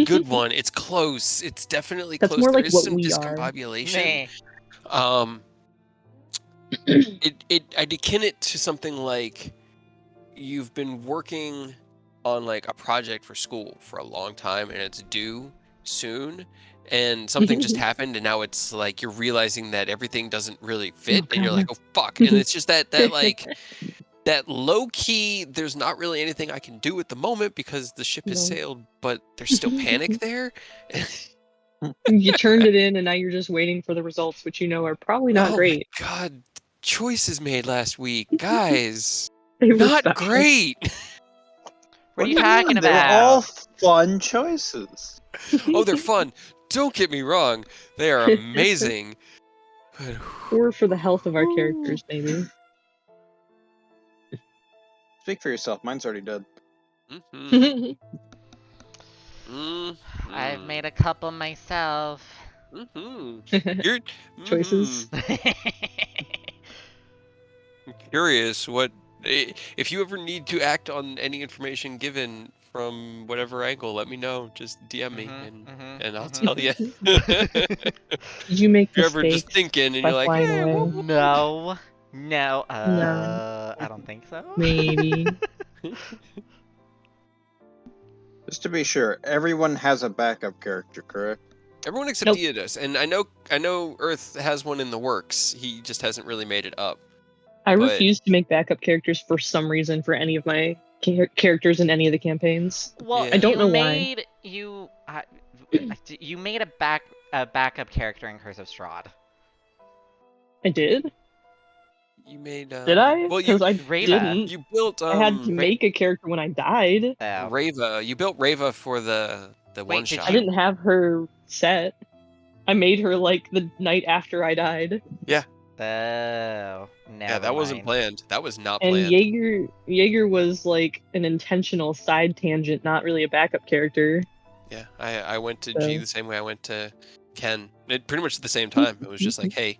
good one. It's close. It's definitely That's close. more There like is what some we are. discombobulation. Meh. I'd akin it to something like you've been working on like a project for school for a long time and it's due soon and something just happened and now it's like you're realizing that everything doesn't really fit and you're like, oh fuck. And it's just that like that low key, there's not really anything I can do at the moment because the ship has No. sailed, but there's still panic there. You turned it in, and now you're just waiting for the results, which you know are probably not great. Oh my god, choices made last week, guys. They were Not special. great. What are you do talking mean? They were all about? fun choices. Oh, they're fun. Don't get me wrong. They are amazing. But Or for the health of our characters, maybe. Speak for yourself. Mine's already dead. mhm. I've made a couple myself. You're Choices. I'm curious what if you ever need to act on any information given from whatever angle, let me know. Just DM me and I'll tell you. Did you make You're ever just mistakes thinking and by you're like, flying hey, away? No. No. I don't think so. Maybe. Just to be sure, everyone has a backup character, correct? Everyone except Nope. Eodus, and I know Earth has one in the works. He just hasn't really made it up. I But- refuse to make backup characters for some reason for any of my characters in any of the campaigns. Well, Yeah. I don't you know why. made you made a backup character in Curse of Strahd. I did? You made Did I? well, you Because I Reva. didn't. you built I had to make a character when I died. Oh. Reva. You built Reva for the Wait, one did shot. I didn't have her set. I made her like the night after I died. Oh. Yeah, that wasn't planned. That was not And planned. Jaeger was like an intentional side tangent, not really a backup character. Yeah, I went to So- G the same way I went to Ken. Pretty much at the same time. It was just like, hey,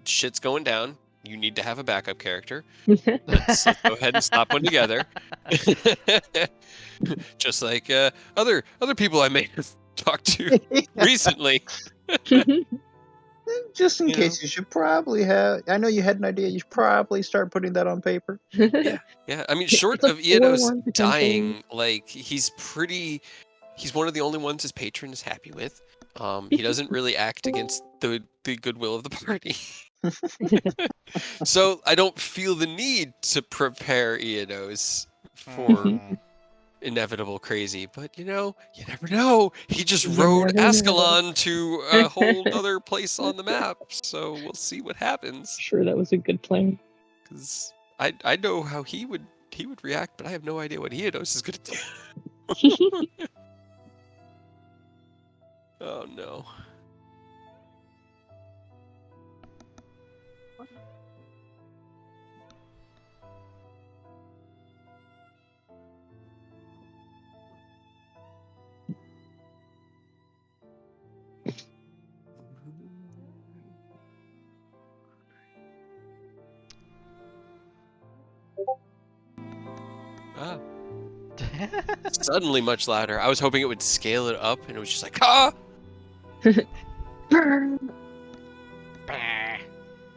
shit's going down. You need to have a backup character. Let's go ahead and slap one together. Just like other people I may have talked to recently. Just in You case, you should probably have. I know you had an idea. You should probably start putting that on paper. Yeah, I mean, short It's a of Eodos 4-1 potentially. dying, like he's one of the only ones his patron is happy with. He doesn't really act against the goodwill of the party. So I don't feel the need to prepare Eodos for inevitable crazy, but you never know. He just You rode never know. Ascalon to a whole other place on the map, so we'll see what happens. Sure, that was a good plan. Because I know how he would react, but I have no idea what Eodos is gonna do. Oh no. Ah, suddenly much louder. I was hoping it would scale it up, and it was just like, ah!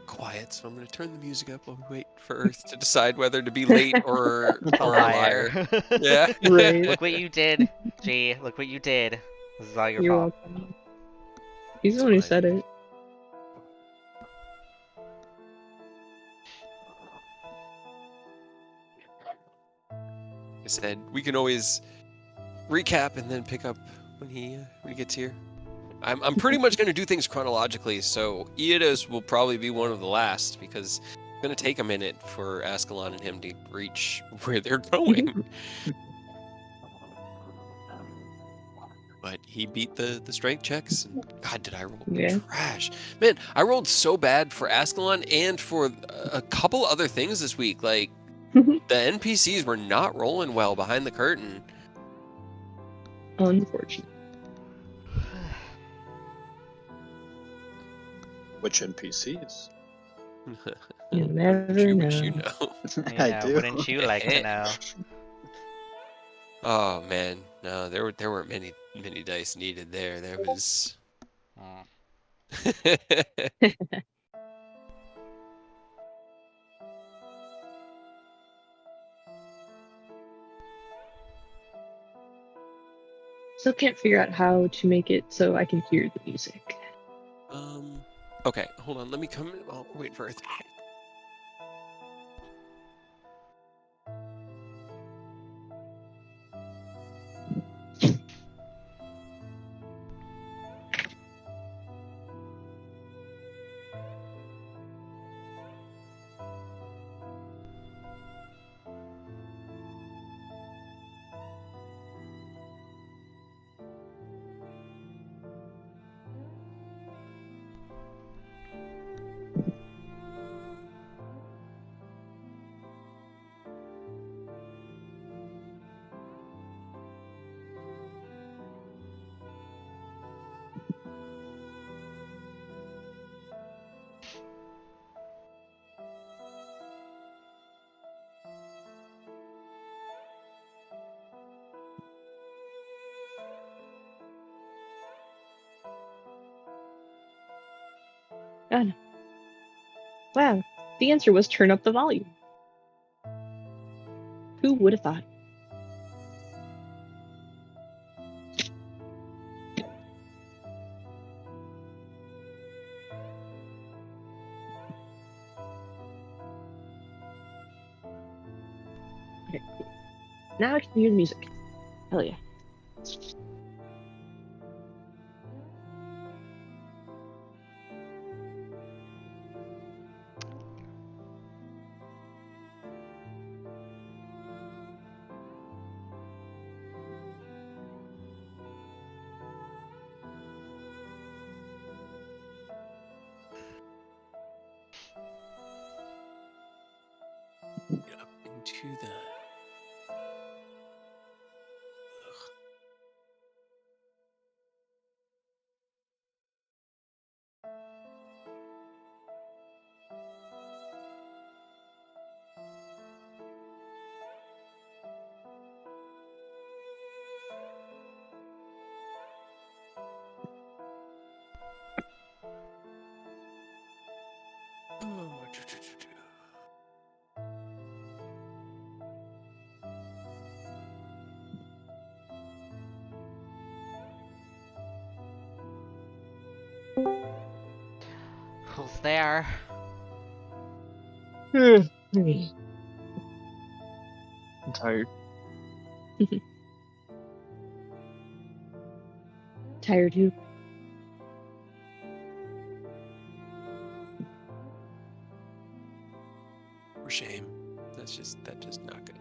Quiet, so I'm going to turn the music up while we wait for Earth to decide whether to be late or A a liar. liar. Yeah. Right. Look what you did, G. Look what you did. This is all your You're fault. welcome. He's the one who That's said it. I said we can always recap and then pick up when he gets here. I'm pretty much going to do things chronologically, so Eodos will probably be one of the last because it's going to take a minute for Ascalon and him to reach where they're going. But he beat the strength checks. And God, did I roll Yeah. trash. Man, I rolled so bad for Ascalon and for a couple other things this week. Like, the NPCs were not rolling well behind the curtain. Unfortunate. Which NPCs? You never Wish you know. know. Yeah, I do. wouldn't you like to know? Oh man, No, there weren't many dice needed there. There was. Mm. Still can't figure out how to make it so I can hear the music. Okay, hold on. Let me come. Oh, wait for Earth. Oh no. Wow, the answer was turn up the volume. Who would have thought? Okay, cool. Now I can hear the music. Hell yeah. Get up into the. Who's there? I'm tired. Tired who? For shame. That's just not good.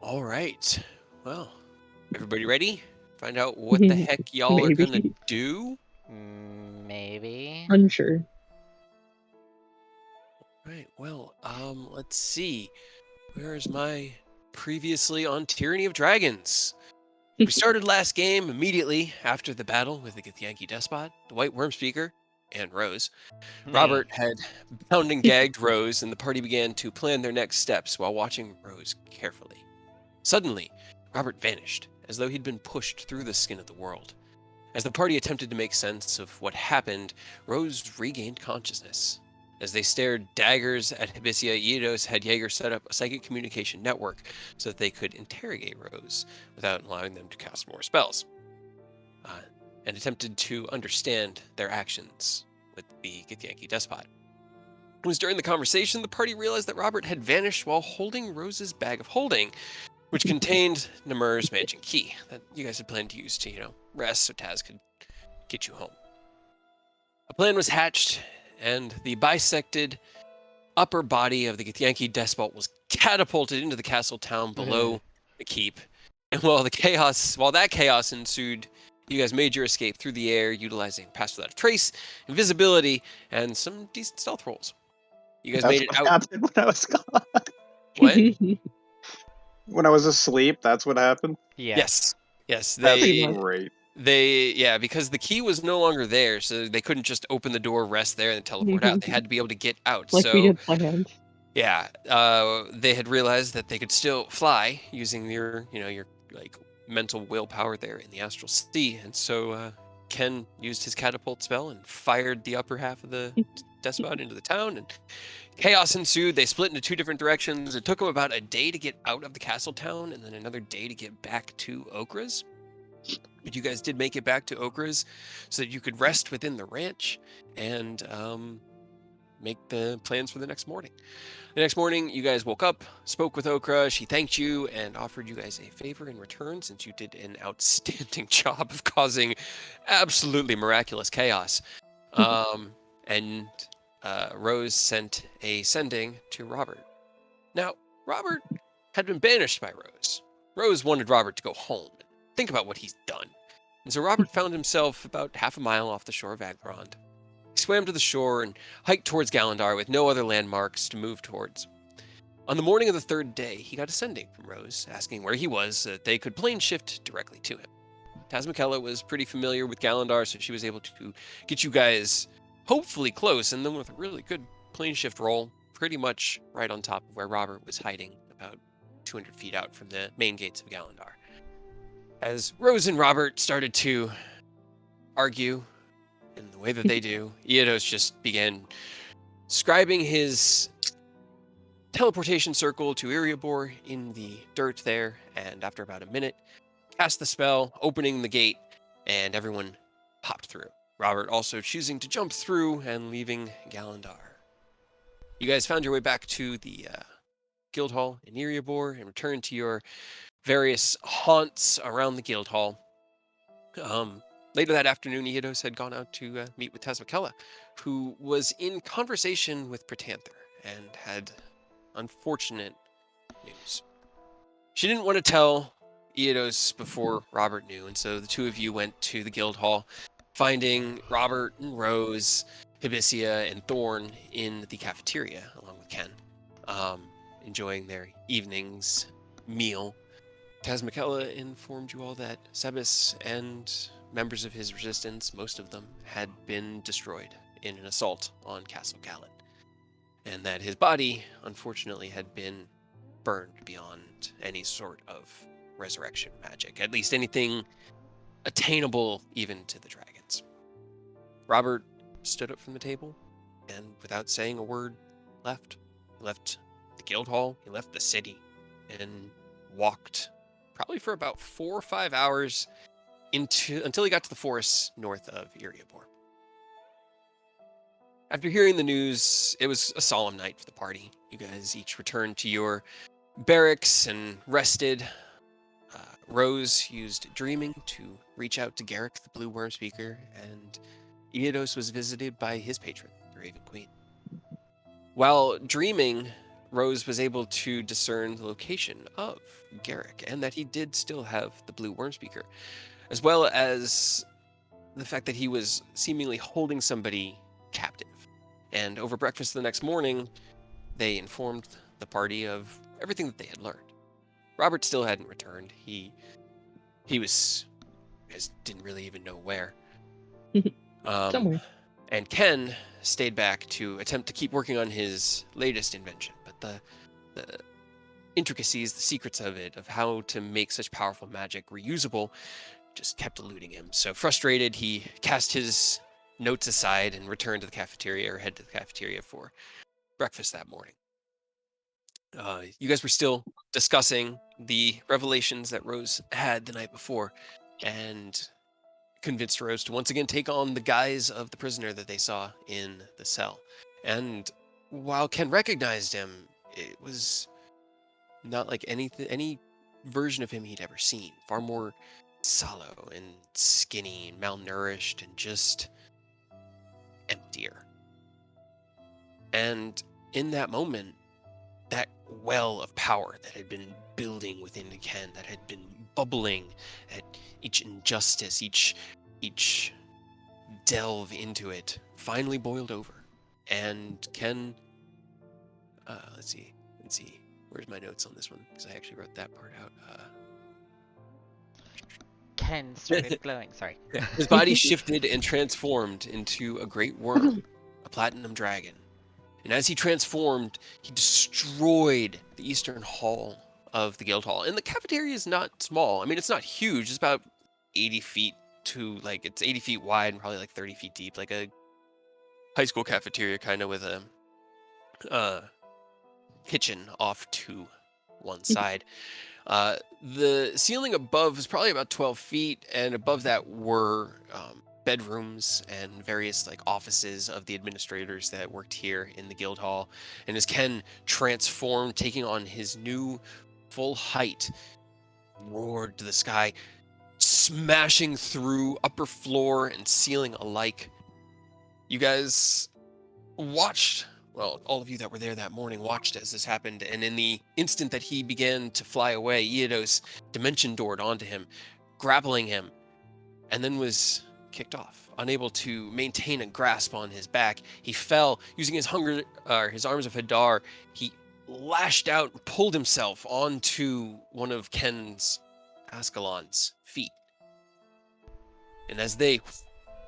All right. Well, everybody ready? Find out what the heck y'all are gonna Maybe. do? Maybe. Unsure. Right. Well, let's see. Where is my previously on Tyranny of Dragons? We started last game immediately after the battle with the Githyanki Despot, the White Worm Speaker, and Rose. Robert had bound and gagged Rose, and the party began to plan their next steps while watching Rose carefully. Suddenly, Robert vanished, as though he'd been pushed through the skin of the world. As the party attempted to make sense of what happened, Rose regained consciousness. As they stared daggers at Hibisia, Eidos had Jaeger set up a psychic communication network so that they could interrogate Rose without allowing them to cast more spells, and attempted to understand their actions with the Githyanki Despot. It was during the conversation the party realized that Robert had vanished while holding Rose's bag of holding, which contained Namir's magic key that you guys had planned to use to, rest so Taz could get you home. A plan was hatched, and the bisected upper body of the Githyanki Despot was catapulted into the castle town below the keep. And while that chaos ensued, you guys made your escape through the air, utilizing Pass Without a Trace, invisibility, and some decent stealth rolls. You guys That's made it what out. happened when I was gone. What? When I was asleep, that's what happened. Yeah. Yes. That's Pretty much. great. Because the key was no longer there, so they couldn't just open the door, rest there, and teleport out. They had to be able to get out. Like we So had planned. Yeah, they had realized that they could still fly using your, your like mental willpower there in the astral sea, and so Ken used his catapult spell and fired the upper half of the despot into the town, and chaos ensued. They split into two different directions. It took them about a day to get out of the castle town, and then another day to get back to Okra's. But you guys did make it back to Okra's, so that you could rest within the ranch and make the plans for the next morning. The next morning, you guys woke up, spoke with Okra. She thanked you and offered you guys a favor in return, since you did an outstanding job of causing absolutely miraculous chaos. And Rose sent a sending to Robert. Now, Robert had been banished by Rose. Rose wanted Robert to go home and think about what he's done. And so Robert found himself about half a mile off the shore of Agrond. He swam to the shore and hiked towards Galandar with no other landmarks to move towards. On the morning of the third day, he got a sending from Rose, asking where he was so that they could plane shift directly to him. Tasmakella was pretty familiar with Galandar, so she was able to get you guys hopefully close, and then with a really good plane shift roll, pretty much right on top of where Robert was hiding, about 200 feet out from the main gates of Galandar. As Rose and Robert started to argue in the way that they do, Eodos just began scribing his teleportation circle to Iriabor in the dirt there, and after about a minute, cast the spell, opening the gate, and everyone popped through. Robert also choosing to jump through and leaving Galandar. You guys found your way back to the guild hall in Iriabor and returned to your various haunts around the guild hall. Later that afternoon, Eodos had gone out to meet with Tasmakella, who was in conversation with Pratanther and had unfortunate news. She didn't want to tell Eodos before Robert knew, and so the two of you went to the guild hall, finding Robert and Rose, Hibisia, and Thorn in the cafeteria, along with Ken, enjoying their evening's meal. Tasmakella informed you all that Sebis and members of his resistance, most of them, had been destroyed in an assault on Castle Galan, and that his body, unfortunately, had been burned beyond any sort of resurrection magic, at least anything attainable even to the dragons. Robert stood up from the table and, without saying a word, left. He left the guild hall, he left the city, and walked probably for about 4 or 5 hours until he got to the forests north of Iriabor. After hearing the news, it was a solemn night for the party. You guys each returned to your barracks and rested. Rose used dreaming to reach out to Garrick, the Blue Worm Speaker, and Eodos was visited by his patron, the Raven Queen. While dreaming, Rose was able to discern the location of Garrick, and that he did still have the Blue Worm Speaker, as well as the fact that he was seemingly holding somebody captive. And over breakfast the next morning, they informed the party of everything that they had learned. Robert still hadn't returned. He was, didn't really even know where. Somewhere. And Ken stayed back to attempt to keep working on his latest invention, but the intricacies, the secrets of it, of how to make such powerful magic reusable, just kept eluding him. So frustrated, he cast his notes aside and returned to the cafeteria, or head to the cafeteria for breakfast that morning. You guys were still discussing the revelations that Rose had the night before, and convinced Rose to once again take on the guise of the prisoner that they saw in the cell. And while Ken recognized him, it was not like any version of him he'd ever seen. Far more sallow and skinny and malnourished and just emptier. And in that moment, that well of power that had been building within Ken, that had been bubbling at each injustice, each delve into it, finally boiled over. And Ken, let's see, where's my notes on this one? Because I actually wrote that part out. Ken started glowing. Sorry. His body shifted and transformed into a great worm, a platinum dragon. And as he transformed, he destroyed the eastern hall of the guild hall. And the cafeteria is not small. I mean, it's not huge. It's about 80 feet to, like, it's 80 feet wide and probably like 30 feet deep, like a high school cafeteria kind of with a kitchen off to one side. The ceiling above is probably about 12 feet, and above that were bedrooms and various like offices of the administrators that worked here in the guild hall. And as Ken transformed, taking on his new full height, roared to the sky, smashing through upper floor and ceiling alike. You guys watched, well, all of you that were there that morning watched as this happened, and in the instant that he began to fly away, Iedos dimension doored onto him, grappling him, and then was kicked off. Unable to maintain a grasp on his back, he fell. Using his his arms of Hadar, he lashed out and pulled himself onto one of Ken's Ascalon's feet. And as they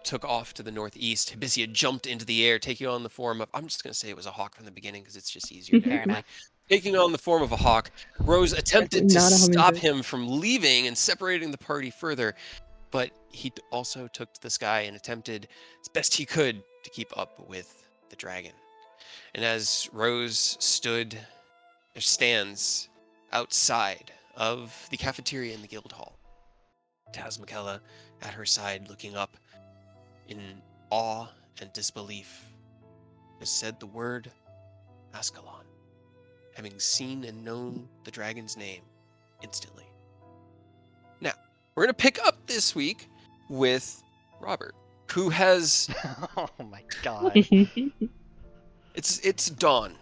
took off to the northeast, Hibisia jumped into the air, taking on the form of, I'm just going to say it was a hawk from the beginning because it's just easier to Fair say. enough. Taking on the form of a hawk, Rose attempted Definitely to not a stop hummingbird. him from leaving and separating the party further, but he also took to the sky and attempted as best he could to keep up with the dragon. And as Rose stands outside of the cafeteria in the guild hall, Taz McKella at her side looking up in awe and disbelief, has said the word Ascalon, having seen and known the dragon's name instantly. Now, we're going to pick up this week with Robert, who has... Oh my god. It's dawn,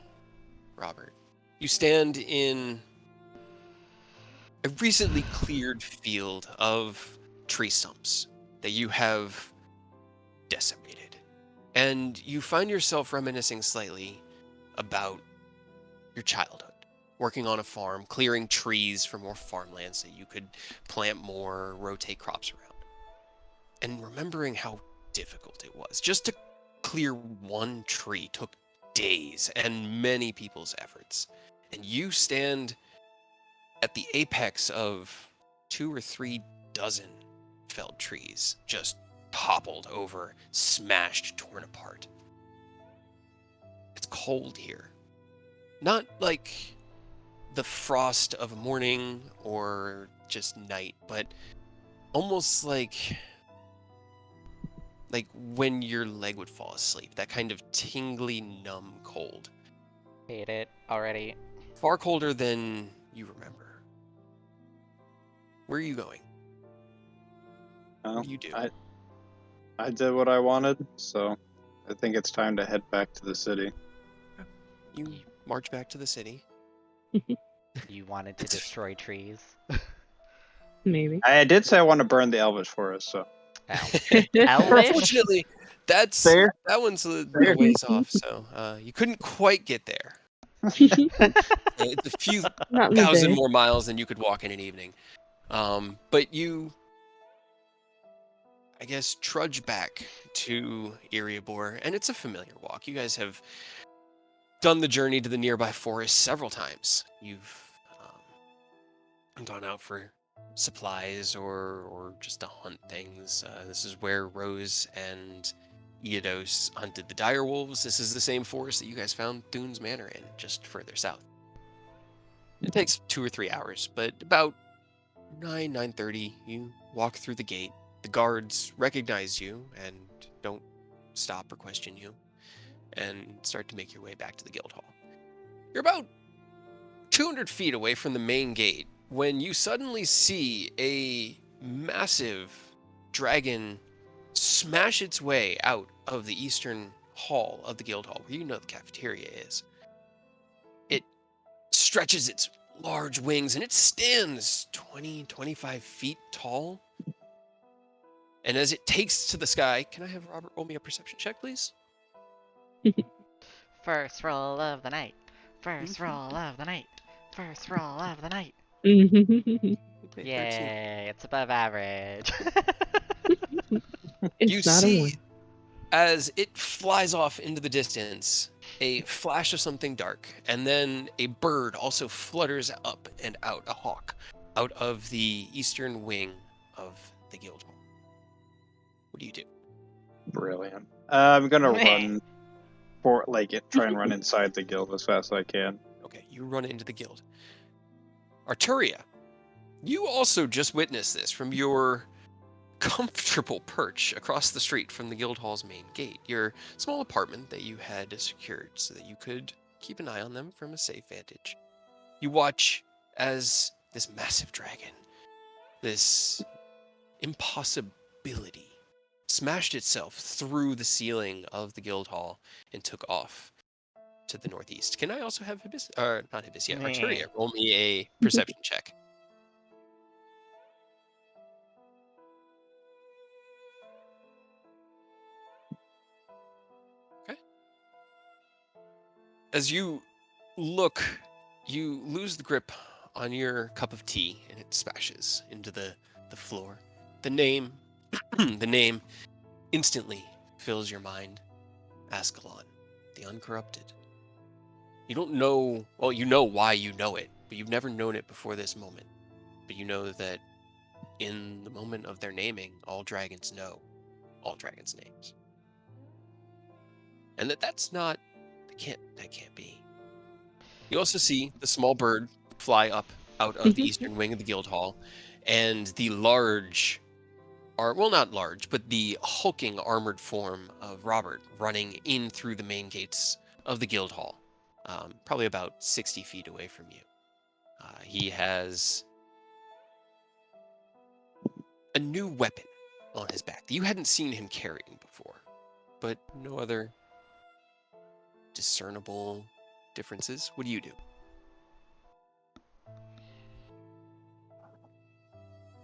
Robert. You stand in a recently cleared field of tree stumps that you have decimated. And you find yourself reminiscing slightly about your childhood, working on a farm, clearing trees for more farmlands that you could plant more, rotate crops around. And remembering how difficult it was. Just to clear one tree took days and many people's efforts. And you stand at the apex of 2 or 3 dozen felled trees, just toppled over, smashed, torn apart. It's cold here. Not like the frost of morning or just night, but almost like when your leg would fall asleep. That kind of tingly, numb cold. Hate it already. Far colder than you remember. Where are you going? Well, What do you do? I did what I wanted, so I think it's time to head back to the city. You march back to the city. You wanted to destroy trees. Maybe. I did say I want to burn the Elvish Forest, so. Ow. But Elvish? unfortunately, that one's a Fair. ways off, so you couldn't quite get there. It's a few Not in a thousand day. more miles than you could walk in an evening. But you, I guess, trudge back to Eriabor, and it's a familiar walk. You guys have done the journey to the nearby forest several times. You've gone out for supplies or just to hunt things. This is where Rose and Iedos hunted the direwolves. This is the same forest that you guys found Thune's Manor in, just further south. It takes 2 or 3 hours, but about 9:30, you walk through the gate. The guards recognize you and don't stop or question you, and start to make your way back to the guild hall. You're about 200 feet away from the main gate when you suddenly see a massive dragon smash its way out of the eastern hall of the guild hall, where you know the cafeteria is. It stretches its large wings and it stands 20-25 feet tall. And as it takes to the sky, can I have Robert roll me a perception check, please? First roll of the night. First roll of the night. First roll of the night. Okay, 13. Yay, it's above average. It's You not a one. see, as it flies off into the distance, a flash of something dark, and then a bird also flutters up and out, a hawk, out of the eastern wing of the Guildhall. What do you do? Brilliant. I'm gonna Meh. run for try and run inside the guild as fast as I can. Okay, you run into the guild. Arturia, you also just witnessed this from your comfortable perch across the street from the Guildhall's main gate, your small apartment that you had secured so that you could keep an eye on them from a safe vantage. You watch as this massive dragon, this impossibility, smashed itself through the ceiling of the Guildhall and took off to the northeast. Can I also have not Hibisia, Meh. Arturia, roll me a perception check. Okay. As you look, you lose the grip on your cup of tea and it splashes into the floor. The name, the name instantly fills your mind. Ascalon, the Uncorrupted. You don't know, well, you know why you know it, but you've never known it before this moment. But you know that in the moment of their naming, all dragons know all dragons' names. And that's not, that can't be. You also see the small bird fly up out of the eastern wing of the Guildhall, and the large, well, not large, but the hulking armored form of Robert running in through the main gates of the Guildhall, probably about 60 feet away from you. He has a new weapon on his back that you hadn't seen him carrying before, but no other discernible differences. What do you do?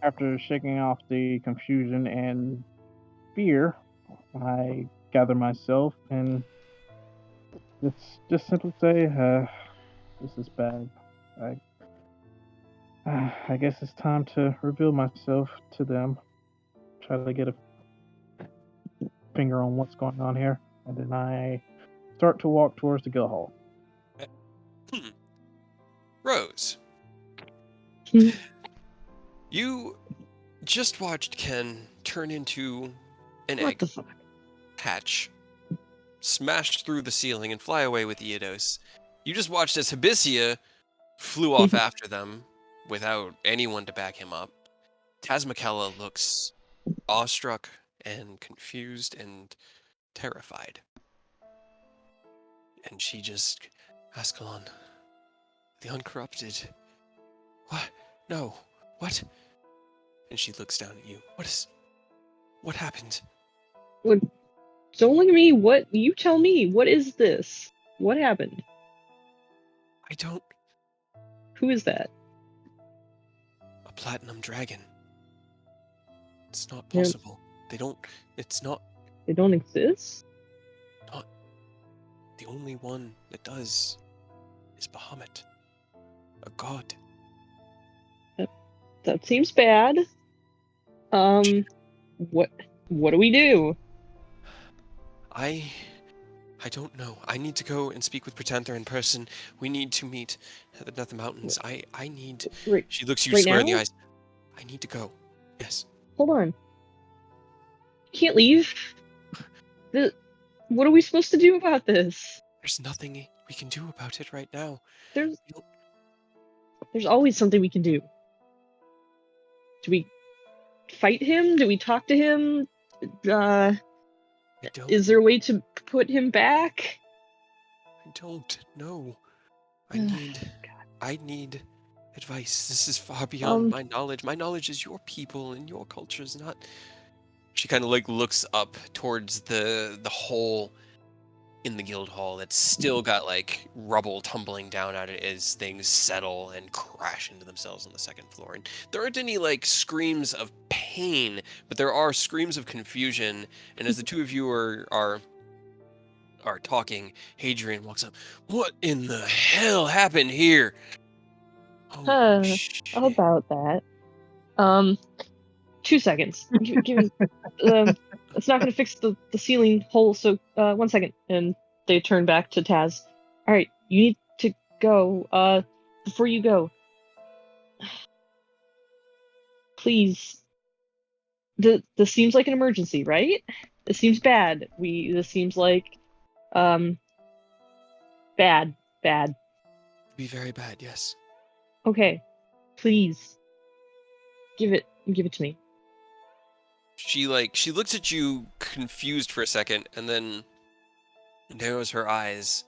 After shaking off the confusion and fear, I gather myself and just simply say, "This is bad. I guess it's time to reveal myself to them. Try to get a finger on what's going on here, and then I start to walk towards the guild hall." Rose, you just watched Ken turn into an What egg, the fuck? hatch, smashed through the ceiling, and fly away with Eodos. You just watched as Hibisia flew off after them without anyone to back him up. Tasmakella looks awestruck and confused and terrified. And she just, Ascalon, the Uncorrupted. What? No. What? And she looks down at you. What happened? Don't look at me. What? You tell me. What is this? What happened? I don't. Who is that? A platinum dragon. It's not Yeah. possible. They don't. It's not. They don't exist? Not. The only one that does is Bahamut. A god. That seems bad. What do we do? I don't know. I need to go and speak with Pretanther in person. We need to meet at the Nether Mountains. I need. Right, She looks you right square in the now? eyes. I need to go. Yes. Hold on. You can't leave. What are we supposed to do about this? There's nothing we can do about it right now. There's always something we can do. Do we fight him? Do we talk to him? I don't. Is there a way to put him back? I don't know. God. I need advice. This is far beyond my knowledge. My knowledge is your people and your culture is not. She kind of looks up towards the hole in the guild hall that's still got rubble tumbling down at it as things settle and crash into themselves on the second floor. And there aren't any screams of pain, but there are screams of confusion. And as the two of you are talking, Hadrian walks up. What in the hell happened here? Oh, shit. How about that? 2 seconds. Give me. It's not gonna fix the ceiling hole. So 1 second. And they turn back to Taz. All right, you need to go. Before you go, please. This seems like an emergency, right? This seems bad. This seems like bad. Be very bad, yes. Okay, please give it to me. She looks at you confused for a second and then narrows her eyes.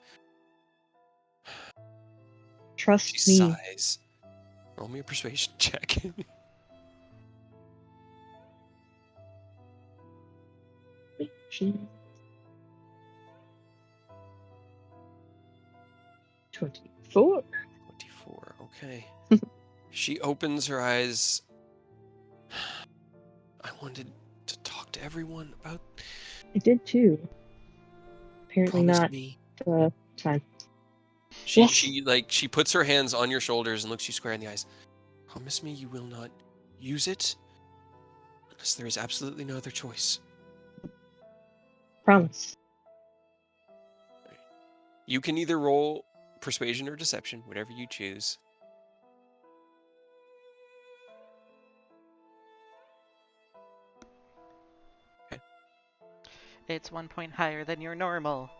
She Trust me. sighs. Roll me a persuasion check. 24. 24, okay. She opens her eyes. I wanted to talk to everyone about... I did too. Apparently Promise not me. the time. She, Yes. she puts her hands on your shoulders and looks you square in the eyes. Promise me you will not use it unless there is absolutely no other choice. Promise. You can either roll persuasion or deception, whatever you choose. It's 1 point higher than your normal.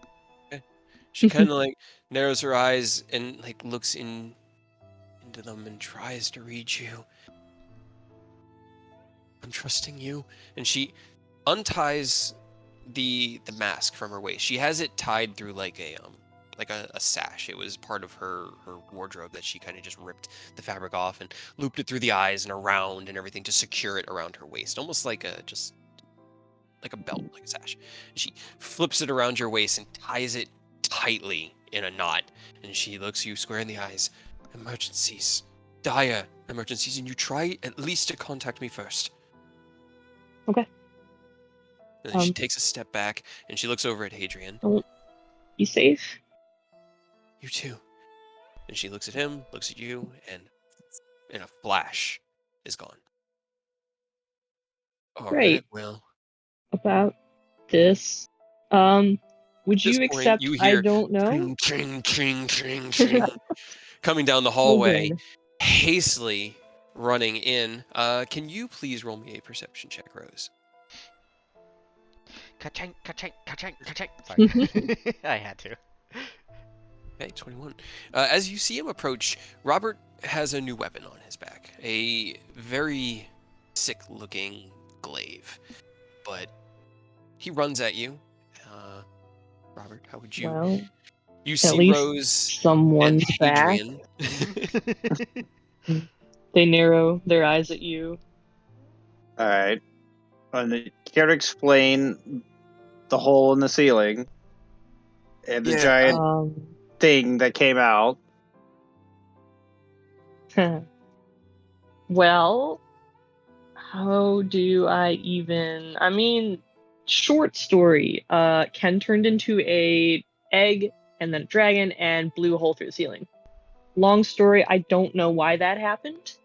She kind of narrows her eyes and looks into them and tries to read you. I'm trusting you. And she unties the mask from her waist. She has it tied through a sash. It was part of her wardrobe that she kind of just ripped the fabric off and looped it through the eyes and around and everything to secure it around her waist, almost like a belt, like a sash. And she flips it around your waist and ties it tightly in a knot. And she looks you square in the eyes. Emergencies, dire emergencies, and you try at least to contact me first. Okay. And then she takes a step back and she looks over at Hadrian. Be safe. You too. And she looks at him, looks at you, and in a flash is gone. All Great. right, well. About this. Would At this you point, accept you I hear don't know? tring, tring, tring, tring, tring, coming down the hallway, Logan. hastily running in. Can you please roll me a perception check, Rose? Ka-ching, ka-ching, ka-ching, ka-ching. Sorry. I had to. Okay, 21. As you see him approach, Robert has a new weapon on his back. A very sick-looking glaive. But he runs at you. Robert, how would you... Well, You at see least Rose someone's and back. Hadrian. They narrow their eyes at you. All right. And care to explain the hole in the ceiling and the Yeah, giant thing that came out? Well, how do I even... I mean, short story. Ken turned into a egg and then a dragon and blew a hole through the ceiling. Long story, I don't know why that happened.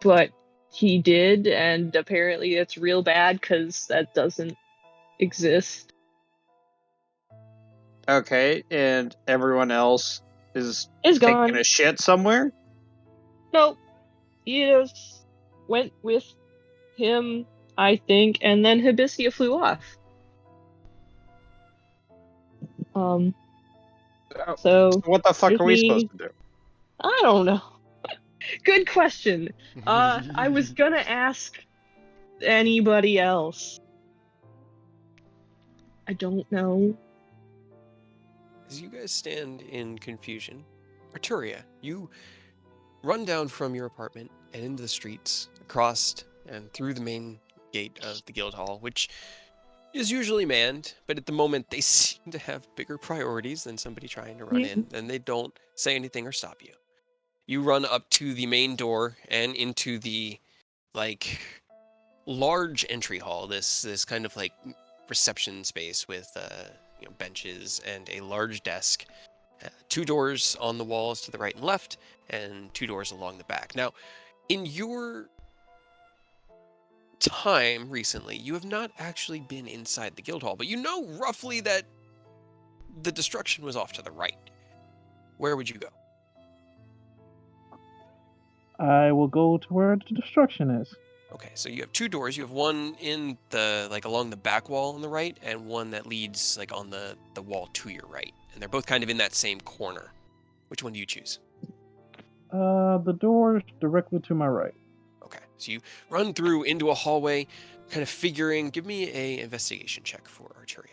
But he did, and apparently it's real bad because that doesn't exist. Okay, and everyone else is It's taking gone. a shit somewhere? Nope. He just went with him, I think, and then Hibiscia flew off. So What the fuck give are we me... supposed to do? I don't know. Good question. I was gonna ask anybody else. I don't know. As you guys stand in confusion, Arturia, you run down from your apartment and into the streets, across and through the main gate of the guild hall, which is usually manned, but at the moment they seem to have bigger priorities than somebody trying to run in, and they don't say anything or stop you. You run up to the main door and into the large entry hall, this kind of reception space with benches and a large desk. 2 doors on the walls to the right and left, and 2 doors along the back. Now, in your time recently, you have not actually been inside the guild hall, but you know roughly that the destruction was off to the right. Where would you go? I will go to where the destruction is. Okay, so you have two doors. You have one in the along the back wall on the right, and one that leads on the wall to your right. And they're both kind of in that same corner. Which one do you choose? The door directly to my right. Okay, so you run through into a hallway, kind of figuring. Give me a investigation check for Arturia.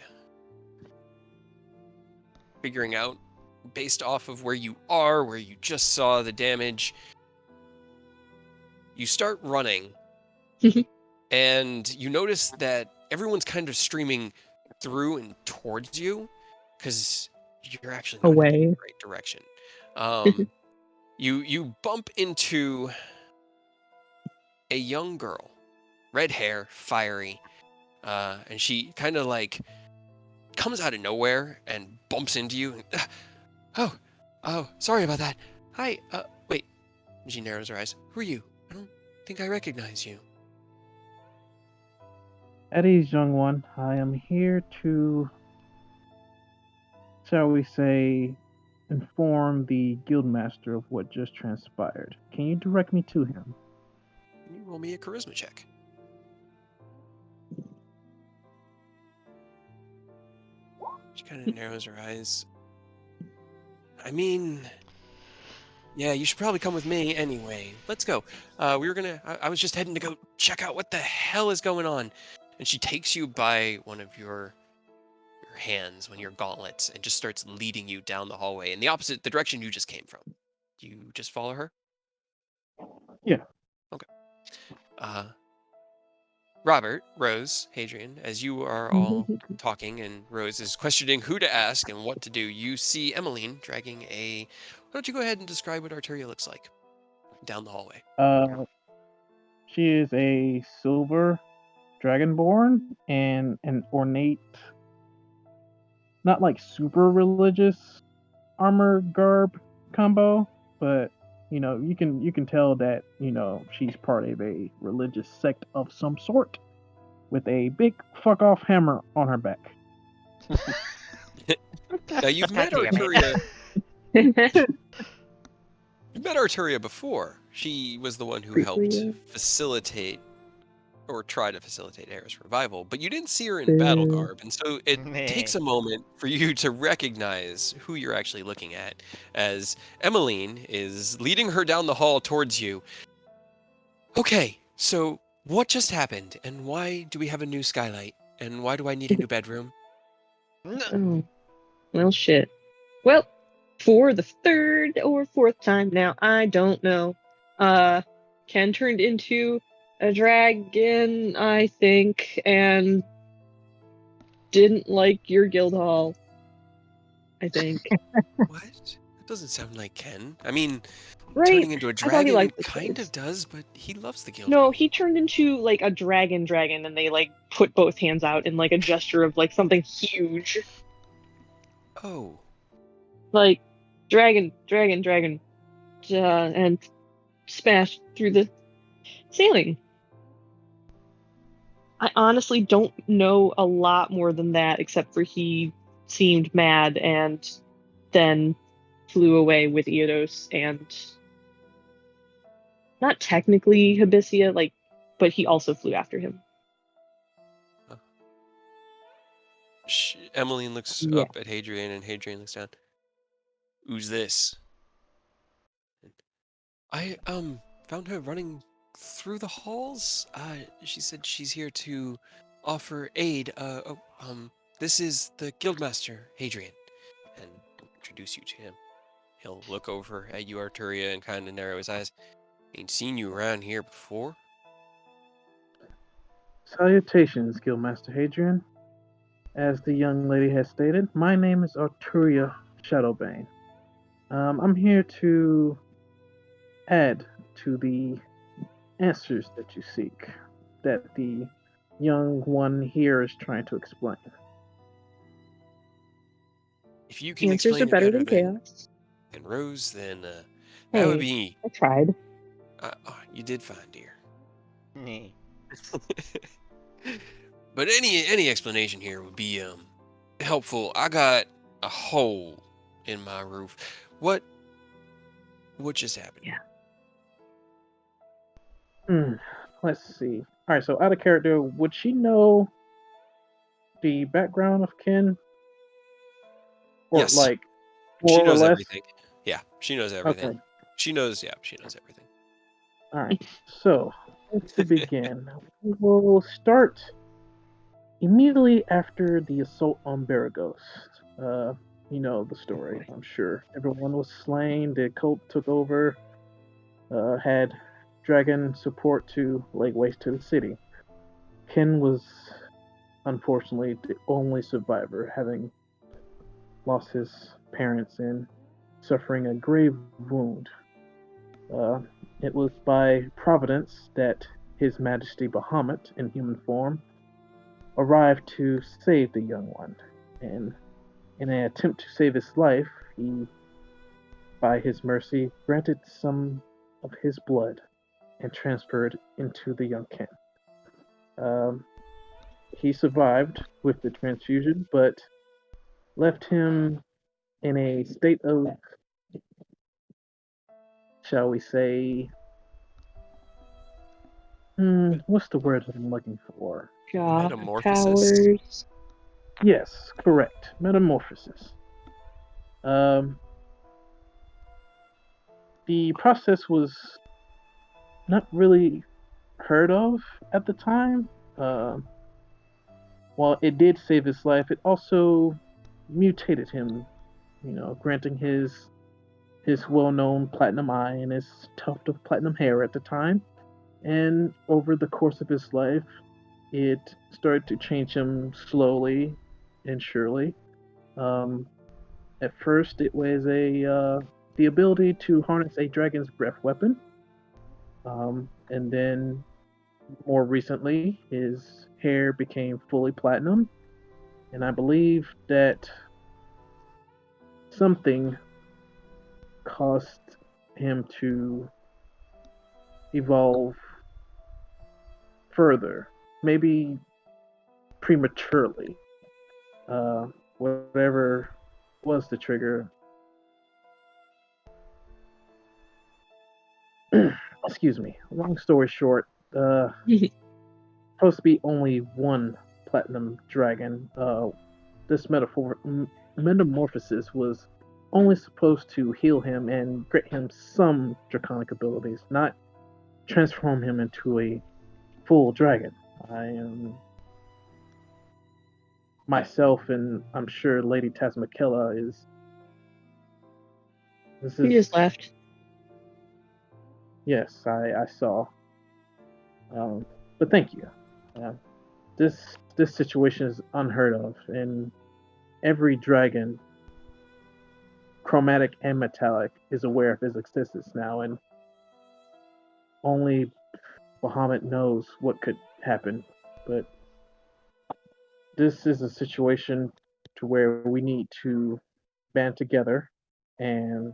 Figuring out, based off of where you are, where you just saw the damage. You start running, and you notice that everyone's kind of streaming through and towards you, because you're actually not heading in Away. the right direction. You bump into a young girl, red hair, fiery, and she kind of comes out of nowhere and bumps into you. And, oh, sorry about that. Hi, wait. She narrows her eyes. Who are you? I don't think I recognize you. At ease, young one. I am here to, shall we say, inform the guildmaster of what just transpired. Can you direct me to him? Can you roll me a charisma check? She kind of narrows her eyes. I mean, yeah, you should probably come with me anyway. Let's go. I was just heading to go check out what the hell is going on. And she takes you by one of your hands, one of your gauntlets, and just starts leading you down the hallway in the direction you just came from. Do you just follow her? Yeah. Okay. Robert, Rose, Hadrian, as you are all talking and Rose is questioning who to ask and what to do, you see Emmeline dragging a... Why don't you go ahead and describe what Arturia looks like down the hallway? She is a silver dragonborn and an ornate, not like super religious armor garb combo, but you can tell that she's part of a religious sect of some sort with a big fuck off hammer on her back. Now you've met God damn Arturia. it. You've met Arturia before. She was the one who helped facilitate or try to facilitate Eris' revival, but you didn't see her in battle garb, and so it takes a moment for you to recognize who you're actually looking at, as Emmeline is leading her down the hall towards you. Okay, so what just happened, and why do we have a new skylight, and why do I need a new bedroom? Oh, well, shit. Well, for the third or fourth time now, I don't know. Ken turned into a dragon, I think, and didn't like your guild hall. I think. What? That doesn't sound like Ken. I mean, Right? turning into a I thought he dragon liked the kind place. of does, but he loves the guild. No, he turned into like a dragon, and they put both hands out in a gesture of something huge. Oh. Like dragon, and smashed through the ceiling. I honestly don't know a lot more than that, except for he seemed mad and then flew away with Eodos and not technically Hibisia, but he also flew after him. Emmeline looks Yeah. up at Hadrian, and Hadrian looks down. Who's this? I found her running through the halls. She said she's here to offer aid. This is the guildmaster, Hadrian, and I'll introduce you to him. He'll look over at you, Arturia, and kind of narrow his eyes. Ain't seen you around here before. Salutations, Guildmaster Hadrian. As the young lady has stated, my name is Arturia Shadowbane. I'm here to add to the answers that you seek, that the young one here is trying to explain. If you can Answers explain are better it than chaos. than Rose, then that Hey, would be... I tried. You did fine, dear. Me. But any explanation here would be helpful. I got a hole in my roof. What just happened? Yeah. Let's see. All right, so out of character, would she know the background of Ken, or Yes, like she more or knows less? everything. Yeah, she knows Okay. everything. She knows everything. All right. So let's begin. We will start immediately after the assault on Baragos. You know the story, I'm sure. Everyone was slain. The cult took over. Had dragon support to lay waste to the city. Ken was unfortunately the only survivor, having lost his parents and suffering a grave wound. Uh, it was by providence that His Majesty Bahamut, in human form, arrived to save the young one, and in an attempt to save his life, he, by his mercy, granted some of his blood and transferred into the young Ken. Um, he survived with the transfusion, but left him in a state of, shall we say, what's the word that I'm looking for? God Metamorphosis? powers. Yes, correct. Metamorphosis. Um, the process was not really heard of at the time. While it did save his life, it also mutated him, granting his well-known platinum eye and his tuft of platinum hair at the time. And over the course of his life, it started to change him slowly and surely. Um, at first, it was the ability to harness a dragon's breath weapon, and then more recently, his hair became fully platinum, and I believe that something caused him to evolve further, maybe prematurely. Whatever was the trigger. Excuse me. Long story short, supposed to be only one platinum dragon. This metamorphosis was only supposed to heal him and grant him some draconic abilities, not transform him into a full dragon. I am myself, and I'm sure Lady Tasmakella is. This He is just left. yes, I saw. But thank you. Uh, this situation is unheard of, and every dragon, chromatic and metallic, is aware of his existence now, and only Bahamut knows what could happen. But this is a situation to where we need to band together, and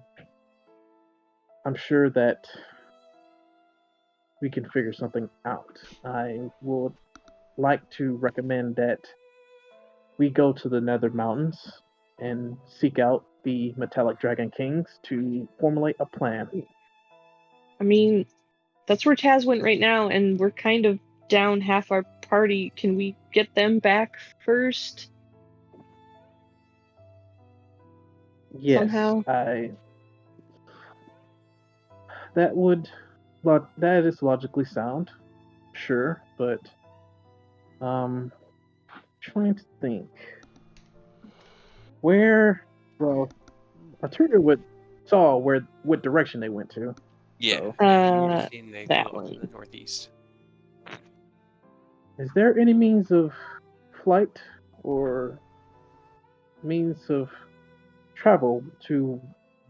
I'm sure that we can figure something out. I would like to recommend that we go to the Nether Mountains and seek out the Metallic Dragon Kings to formulate a plan. I mean, that's where Taz went right now, and we're kind of down half our party. Can we get them back first? Yes, Somehow? that would that is logically sound, sure, but trying to think where. Well, Arturo would saw where what direction they went to. Yeah, So, yeah, you would have seen they That flew off to one. the northeast. is there any means of flight or means of travel to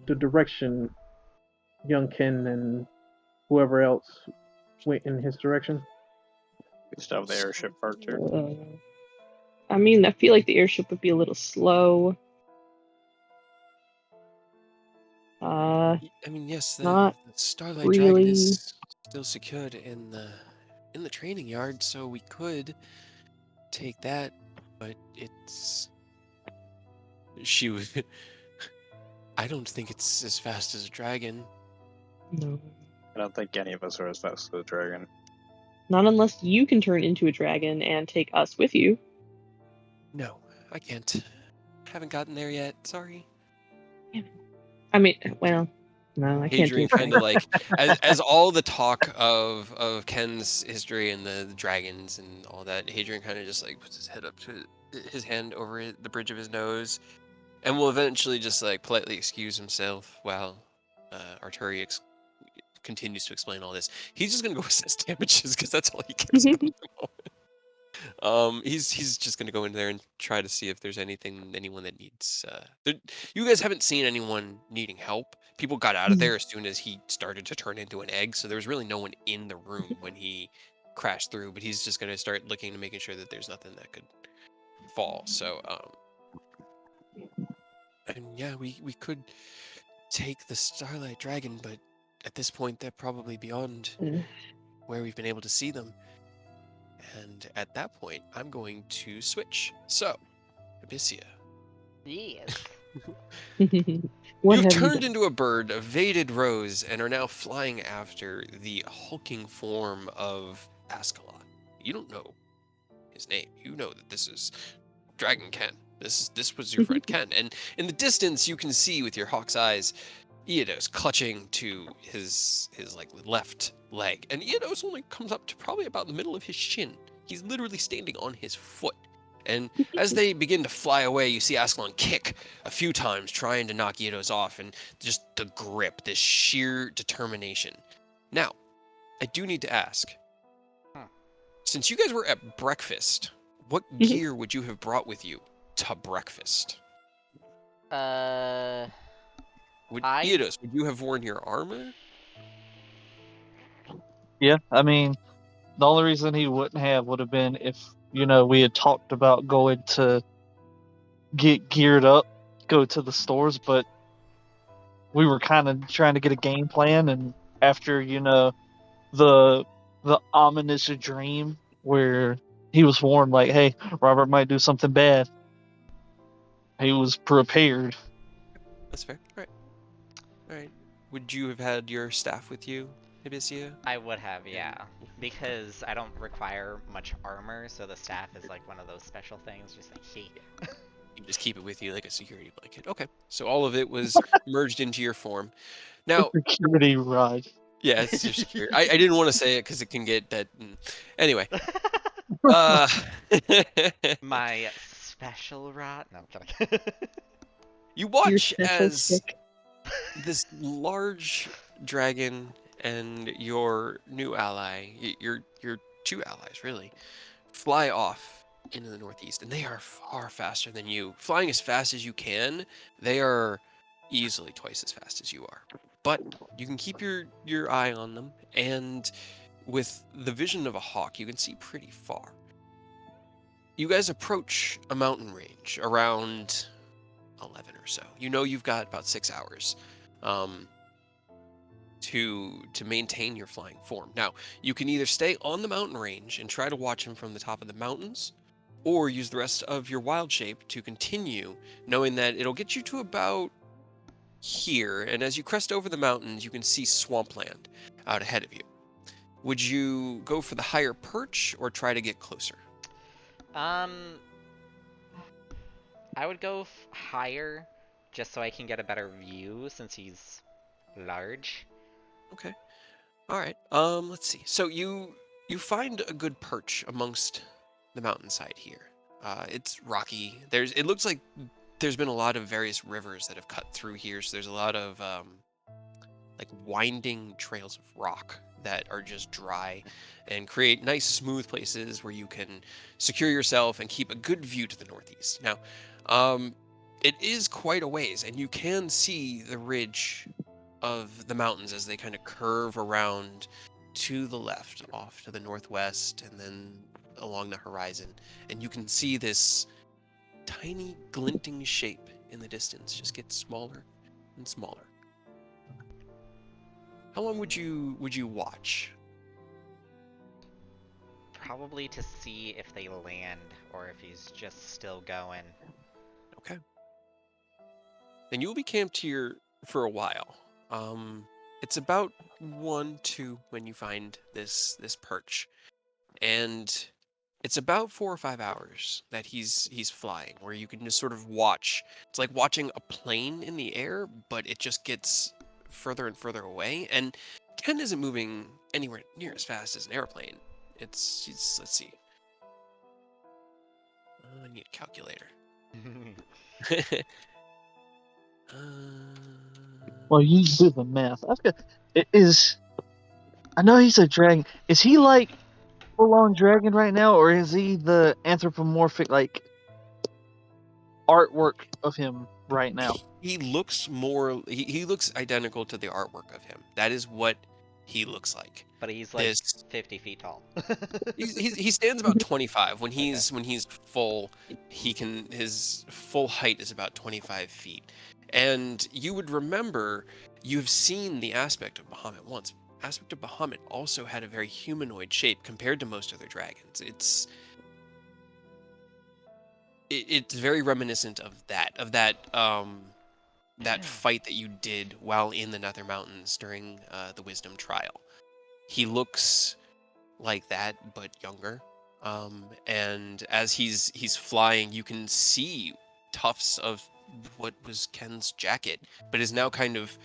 the direction young Ken and whoever else went in his direction? We still have the airship part too. I mean, I feel like the airship would be a little slow. I mean, yes, Not the Starlight Dragon really. is still secured in the training yard, so we could take that, but she would. I don't think it's as fast as a dragon. No. I don't think any of us are as fast as a dragon. Not unless you can turn into a dragon and take us with you. No, I can't. Haven't gotten there yet. Sorry. I mean, well, no, I can't do Hadrian a kind of dragon. like as all the talk of Ken's history and the dragons and all that, Hadrian kind of just like puts his head up to his hand over the bridge of his nose, and will eventually just like politely excuse himself while Arturi continues to explain all this. He's just gonna go assess damages because that's all he cares about at the moment. He's just gonna go in there and try to see if there's anyone that needs. You guys haven't seen anyone needing help. People got out of there as soon as he started to turn into an egg, so there was really no one in the room when he crashed through. But he's just gonna start looking and making sure that there's nothing that could fall. So, and yeah, we could take the Starlight Dragon, but at this point, they're probably beyond where we've been able to see them. And at that point, I'm going to switch. So, Abyssia, Yes. What you've have you turned done? into a bird, evaded Rose, and are now flying after the hulking form of Ascalon. You don't know his name. You know that this is Dragon Ken. This was your friend Ken. And in the distance, you can see with your hawk's eyes Eodos clutching to his like left leg, and Eodos only comes up to probably about the middle of his shin. He's literally standing on his foot. And as they begin to fly away, you see Ascalon kick a few times, trying to knock Eodos off, and just the grip, this sheer determination. Now, I do need to ask, since you guys were at breakfast, what gear would you have brought with you to breakfast? Eodos, would you have worn your armor? Yeah, I mean, the only reason he wouldn't have would have been if, we had talked about going to get geared up, go to the stores, but we were kind of trying to get a game plan, and after, the ominous dream where he was warned, like, hey, Robert might do something bad, he was prepared. That's fair. All right. Would you have had your staff with you, Abyssia? I would have, yeah. Because I don't require much armor, so the staff is like one of those special things, just like, hey. You just keep it with you like a security blanket. Okay. So all of it was merged into your form. Now, Security rod. yeah, it's your security. I didn't want to say it because it can get that. Anyway. My special rod? No, I'm kidding. You Your watch special as stick. this large dragon and your new ally, your two allies really, fly off into the northeast, and they are far faster than you. Flying as fast as you can, they are easily twice as fast as you are. But you can keep your eye on them, and with the vision of a hawk, you can see pretty far. You guys approach a mountain range around 11 or so. You know you've got about 6 hours to maintain your flying form. Now, you can either stay on the mountain range and try to watch him from the top of the mountains, or use the rest of your wild shape to continue, knowing that it'll get you to about here, and as you crest over the mountains, you can see swampland out ahead of you. Would you go for the higher perch or try to get closer? I would go higher, just so I can get a better view, since he's large. Okay. All right. Let's see. So you find a good perch amongst the mountainside here. It's rocky. It looks like there's been a lot of various rivers that have cut through here. So there's a lot of like winding trails of rock that are just dry and create nice smooth places where you can secure yourself and keep a good view to the northeast. Now, it is quite a ways, and you can see the ridge of the mountains as they kind of curve around to the left, off to the northwest, and then along the horizon. And you can see this tiny glinting shape in the distance just get smaller and smaller. How long would you watch? Probably to see if they land, or if he's just still going. Okay. then you'll be camped here for a while. It's about 1-2 when you find this perch, and it's about 4 or 5 hours that he's flying, where you can just sort of watch. It's like watching a plane in the air, but it just gets further and further away. And Ken isn't moving anywhere near as fast as an airplane. Let's see. I need a calculator. Well, you do the math. I know he's a dragon. Is he like full-on dragon right now, or is he the anthropomorphic like artwork of him right now? He looks more. He looks identical to the artwork of him. That is what he looks like. But he's like This 50 feet tall. he stands about 25 when he's full. His full height is about 25 feet, and you would remember you've seen the aspect of Bahamut once. Aspect of Bahamut also had a very humanoid shape compared to most other dragons. It's very reminiscent of that that fight that you did while in the Nether Mountains during the Wisdom Trial. He looks like that, but younger. And as he's flying, you can see tufts of what was Ken's jacket, but is now kind of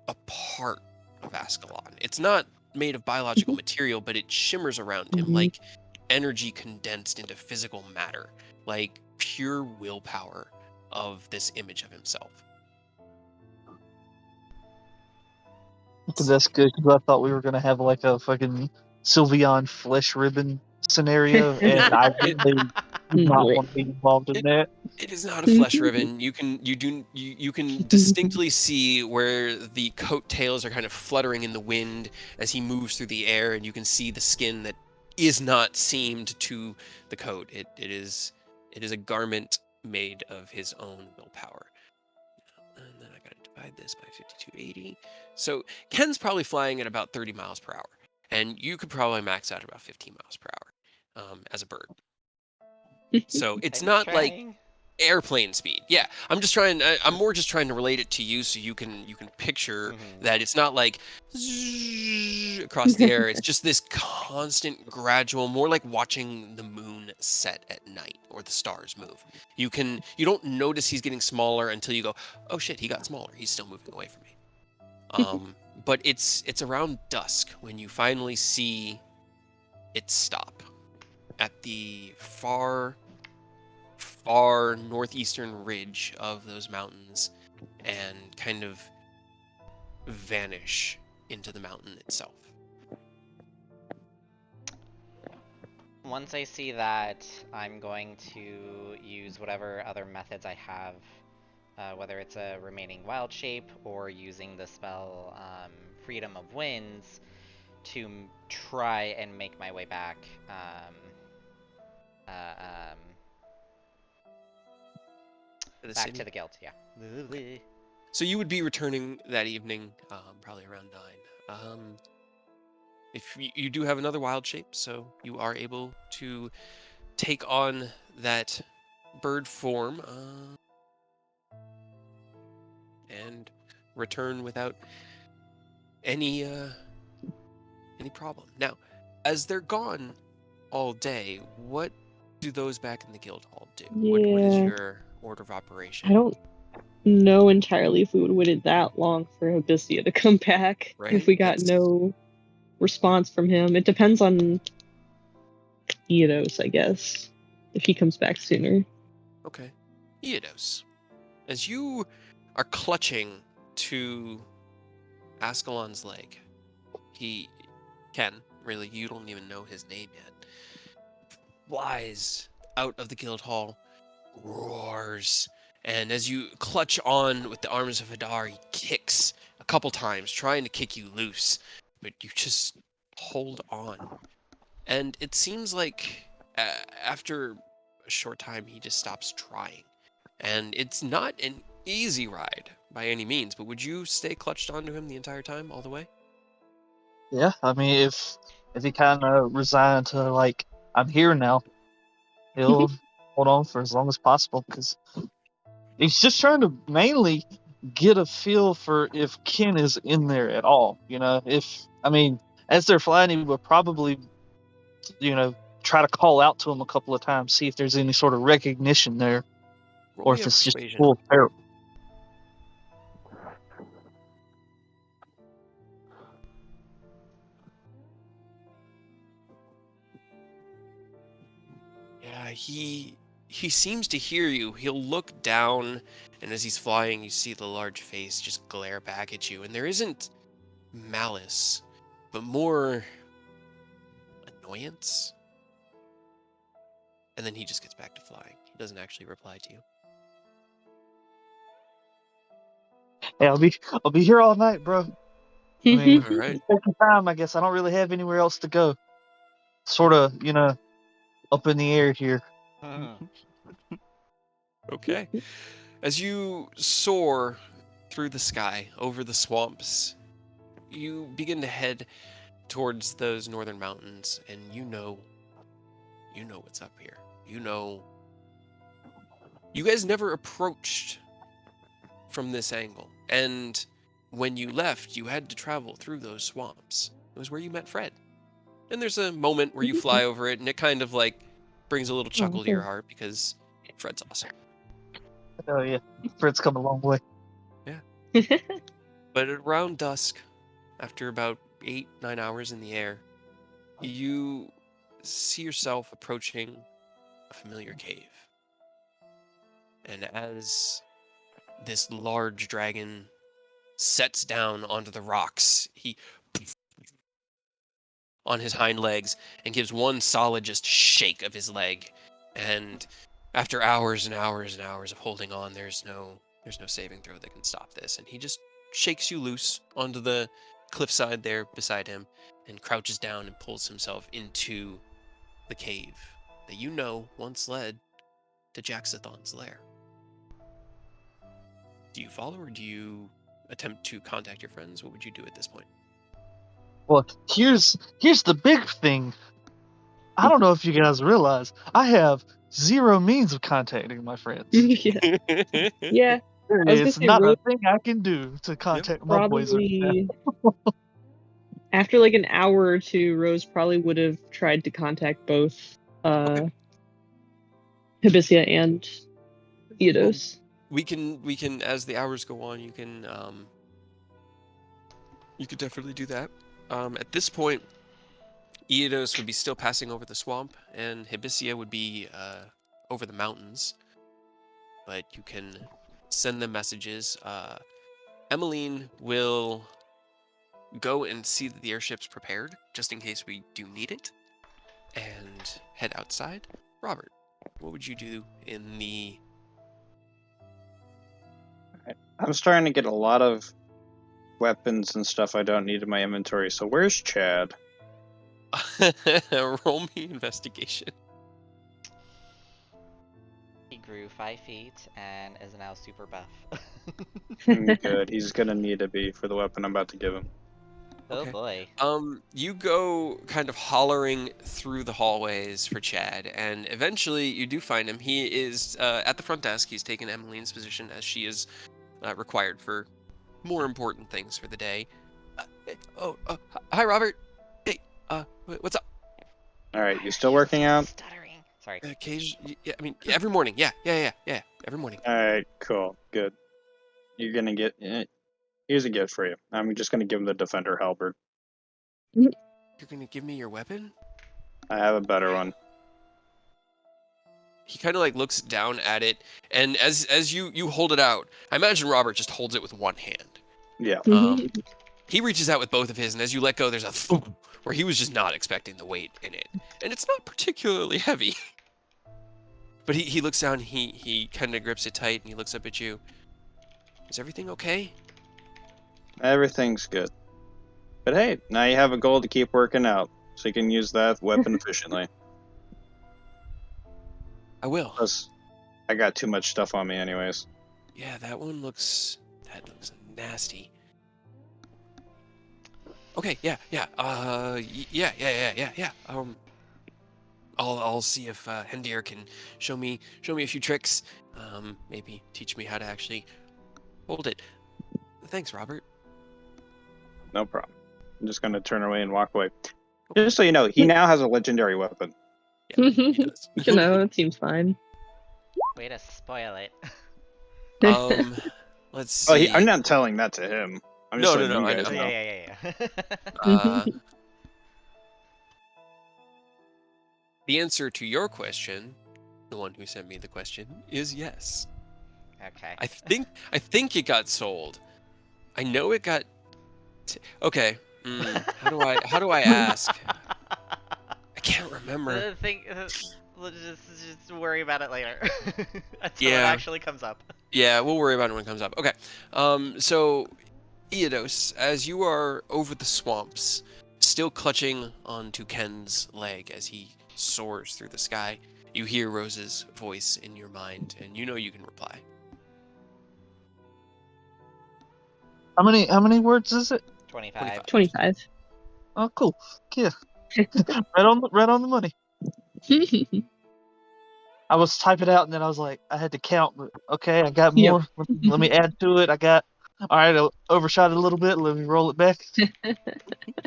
a part of Ascalon. It's not made of biological material, but it shimmers around him like energy condensed into physical matter, like pure willpower of this image of himself. That's good, because I thought we were gonna have like a fucking Sylveon flesh ribbon scenario, and I really did not want to be involved in that. It is not a flesh ribbon. You can distinctly see where the coattails are kind of fluttering in the wind as he moves through the air, and you can see the skin that is not seamed to the coat. It is a garment made of his own willpower. And then I gotta divide this by 5280. So Ken's probably flying at about 30 miles per hour, and you could probably max out about 15 miles per hour as a bird. So it's I'm not like trying. airplane speed. Yeah, I'm more just trying to relate it to you so you can picture that it's not like zzz across the air. It's just this constant, gradual, more like watching the moon set at night or the stars move. You don't notice he's getting smaller until you go, oh shit, he got smaller. He's still moving away from me. But it's around dusk when you finally see it stop at the far northeastern ridge of those mountains and kind of vanish into the mountain itself. Once I see that, I'm going to use whatever other methods I have, whether it's a remaining wild shape or using the spell Freedom of Winds to try and make my way back. Back to the guild, yeah. So you would be returning that evening, probably around 9. If you do have another wild shape, so you are able to take on that bird form and return without any problem. Now, as they're gone all day, what do those back in the guild hall do? What is your order of operation? I don't know entirely if we would have waited that long for Abyssia to come back. Right? If we got no response from him. It depends on Eidos, I guess, if he comes back sooner. Okay. Eidos, as you are clutching to Ascalon's leg, really, you don't even know his name yet, flies out of the guild hall, roars, and as you clutch on with the arms of Hadar, he kicks a couple times, trying to kick you loose, but you just hold on. And it seems like after a short time, he just stops trying. And it's not an easy ride by any means, but would you stay clutched onto him the entire time, all the way? Yeah, I mean, if he kind of resigned to like, I'm here now, he'll hold on for as long as possible, because He's just trying to mainly get a feel for if Ken is in there at all. As they're flying, he would probably, try to call out to him a couple of times, see if there's any sort of recognition there, Roll or me if a it's just persuasion. full terror. Yeah, he seems to hear you. He'll look down, and as he's flying, you see the large face just glare back at you. And there isn't malice, but more annoyance. And then he just gets back to flying. He doesn't actually reply to you. Hey, I'll be here all night, bro. I mean, All right. take your time. I guess I don't really have anywhere else to go. Sort of, up in the air here. Okay. As you soar through the sky over the swamps, you begin to head towards those northern mountains, and you know what's up here. You guys never approached from this angle, and when you left, you had to travel through those swamps. It was where you met Fred. And there's a moment where you fly over it, and it kind of like brings a little chuckle to your heart because Fred's awesome. Oh yeah, Fred's come a long way. But around dusk, after about 8-9 hours in the air, you see yourself approaching a familiar cave. And as this large dragon sets down onto the rocks, he on his hind legs and gives one solid just shake of his leg. And after hours and hours and hours of holding on, there's no saving throw that can stop this. And he just shakes you loose onto the cliffside there beside him and crouches down and pulls himself into the cave that you know once led to Jaxathon's lair. Do you follow, or do you attempt to contact your friends? What would you do at this point? Well, here's the big thing. I don't know if you guys realize, I have zero means of contacting my friends. Yeah. Yeah. I was gonna It's say, not Rose a thing I can do to contact my boys. probably after like an hour or two, Rose probably would have tried to contact both Hibisia and Eidos. We can as the hours go on, you can definitely do that. At this point, Eidos would be still passing over the swamp, and Hibisia would be over the mountains. But you can send them messages. Emmeline will go and see that the airship's prepared, just in case we do need it, and head outside. Robert, what would you do in the... I'm starting to get a lot of weapons and stuff I don't need in my inventory. So where's Chad? Roll me investigation. He grew 5 feet and is now super buff. Good. He's gonna need to be for the weapon I'm about to give him. Oh Okay. boy. You go kind of hollering through the hallways for Chad, and eventually you do find him. He is at the front desk. He's taken Emmeline's position as she is required for more important things for the day. Hi, Robert. Hey, what's up? All right, you still working out? Stuttering. Sorry. Yeah, I mean, every morning. Yeah. Every morning. All right, cool, good. You're gonna get. Here's a gift for you. I'm just gonna give him the Defender Halberd. You're gonna give me your weapon? I have a better one. He kind of like looks down at it, and as you hold it out, I imagine Robert just holds it with one hand. Yeah. He reaches out with both of his, and as you let go, there's a thump where he was just not expecting the weight in it, and it's not particularly heavy. But he looks down, he kind of grips it tight, and he looks up at you. Is everything okay? Everything's good. But hey, now you have a goal to keep working out, so you can use that weapon efficiently. I will. Plus, I got too much stuff on me anyways. Yeah, that looks nasty. Okay, yeah. I'll see if Hendir can show me a few tricks. Maybe teach me how to actually hold it. Thanks, Robert. No problem. I'm just gonna turn away and walk away. Just so you know, he now has a legendary weapon. Yeah, he does. It seems fine. Way to spoil it. Let's Oh, see. I'm not telling that to him. I'm just No, letting you I guys know. know. Yeah. The answer to your question, the one who sent me the question, is yes. Okay. I think it got sold. I know it got. Okay. How do I ask? I can't remember. The thing, let's just worry about it later until it Yeah. actually comes up. Yeah, we'll worry about it when it comes up. Okay. So Eodos, as you are over the swamps, still clutching onto Ken's leg as he soars through the sky, you hear Rose's voice in your mind, and you know you can reply. How many words is it? 25. 25. Oh, cool. Yeah. right on the money. I was typing out and then I was like, I had to count. But okay, I got Yep. more. Let me add to it. I got. All right, I overshot it a little bit. Let me roll it back.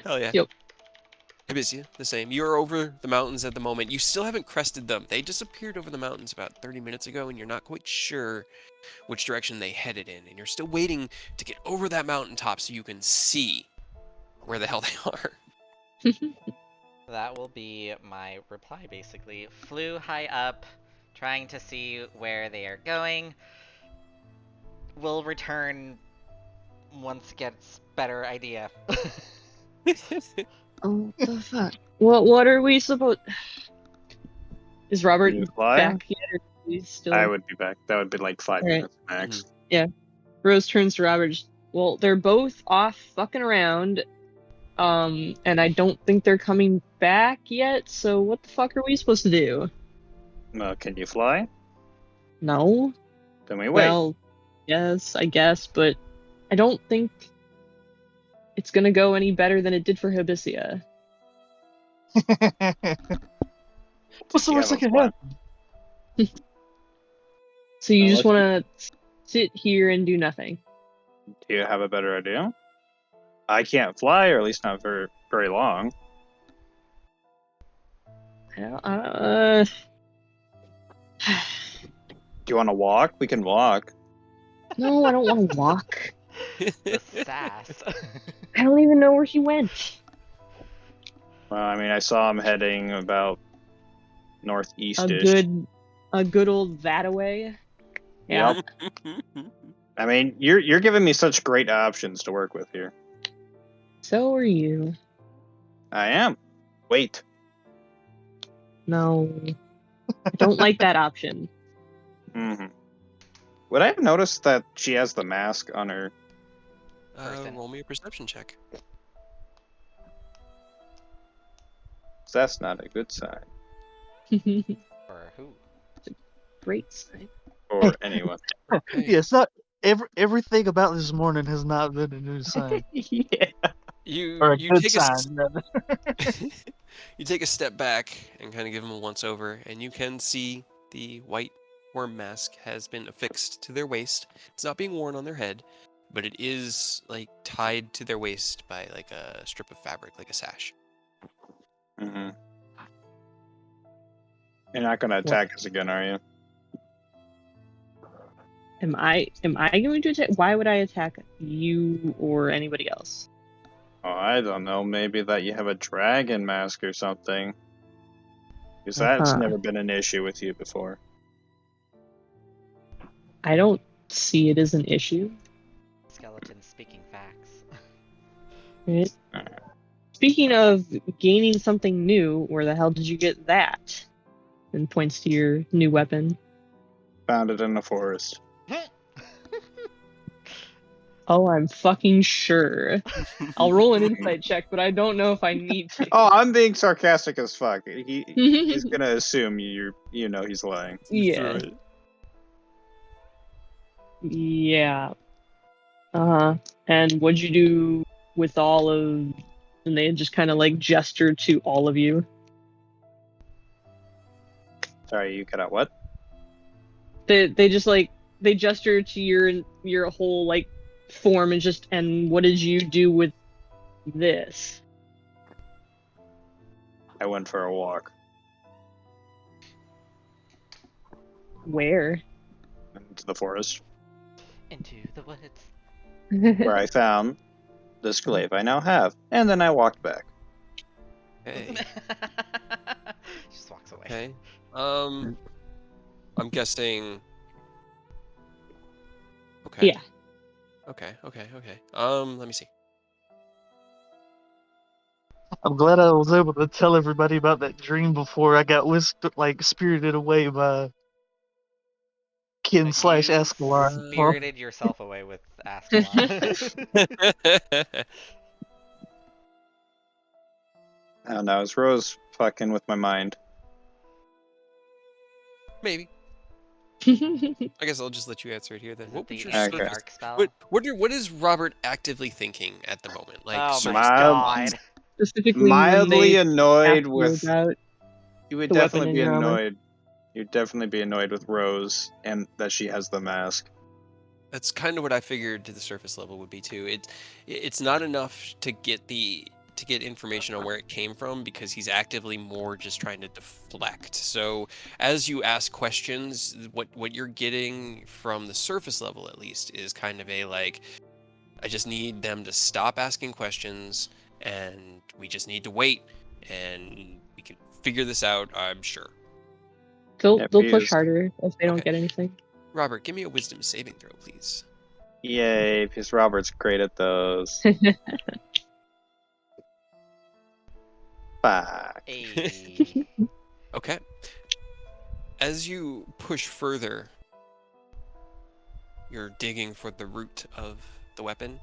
Hell yeah. Yep. Hibisia, the same. You're over the mountains at the moment. You still haven't crested them. They disappeared over the mountains about 30 minutes ago, and you're not quite sure which direction they headed in. And you're still waiting to get over that mountaintop so you can see where the hell they are. That will be my reply, basically. Flew high up, trying to see where they are going. Will return once gets better idea. Oh, the fuck. What are we supposed? Is Robert Can you fly? back yet, or is he still? I would be back. That would be like 5 Alright. minutes max. Rose turns to Robert. Well, they're both off fucking around. And I don't think they're coming back yet. So what the fuck are we supposed to do? Can you fly? No. Then we wait. Well, yes, I guess, but I don't think it's gonna go any better than it did for Hibisia. What's the you worst have that a can plan? happen? So you Well, just want to sit here and do nothing. Do you have a better idea? I can't fly, or at least not for very long. Well, Do you want to walk? We can walk. no, I don't want to walk. The sass. I don't even know where he went. Well, I mean, I saw him heading about northeast-ish. A good old that away. Yeah. Yep. I mean, you're giving me such great options to work with here. So are you. I am. Wait. No. I don't like that option. Mm-hmm. Would I have noticed that she has the mask on her? Person. Roll me a perception check. That's not a good sign Or who? Great sign. for anyone. Okay. Yeah, it's not everything about this morning has not been a new sign Yeah. or a You good take sign. you take a step back and kind of give them a once over, and you can see the white worm mask has been affixed to their waist. It's not being worn on their head, but it is like tied to their waist by like a strip of fabric, like a sash. Mm-hmm. You're not gonna attack us again, are you? Am I going to attack? Why would I attack you or anybody else? Oh, I don't know. Maybe that you have a dragon mask or something. Because that's Uh-huh. never been an issue with you before. I don't see it as an issue. Skeletons speaking facts. Right? Speaking of gaining something new, where the hell did you get that? And points to your new weapon. Found it in the forest. Oh, I'm fucking sure. I'll roll an insight check, but I don't know if I need to. Oh, I'm being sarcastic as fuck. He's gonna assume you know he's lying. You threw Yeah. it. Yeah. Uh-huh. And what'd you do with all of... And they just kind of like gestured to all of you. Sorry, you cut out what? They just like they gesture to your whole like form and what did you do with this? I went for a walk Where? into the forest, Into the woods. where I found this glaive I now have, and then I walked back. Okay. Just walks away. Okay. I'm guessing. Okay. Yeah. Okay. Let me see. I'm glad I was able to tell everybody about that dream before I got spirited away by Kin You slash Ascalon. spirited yourself away with Ascalon. I don't know, is Rose fucking with my mind? Maybe. I guess I'll just let you answer it here then. Is What it would the your Okay. dark spell? what is Robert actively thinking at the moment? Like Oh surface my level god. ones? Specifically when Mildly they annoyed ask you with. about You would the weapon definitely in be your armor. annoyed. You'd definitely be annoyed with Rose and that she has the mask. That's kind of what I figured to the surface level would be too. It's not enough to get information on where it came from because he's actively more just trying to deflect. So as you ask questions, what you're getting from the surface level at least is kind of a like, I just need them to stop asking questions and we just need to wait and we can figure this out, I'm sure. They'll Yeah, push please. harder if they don't Okay. get anything. Robert, give me a wisdom saving throw, please. Yay, because Robert's great at those. Fuck. Hey. Okay. As you push further, you're digging for the root of the weapon.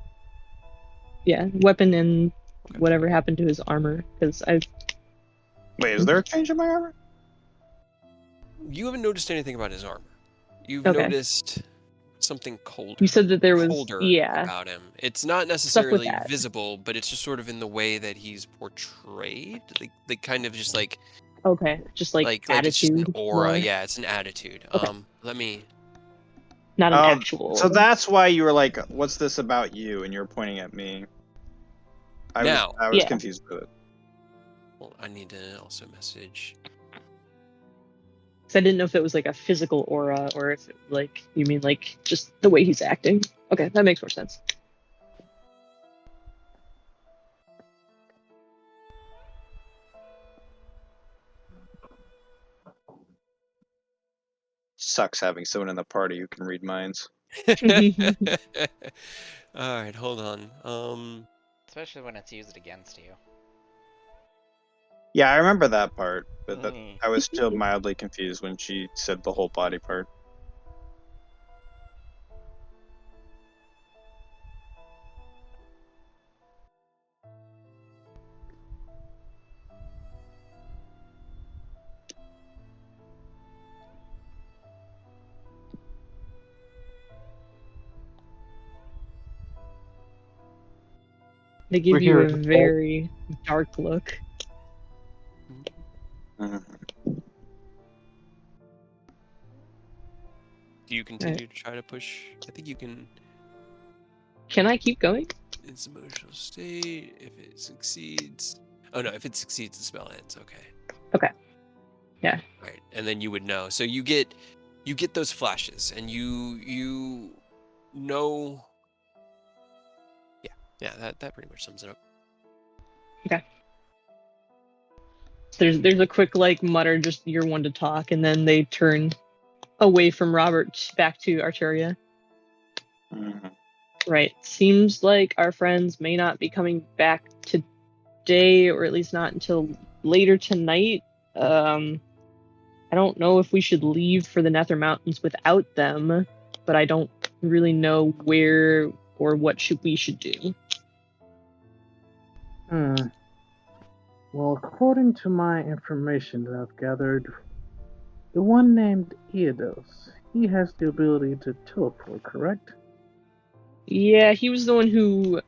Yeah, weapon and Okay. whatever happened to his armor because I've Wait, is there a change in my armor? You haven't noticed anything about his armor. You've Okay. noticed something colder. You said that there was colder about him. It's not with necessarily that. visible, but it's just sort of in the way that he's portrayed. Like kind of just like Okay, just like it's just an attitude. aura. more. Yeah, it's an attitude. Okay. Let me. Not an Oh, actual. so that's why you were like, "What's this about you?" And you're pointing at me. I Now. was Yeah. confused with it. Well, I need to also message. Because I didn't know if it was like a physical aura or if like you mean like just the way he's acting. Okay, that makes more sense. Sucks having someone in the party who can read minds. All right, hold on. Especially when it's used against you. Yeah, I remember that part, but Mm. I was still mildly confused when she said the whole body part. They give We're you here a at the very dark look. Mhm. Do you continue to try to push? I think you can. Can I keep going? Its emotional state. If it succeeds. Oh no! If it succeeds, the spell ends. Okay. Okay. Yeah. Right, and then you would know. So you get those flashes, and you know. Yeah. That pretty much sums it up. There's a quick like mutter, just you're one to talk, and then they turn away from Robert back to Arteria. Mhm. Right. Seems like our friends may not be coming back today, or at least not until later tonight. I don't know if we should leave for the Nether Mountains without them, but I don't really know where or what we should do. Well, according to my information that I've gathered, the one named Eodos, he has the ability to teleport, correct? Yeah, he was the one who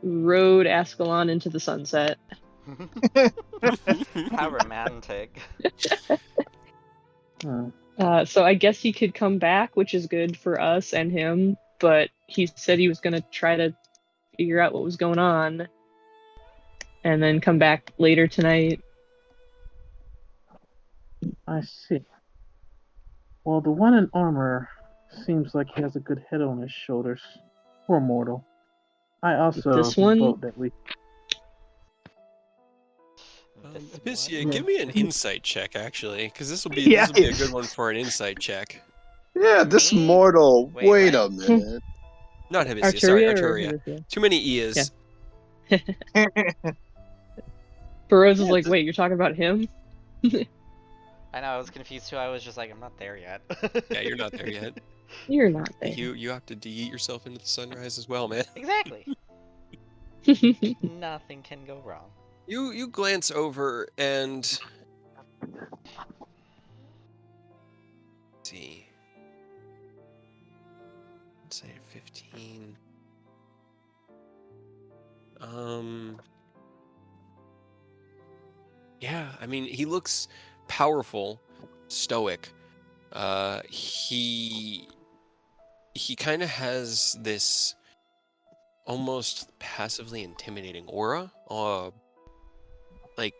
rode Ascalon into the sunset. How romantic. Hmm. So I guess he could come back, which is good for us and him. But he said he was gonna try to figure out what was going on, and then come back later tonight. I see. Well, the one in armor seems like he has a good head on his shoulders. Poor mortal. I also This one, vote that we. This Epicia, one? give me an insight check actually, because this will be Yeah. a good one for an insight check. Yeah, this Me? mortal. Wait, Wait what? a minute. Not Hibisia, sorry, Arturia or Arturia. Hibisia? Too many Ias. Burroughs is Yeah, like, wait, you're talking about him? I know, I was confused too. I was just like, I'm not there yet. Yeah, you're not there yet. You're not there. You have to de-eat yourself into the sunrise as well, man. Exactly. Nothing can go wrong. You glance over and see. Let's say 15. Yeah, I mean, he looks powerful, stoic. He kind of has this almost passively intimidating aura. Like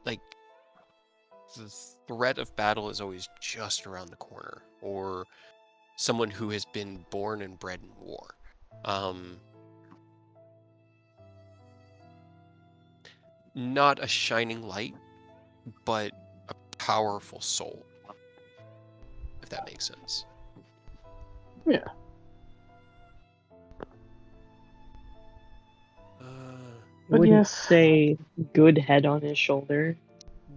like the threat of battle is always just around the corner, or someone who has been born and bred in war. Not a shining light, but a powerful soul, if that makes sense. Yeah. But Wouldn't yes. say good head on his shoulder.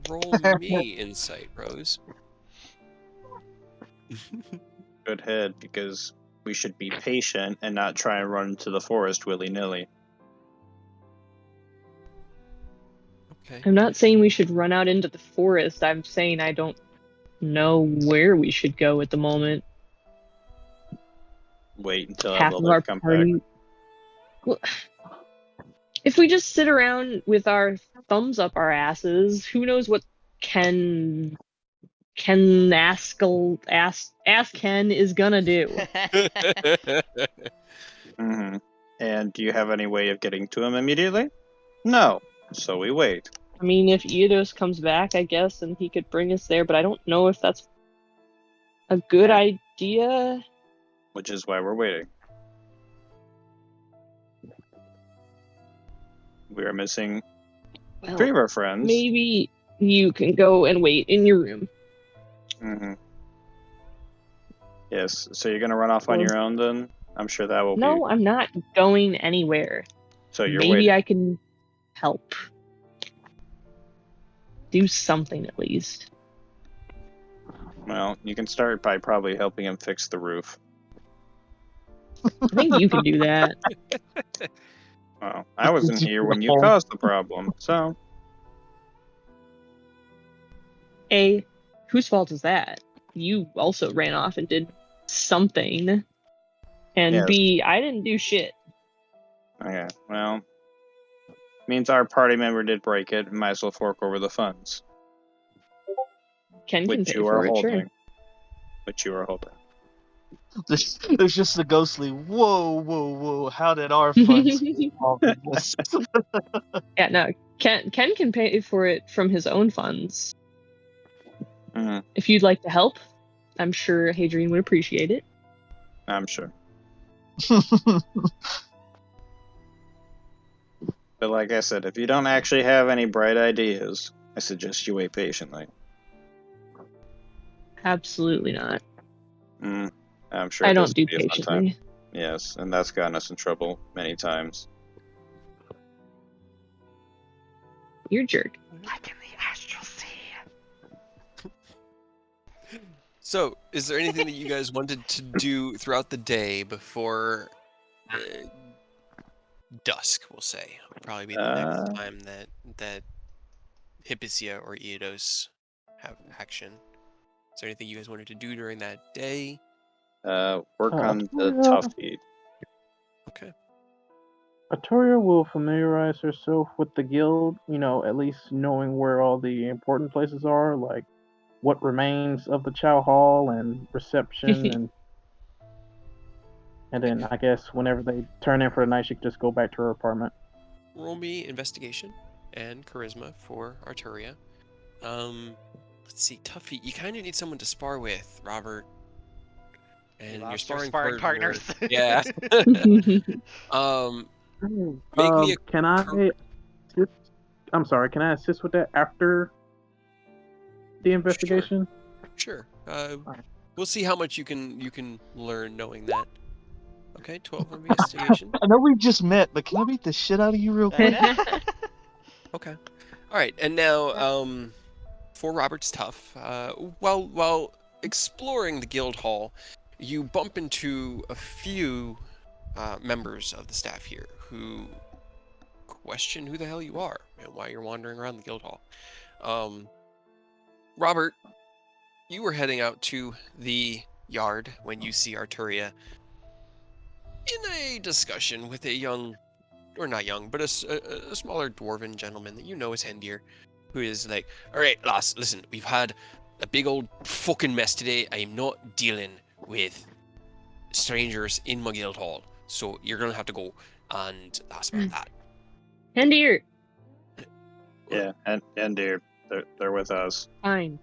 Roll me insight, Rose. Good head, because we should be patient and not try and run into the forest willy-nilly. Okay. I'm not saying we should run out into the forest. I'm saying I don't know where we should go at the moment. Wait until Half of Evelyn our come back. party. Well, if we just sit around with our thumbs up our asses, who knows what Ken ask Ken is gonna do. Mm-hmm. And do you have any way of getting to him immediately? No. So we wait. I mean, if Eidos comes back, I guess, and he could bring us there, but I don't know if that's a good idea. Which is why we're waiting. We are missing Well, 3 of our friends. maybe you can go and wait in your room. Mm-hmm. Yes. So you're gonna run off on your own then? I'm sure that will be. No, I'm not going anywhere. So you're Maybe waiting. I can help. Do something at least. Well, you can start by probably helping him fix the roof. I think you can do that. Well, I wasn't here when you Beautiful. caused the problem, so A, whose fault is that? You also ran off and did something. And Yes. B, I didn't do shit. okay. Well, means our party member did break it. Might as well fork over the funds, Ken can which pay you are for it, holding. sure. Which you are holding. There's just a ghostly whoa. How did our funds get involved in this? Yeah, no. Ken can pay for it from his own funds. Mm-hmm. If you'd like to help, I'm sure Hadrian would appreciate it. I'm sure. But like I said, if you don't actually have any bright ideas, I suggest you wait patiently. Absolutely not. I'm sure I this don't do will be a fun time. patiently. Yes, and that's gotten us in trouble many times. You're a jerk. Like in the astral sea. So, is there anything that you guys wanted to do throughout the day before dusk? We'll say would probably be the next time that Hippicia or Eidos have action. Is there anything you guys wanted to do during that day? Work on the Arturia- tough feet. Okay. Arturia will familiarize herself with the guild, at least knowing where all the important places are, like what remains of the Chow Hall and reception, and then I guess whenever they turn in for the night, she can just go back to her apartment. Roll me investigation and charisma for Arturia. Let's see, Tuffy, you kind of need someone to spar with, Robert. You And your lost sparring, partners. Yeah. Make me a. Can I? Assist, I'm sorry. Can I assist with that after the investigation? Sure. Alright. We'll see how much you can learn knowing that. Okay, 12 investigation. I know we just met, but can I beat the shit out of you real quick? Okay. All right, and now for Robert's Tough, while exploring the guild hall, you bump into a few members of the staff here who question who the hell you are and why you're wandering around the guild hall. Robert, you were heading out to the yard when you see Arturia in a discussion with a young, or not young, but a smaller dwarven gentleman that you know is Hendir, who is like, all right, lass, listen, we've had a big old fucking mess today. I am not dealing with strangers in my guild hall, so you're gonna have to go, and that's about that. Hendir. Yeah, and they're with us. Fine.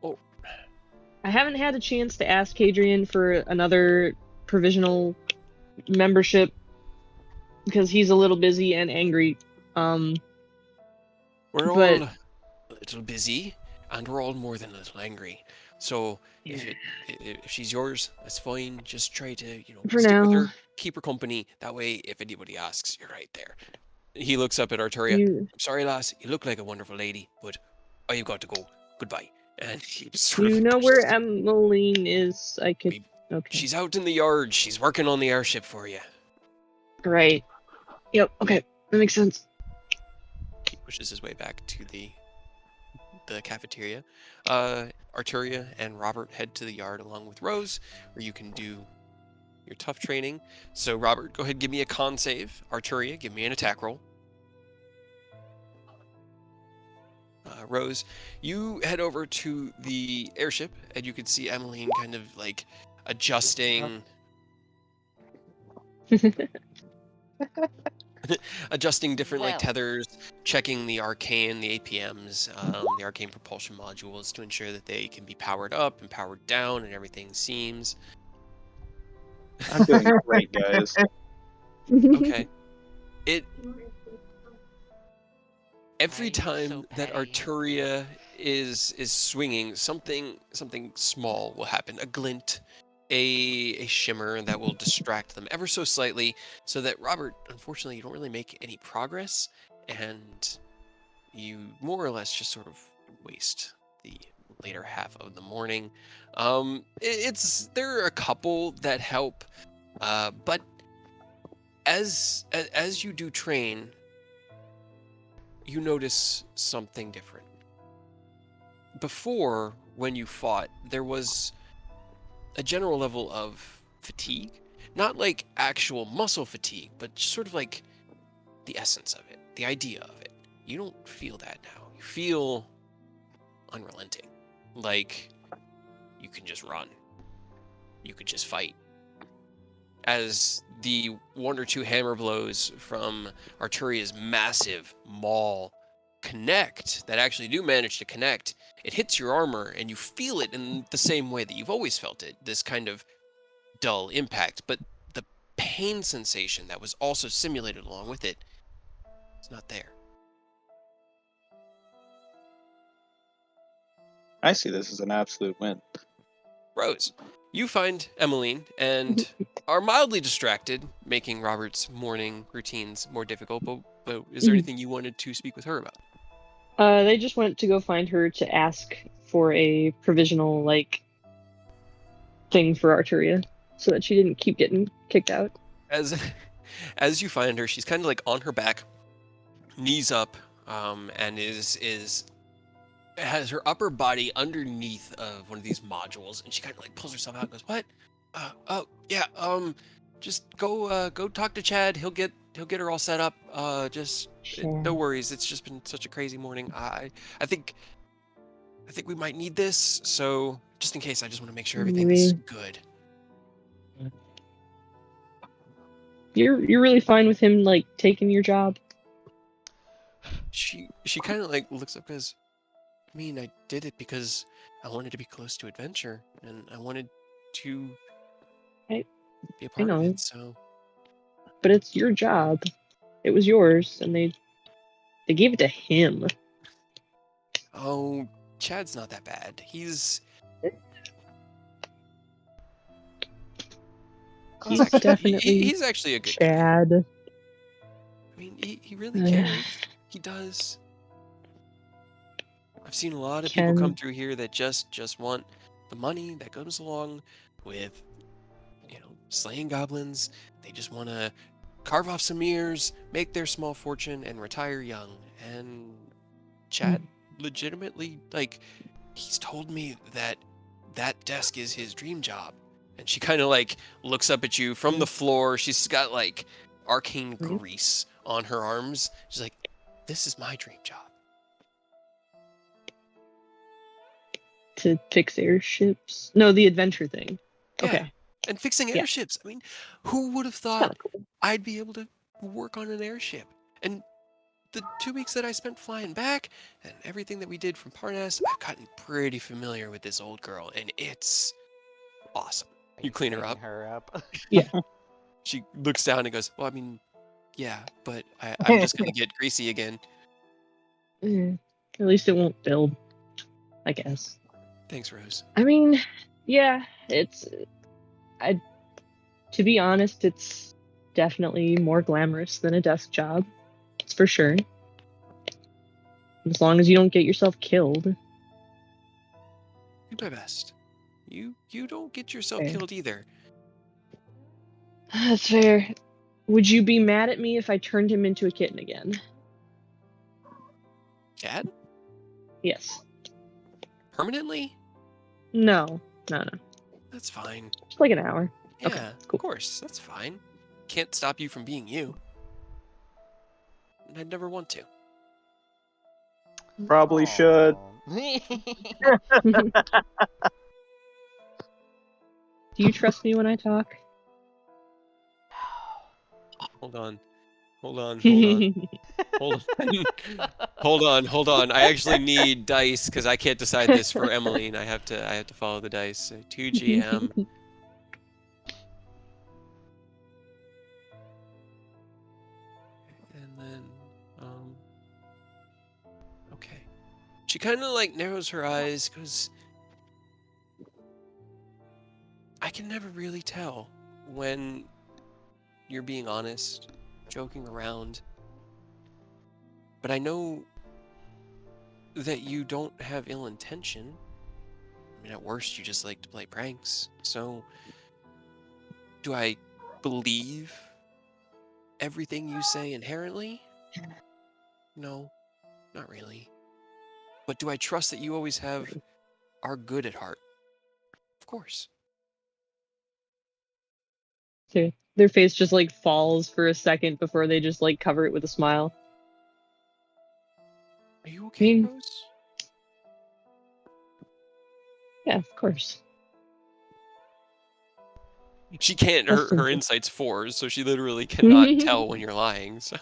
Well, I haven't had a chance to ask Hadrian for another provisional membership because he's a little busy and angry. we're but- all a little busy, and we're all more than a little angry. So if she's yours, that's fine. Just try to, For stick with now. her, keep her company. That way, if anybody asks, you're right there. He looks up at Arturia. You, I'm sorry, lass. You look like a wonderful lady, but I've got to go. Goodbye. And he just sort you of know where pushes- Emmeline is? I could. Okay. She's out in the yard. She's working on the airship for you. Right. Yep. Okay. That makes sense. He pushes his way back to the cafeteria. Arturia and Robert head to the yard along with Rose, where you can do your tough training. So Robert, go ahead, give me a con save. Arturia, give me an attack roll. Rose, you head over to the airship, and you can see Emmeline kind of like adjusting different like Well. tethers, checking the arcane, the APMs, the arcane propulsion modules to ensure that they can be powered up and powered down, and everything seems I'm doing great, guys. okay. Every I'm time so that petty. Arturia is swinging, something small will happen. A glint, a shimmer that will distract them ever so slightly, so that Robert, unfortunately, you don't really make any progress, and you more or less just sort of waste the later half of the morning. There are a couple that help, but as you do train, you notice something different. Before, when you fought, there was a general level of fatigue. Not like actual muscle fatigue, but just sort of like the essence of it, the idea of it. You don't feel that now. You feel unrelenting. Like you can just run. You could just fight. As the one or two hammer blows from Arturia's massive maul connect, that actually do manage to connect, it hits your armor and you feel it in the same way that you've always felt it, this kind of dull impact, but the pain sensation that was also simulated along with it is not there. I see this as an absolute win. Rose, you find Emmeline and are mildly distracted, making Robert's morning routines more difficult, but is there anything you wanted to speak with her about? They just went to go find her to ask for a provisional, thing for Arturia, so that she didn't keep getting kicked out. As you find her, she's kind of like on her back, knees up, and has her upper body underneath of one of these modules, and she kind of like pulls herself out and goes, "What? Oh yeah, just go talk to Chad. He'll get her all set up. Sure. No worries. It's just been such a crazy morning. I think I think we might need this, so just in case, I just want to make sure everything's Maybe. good. You're really fine with him like taking your job? She kind of like looks up because, I mean, I did it because I wanted to be close to adventure and I wanted to I be a part of know. it. So But it's your job. It was yours, and they gave it to him. oh, Chad's not that bad. He's He's actually, definitely he's actually a good guy. Chad. I mean, he really cares. He does. I've seen a lot of people come Ken. through here that just want the money that comes along with, slaying goblins. They just want to carve off some ears, make their small fortune, and retire young. And Chad legitimately, like, he's told me that desk is his dream job. And she kind of like looks up at you from the floor. She's got like arcane grease on her arms. She's like, this is my dream job. To fix airships? No, the adventure thing. Yeah. Okay. And fixing Yeah. airships. I mean, who would have thought Kinda cool. I'd be able to work on an airship? And the 2 weeks that I spent flying back and everything that we did from Parnas, I've gotten pretty familiar with this old girl, and it's awesome. You clean her up. Yeah. She looks down and goes, well, I mean, yeah, but I'm just going to get greasy again. At least it won't build, I guess. Thanks, Rose. I mean, yeah, to be honest, it's definitely more glamorous than a desk job. It's for sure. As long as you don't get yourself killed. Do my best. You don't get yourself Fair. killed either. That's fair. Would you be mad at me if I turned him into a kitten again? Chad? Yes. Permanently? No. That's fine. Just like an hour. Yeah, Okay, cool. Of course. That's fine. Can't stop you from being you. And I'd never want to. Probably should. Do you trust me when I talk? Hold on. Hold on. Hold on. I actually need dice because I can't decide this for Emmeline. I have to follow the dice. So 2 GM. And then okay. She kind of like narrows her eyes because I can never really tell when you're being honest, joking around. But I know that you don't have ill intention. I mean, at worst, you just like to play pranks. So, do I believe everything you say inherently? No, not really. But do I trust that you always have our good at heart? Of course. Their face just like falls for a second before they just like cover it with a smile. Are you okay, Rose? Yeah, of course. She can't. Her That's insight's 4, so she literally cannot tell when you're lying. So.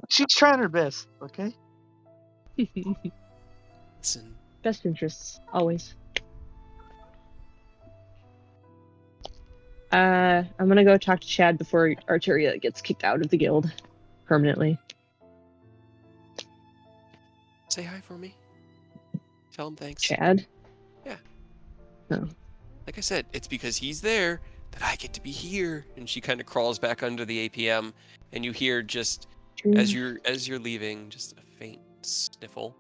She's trying her best, okay? Listen. Best interests, always. I'm gonna go talk to Chad before Arteria gets kicked out of the guild permanently. Say hi for me. Tell him thanks. Chad? Yeah. No. Like I said, it's because he's there that I get to be here. And she kind of crawls back under the APM, and you hear just as you're leaving, just a faint sniffle.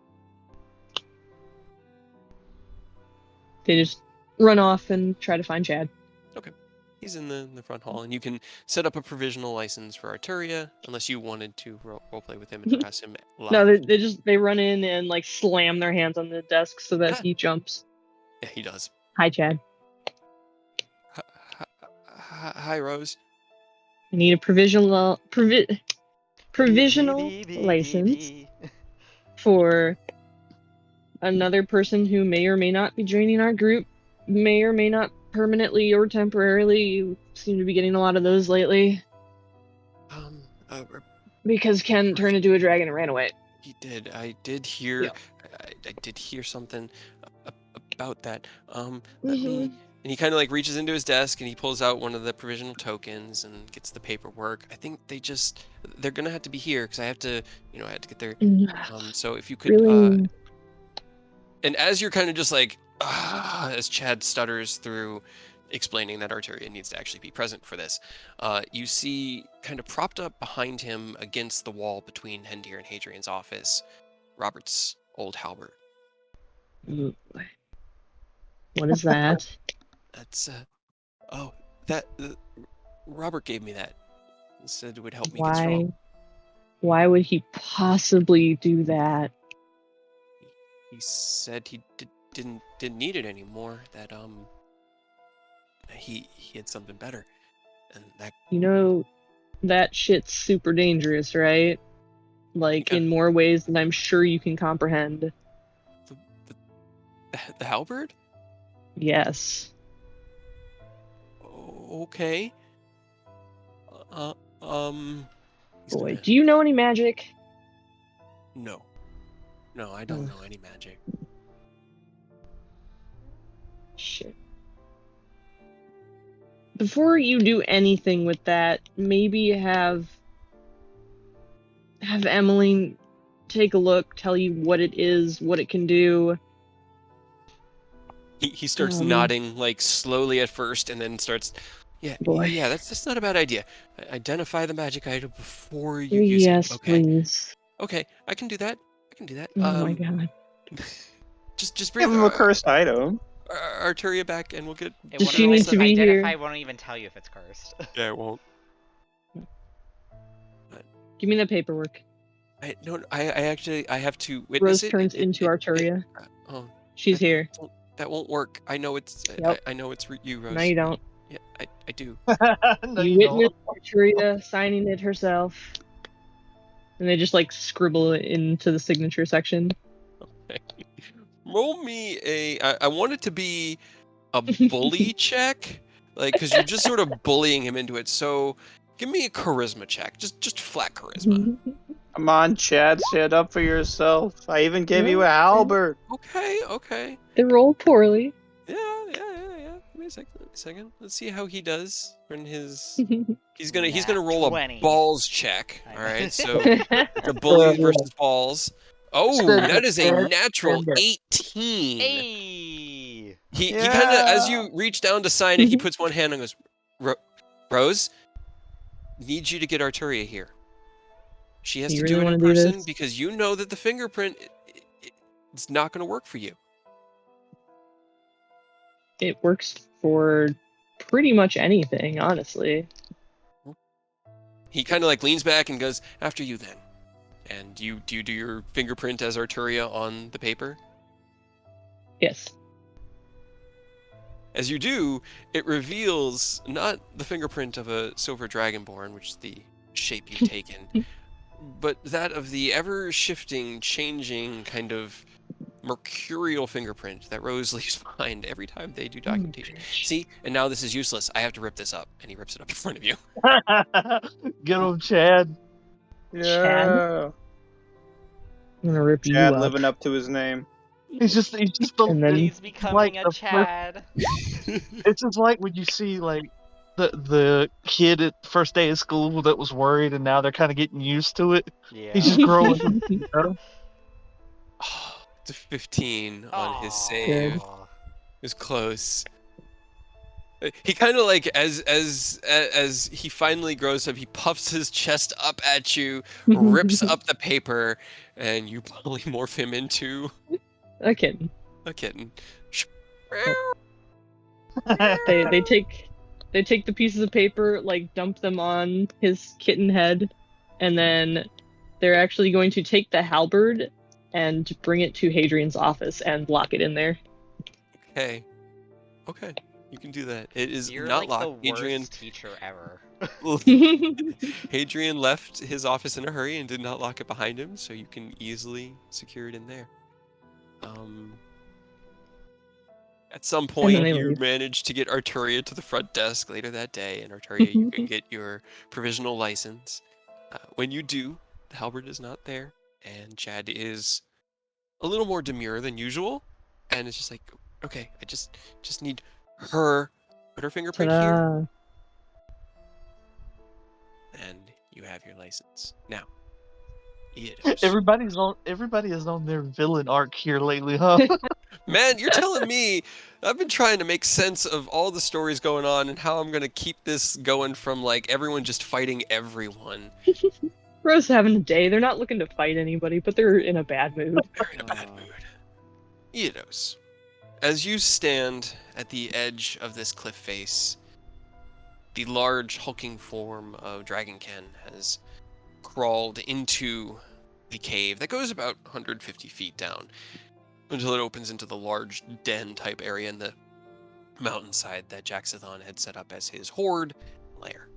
They just run off and try to find Chad. Okay. He's in the front hall, and you can set up a provisional license for Arturia, unless you wanted to roleplay with him and harass him live. No, they run in and like slam their hands on the desk so that he jumps. Yeah, he does. Hi, Chad. Hi, Rose. I need a provisional license for another person who may or may not be joining our group, may or may not permanently or temporarily. You seem to be getting a lot of those lately. Because Ken turned into a dragon and ran away. He did. I did hear. Yep. I did hear something about that. Let me. And he kind of like reaches into his desk and he pulls out one of the provisional tokens and gets the paperwork. I think they're gonna have to be here because I have to, I had to get their. So if you could. Really? And as you're kind of just like, as Chad stutters through explaining that Arteria needs to actually be present for this, you see kind of propped up behind him against the wall between Hendir and Hadrian's office, Robert's old halberd. What is that? That's, Robert gave me that. He said it would help me get Why? strong. Why would he possibly do that? He said he didn't need it anymore. That he had something better, and that. That shit's super dangerous, right? Like in more ways than I'm sure you can comprehend. The halberd? Yes. Okay. Boy, do you know any magic? No, I don't know any magic. Shit. Before you do anything with that, maybe have Emmeline take a look, tell you what it is, what it can do. He starts nodding, like slowly at first, and then starts. Yeah, that's not a bad idea. Identify the magic item before you use it. Yes, Okay. please. Okay, I can do that. Oh my god. Just bring Give him a cursed item. Arteria back, and we'll get. Does she need to be identify here? won't even tell you if it's cursed. Yeah, it won't. Give me the paperwork. I actually have to witness Rose it. turns into Arteria. She's here. That won't work. I know it's. Yep. I know it's you, Rose. No, you don't. Yeah, I do. No, you witnessed Arteria signing it herself. And they just like scribble it into the signature section. Okay. Roll me I want it to be a bully check, like, because you're just sort of bullying him into it. So give me a charisma check, just flat charisma. Come on, Chad, stand up for yourself. I even gave you a halberd. Okay. They roll poorly. Yeah. Give me a second. Let's see how he does. In his, he's gonna roll 20. a balls check. All right, so Hey. the bullies versus balls. Oh, that is a natural 18. Hey! He kind of, as you reach down to sign it, he puts one hand and goes, Rose, need you to get Arteria here. She has You to really do it wanna in do person this? because you know that the fingerprint, it's not going to work for you. It works for pretty much anything, honestly. He kind of like leans back and goes, after you then. And do you do your fingerprint as Arteria on the paper? Yes. As you do, it reveals not the fingerprint of a silver dragonborn, which is the shape you've taken, but that of the ever-shifting, changing kind of mercurial fingerprint that Rose leaves behind every time they do documentation. See, and now this is useless. I have to rip this up, and he rips it up in front of you. Get him, Chad. Yeah. I'm gonna rip you Chad up. living up to his name. He's just And then- He's becoming like a the Chad. It's just like when you see like the kid at first day of school that was worried, and now they're kind of getting used to it. Yeah. He's just growing. You know? It's a 15 on his save. It was close. He kind of like as he finally grows up, he puffs his chest up at you, rips up the paper, and you polymorph him into A kitten. a kitten. They take the pieces of paper, like dump them on his kitten head, and then they're actually going to take the halberd and bring it to Hadrian's office and lock it in there. Okay, you can do that. It is You're not like locked. the Hadrian worst teacher ever. Hadrian left his office in a hurry and did not lock it behind him, so you can easily secure it in there. At some And then point, they you leave. manage to get Arturia to the front desk later that day, and Arturia, you can get your provisional license. When you do, the halberd is not there, and Chad is a little more demure than usual, and it's just like, okay, I just need her, put her fingerprint here, Ta-da. and you have your license. Now, Eidos. Everybody is on their villain arc here lately, huh? Man, you're telling me I've been trying to make sense of all the stories going on and how I'm going to keep this going from like everyone just fighting everyone. Rose having a day. They're not looking to fight anybody, but they're in a bad mood. They're in a bad mood. Eidos, as you stand at the edge of this cliff face, the large hulking form of Dragonkin has crawled into the cave that goes about 150 feet down until it opens into the large den type area in the mountainside that Jaxathon had set up as his horde lair.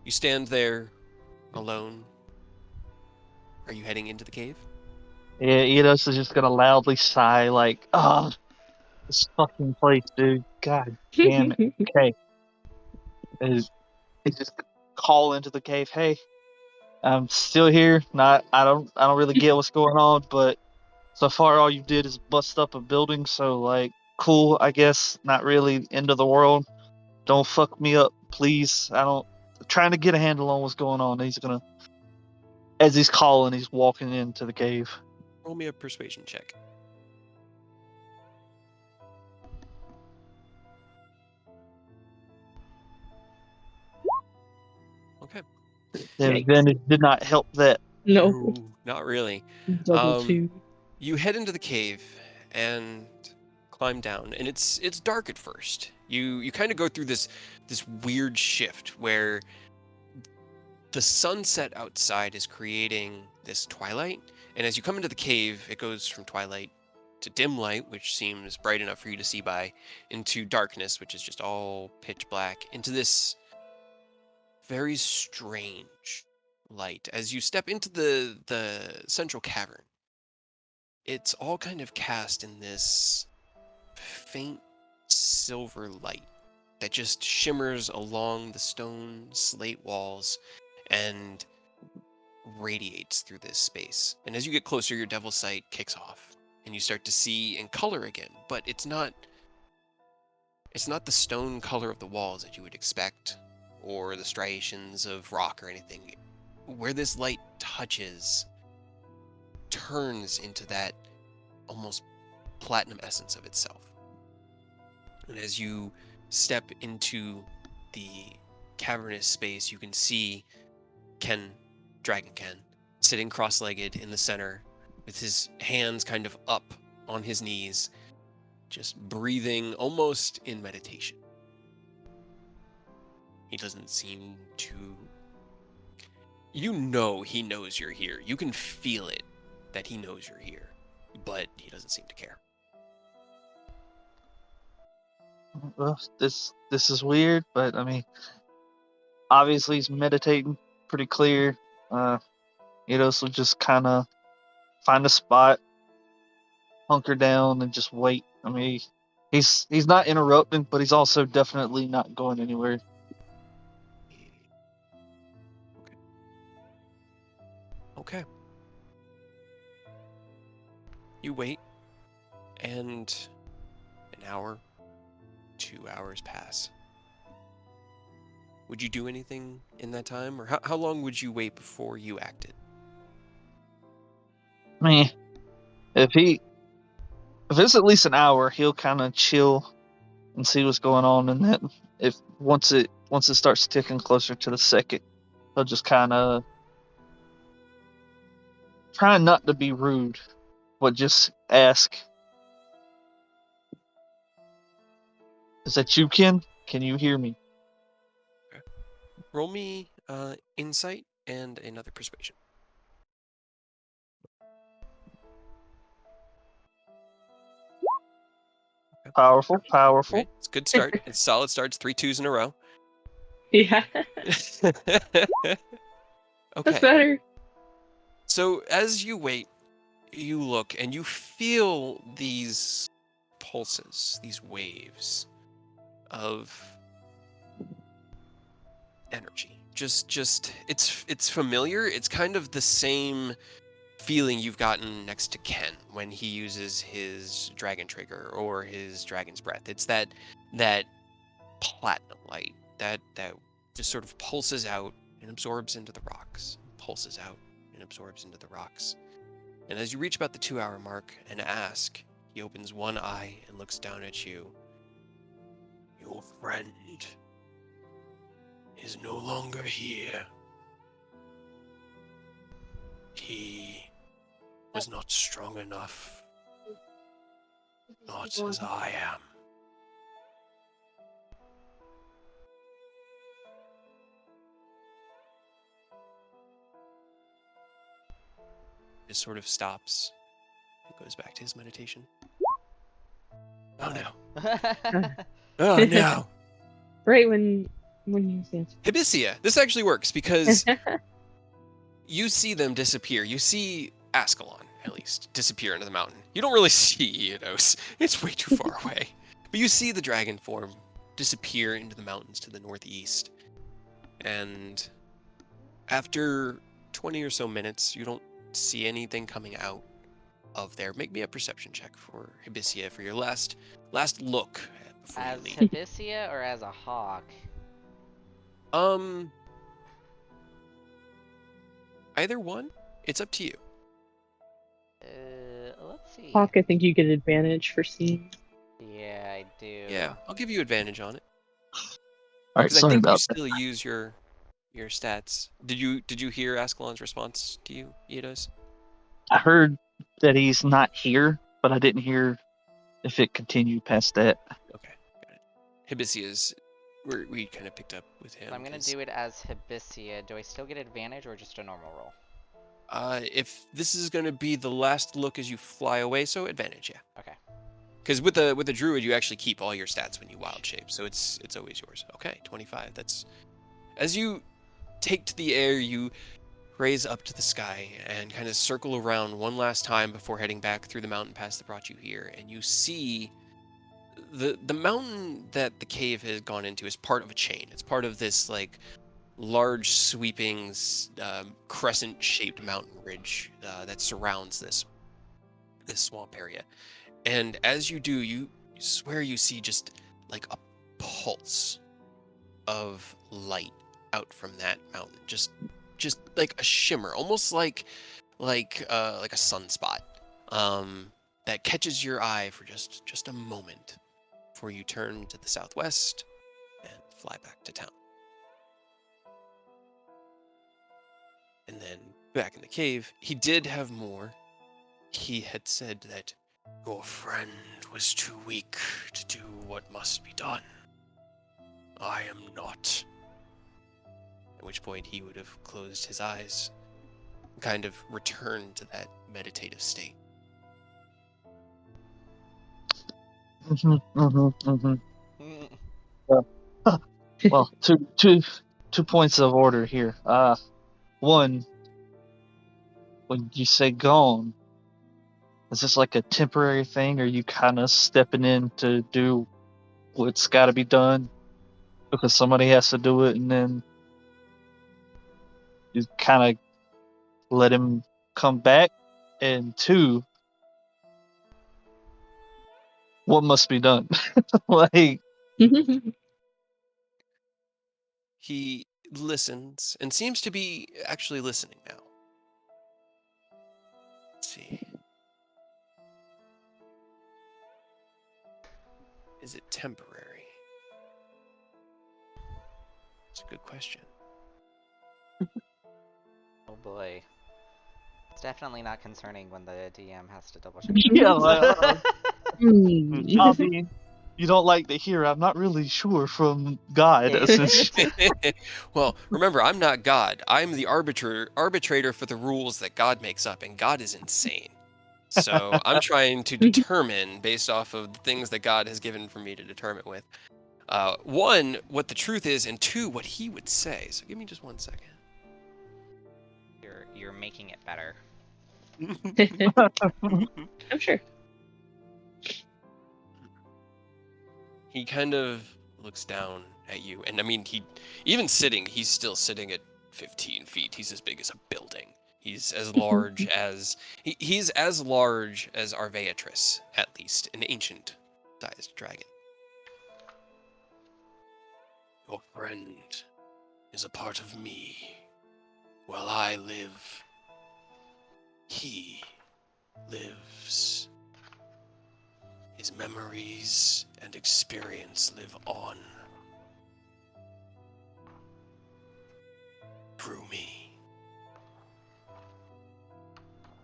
You stand there alone. Are you heading into the cave? Yeah, Eidos is just gonna loudly sigh, like, "Oh, this fucking place, dude. God damn it." Okay, is just call into the cave. Hey, I'm still here. I don't really get what's going on, but so far all you did is bust up a building. So like, cool, I guess. Not really end of the world. Don't fuck me up, please. I'm trying to get a handle on what's going on. He's gonna, as he's calling, he's walking into the cave. Roll me a persuasion check. Okay. The Yikes. advantage did not help that. No. Ooh, not really. Double two. You head into the cave and climb down, and it's dark at first. You kind of go through this weird shift where the sunset outside is creating this twilight, and as you come into the cave, it goes from twilight to dim light, which seems bright enough for you to see by, into darkness, which is just all pitch black, into this very strange light. As you step into the central cavern, it's all kind of cast in this faint silver light that just shimmers along the stone slate walls and radiates through this space. And as you get closer, your devil sight kicks off and you start to see in color again, but it's not the stone color of the walls that you would expect or the striations of rock or anything. Where this light touches turns into that almost platinum essence of itself. And as you step into the cavernous space, you can see Dragon Ken, sitting cross-legged in the center with his hands kind of up on his knees, just breathing almost in meditation. He doesn't seem to... You know he knows you're here. You can feel it that he knows you're here, but he doesn't seem to care. Well, this is weird, but I mean, obviously he's meditating pretty clear. So just kind of find a spot, hunker down, and just wait. I mean, he's not interrupting, but he's also definitely not going anywhere. Okay. You wait, and an hour, 2 hours pass. Would you do anything in that time, or how long would you wait before you acted? I mean, if it's at least an hour, he'll kind of chill and see what's going on, and then if once it starts ticking closer to the second, he'll just kind of try not to be rude, but just ask, "Is that you, Ken? Can you hear me?" Okay. Roll me insight and another persuasion. Okay. Powerful. Right. It's a good start. It's solid start. It's 3 2s in a row. Yeah. Okay. That's better. So as you wait, you look and you feel these pulses, these waves of energy. Just it's familiar. It's kind of the same feeling you've gotten next to Ken when he uses his dragon trigger or his dragon's breath. It's that platinum light that just sort of pulses out and absorbs into the rocks. Pulses out and absorbs into the rocks. And as you reach about the 2-hour mark and ask, he opens one eye and looks down at you. Your friend is no longer here. He was not strong enough. Not as I am. Just sort of stops and goes back to his meditation. Oh no. Oh no. Right when you say Hibisia, this actually works because you see them disappear. You see Ascalon, at least, disappear into the mountain. You don't really see Eidos. It's way too far away. But you see the dragon form disappear into the mountains to the northeast. And after 20 or so minutes, you don't see anything coming out of there. Make me a perception check for Hibisia for your last look before As you leave. Hibisia or as a hawk? Either one. It's up to you. Let's see. Hawk, I think you get advantage for seeing. Yeah, I do. Yeah, I'll give you advantage on it. All right, Because I sorry think you about that. still use your stats. Did you hear Ascalon's response to you, Eidos? I heard that he's not here, but I didn't hear if it continued past that. Okay, got it. Hibisia's, we kind of picked up with him. So I'm gonna do it as Hibisia. Do I still get advantage or just a normal roll? If this is going to be the last look as you fly away, so advantage, yeah. Okay. Because with the druid, you actually keep all your stats when you wild shape, so it's always yours. Okay, 25. That's as you take to the air, you raise up to the sky and kind of circle around one last time before heading back through the mountain pass that brought you here, and you see the mountain that the cave has gone into is part of a chain. It's part of this like large sweeping crescent-shaped mountain ridge that surrounds this swamp area. And as you do, you swear you see just like a pulse of light out from that mountain, just like a shimmer, almost like a sunspot, that catches your eye for just a moment before you turn to the southwest and fly back to town. And then back in the cave, he did have more. He had said that your friend was too weak to do what must be done. I am not. At which point he would have closed his eyes and kind of returned to that meditative state. Well, two points of order here. One, when you say gone, is this like a temporary thing, or are you kind of stepping in to do what's got to be done because somebody has to do it, and then you kind of let him come back? And two, what must be done? Like, He listens and seems to be actually listening now. Let's see. Is it temporary? It's a good question. Oh boy. It's definitely not concerning when the DM has to double check. yeah, I Hmm. mean, you don't like to hear, I'm not really sure from God. Well, remember, I'm not God. I'm the arbitrator for the rules that God makes up, and God is insane. So I'm trying to determine based off of the things that God has given for me to determine with. One, what the truth is, and two, what he would say. So give me just 1 second. You're making it better. I'm sure. He kind of looks down at you, and I mean, even sitting, he's still sitting at 15 feet. He's as big as a building. He's as large as he's as large as Arveatris, at least, an ancient-sized dragon. Your friend is a part of me. While I live, he lives. His memories and experience live on through me.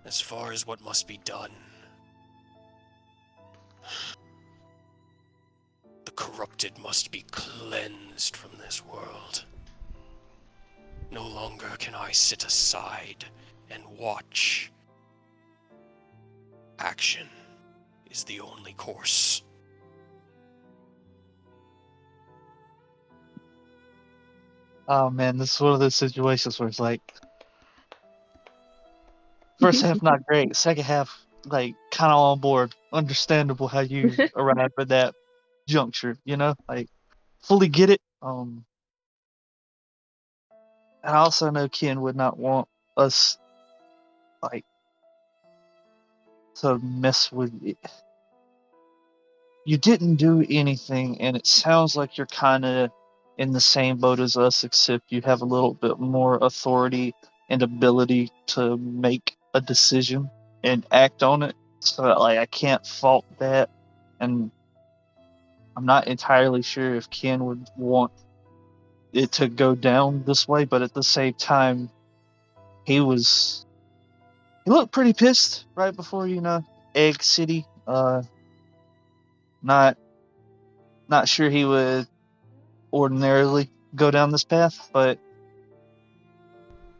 As far as what must be done, the corrupted must be cleansed from this world. No longer can I sit aside and watch. Action is the only course. Oh man, this is one of those situations where it's like first half not great, second half like kind of on board. Understandable how you arrive at that juncture, like fully get it. And I also know Ken would not want us like to mess with it. You didn't do anything, and it sounds like you're kind of in the same boat as us, except you have a little bit more authority and ability to make a decision and act on it. So, like, I can't fault that, and I'm not entirely sure if Ken would want it to go down this way, but at the same time, he looked pretty pissed right before, Egg City. Not sure he would ordinarily go down this path, but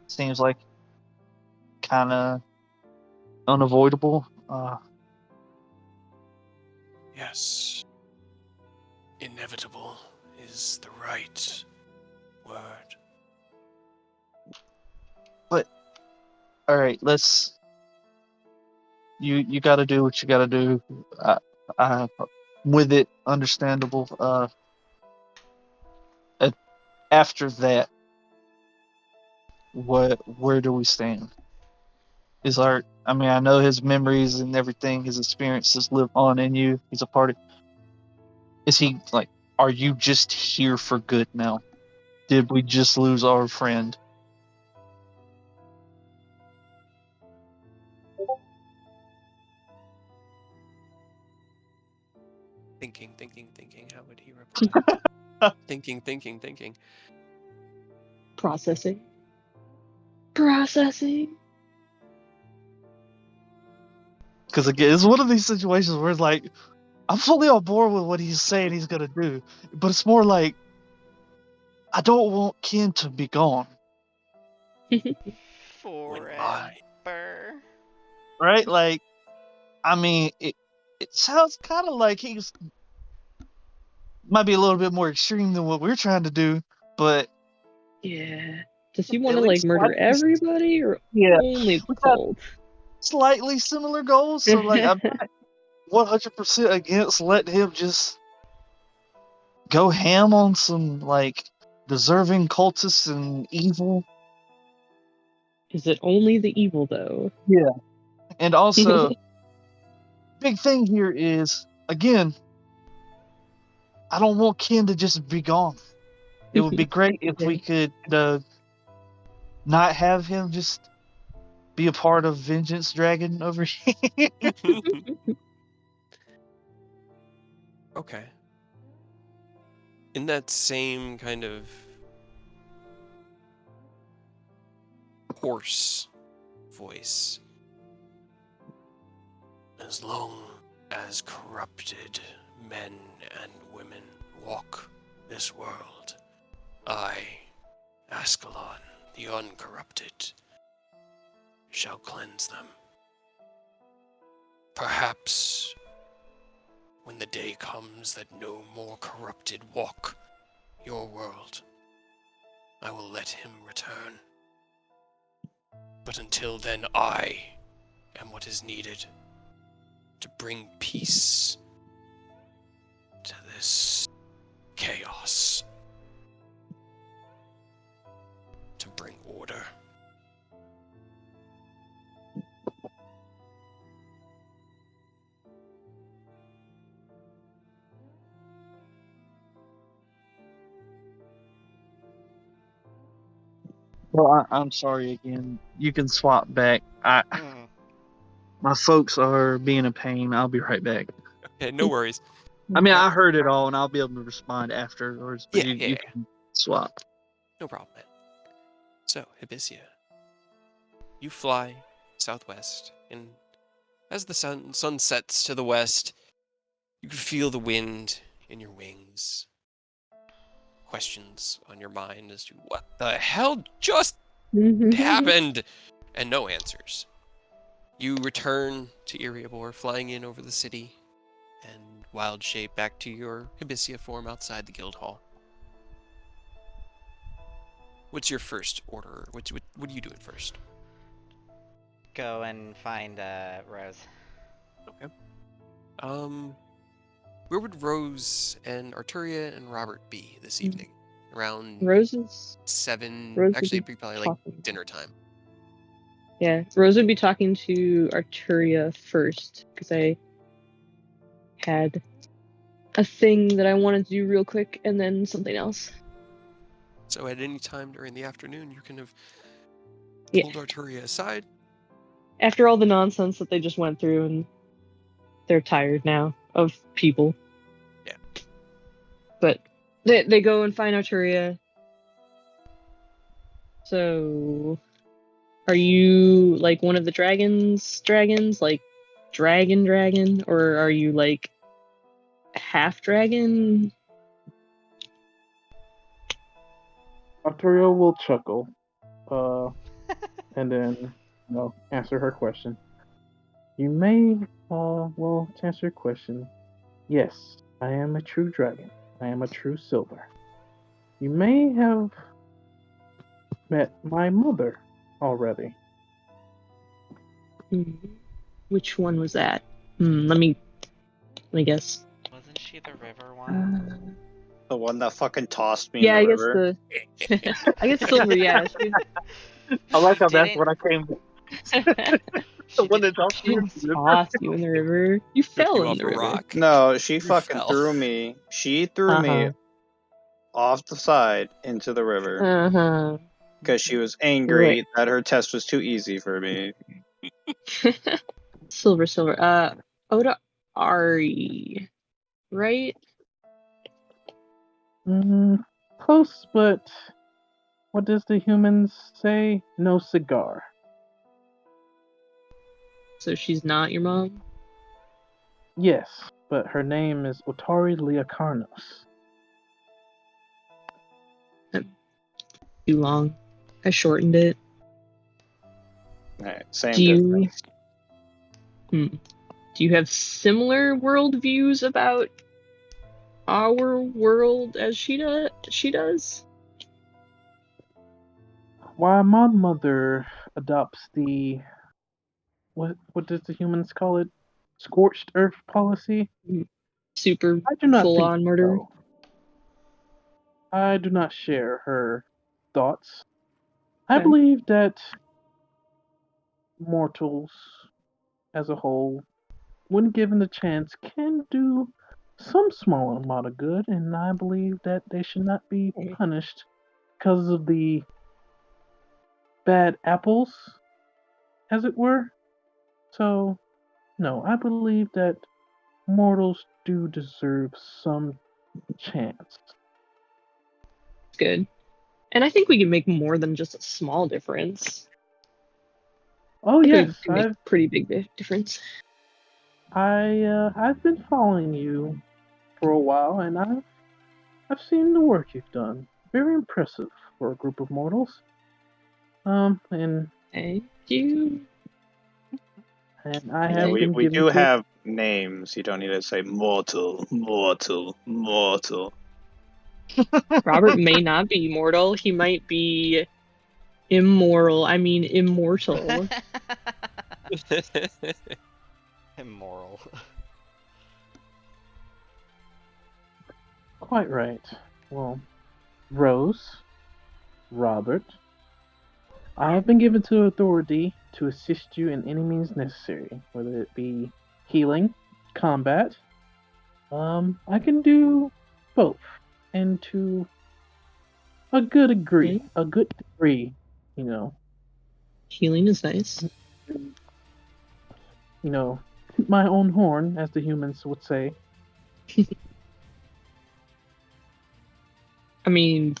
seems like kind of unavoidable. Yes. Inevitable is the right word. But all right, let's. You got to do what you got to do. I with it, understandable. After that, where do we stand? Is Art? I mean, I know his memories and everything, his experiences live on in you. He's a part of. Is he like? Are you just here for good now? Did we just lose our friend? Thinking. How would he reply? Thinking. Processing. Because again, it's one of these situations where it's like, I'm fully on board with what he's saying he's gonna do, but it's more like, I don't want Ken to be gone, Forever. right? Like, I mean, it sounds kind of like he's might be a little bit more extreme than what we're trying to do, but Yeah. Does he at want to like least murder slightly, everybody or yeah, only the we got cult? slightly similar goals. So like, I'm not 100% against letting him just go ham on some like deserving cultists and evil. Is it only the evil though? Yeah. And also, big thing here is, again, I don't want Ken to just be gone. It would be great if we could not have him just be a part of Vengeance Dragon over here. Okay. In that same kind of hoarse voice, as long as corrupted men and women walk this world, I, Ascalon, the uncorrupted, shall cleanse them. Perhaps when the day comes that no more corrupted walk your world, I will let him return. But until then, I am what is needed to bring peace to this chaos. To bring order. Well, I'm sorry again. You can swap back. My folks are being a pain. I'll be right back. Okay, no worries. I mean, I heard it all, and I'll be able to respond afterwards. But Yeah, you can swap. no problem, man. So, Hibisia, you fly southwest, and as the sun sets to the west, you can feel the wind in your wings. Questions on your mind as to what the hell just happened, and no answers. You return to Iriabor, flying in over the city, and wild shape back to your Hibisia form outside the guild hall. What's your first order? What are you doing first? Go and find Rose. Okay. Where would Rose and Arturia and Robert be this evening? Around Rose 7. would Actually, be it'd be probably like talking. dinner time. Yeah, Rose would be talking to Arturia first, because I had a thing that I wanted to do real quick, and then something else. So at any time during the afternoon, you can have Yeah. pulled Arturia aside. After all the nonsense that they just went through, and they're tired now of people. Yeah. But they go and find Arturia. So, are you like one of the dragons, like dragon, or are you like half dragon? Arturo will chuckle, and then answer her question. You may, well, to answer your question, yes, I am a true dragon. I am a true silver. You may have met my mother already. Which one was that? Let me guess. Wasn't she the river one? The one that fucking tossed me Yeah, in I the guess river. I guess silver. Yeah, I like how that's didn't- what I came. she, The one that talks she to you. didn't toss you in the river. You Took fell you in off the a river. rock. No, she You fucking fell. threw me. She threw me off the side into the river because she was angry Right. that her test was too easy for me. Silver. Oda Ari, right? Close, but what does the humans say? No cigar. So she's not your mom? Yes, but her name is Otari Leocarnos. Too long. I shortened it. Alright, same Do you difference. do you have similar worldviews about our world as she does? Why my mother adopts the what does the humans call it? Scorched earth policy? Super I do not full think on murder. so. I do not share her thoughts. I Okay. believe that mortals as a whole, when given the chance, can do some small amount of good, and I believe that they should not be punished because of the bad apples, as it were. So, no, I believe that mortals do deserve some chance. Good. And I think we can make more than just a small difference. Oh I think yes, we can make a pretty big difference. I've been following you for a while, and I've seen the work you've done. Very impressive for a group of mortals. And Thank you. I Yeah, have been we given do to have names. You don't need to say mortal. Robert may not be mortal. He might be immoral. I mean, immortal. Immoral. Quite right. Well, Rose, Robert, I have been given to authority to assist you in any means necessary, whether it be healing, combat. I can do both, and to Okay. a good degree, you know, Healing is nice. toot my own horn, as the humans would say. I mean,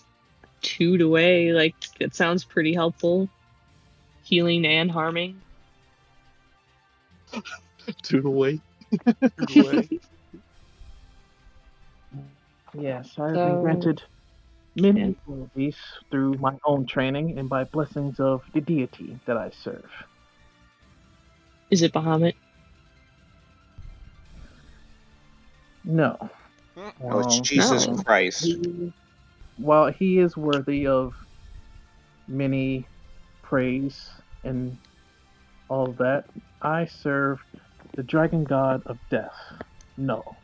toot away, like, it sounds pretty helpful. Healing and harming. Toot away. Yes, I have been So, granted yeah. many abilities through my own training and by blessings of the deity that I serve. Is it Bahamut? No. Oh, Well, Jesus No. Christ. while he is worthy of many praise and all of that, I serve the dragon god of death. No.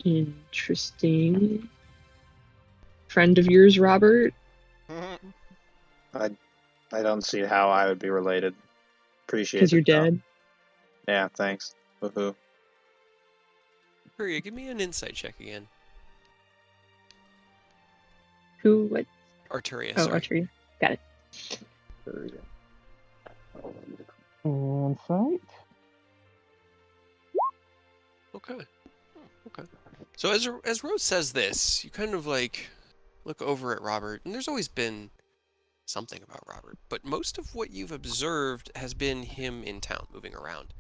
Interesting. Friend of yours, Robert? I don't see how I would be related. Appreciate Because you're it, though. dead. Yeah, thanks. Woohoo. Hurry, give me an insight check again. Who? What? Arturia, Oh, sorry. Archery. Got it. Insight. Okay. Okay. So as Rose says this, you kind of like look over at Robert, and there's always been something about Robert, but most of what you've observed has been him in town, moving around.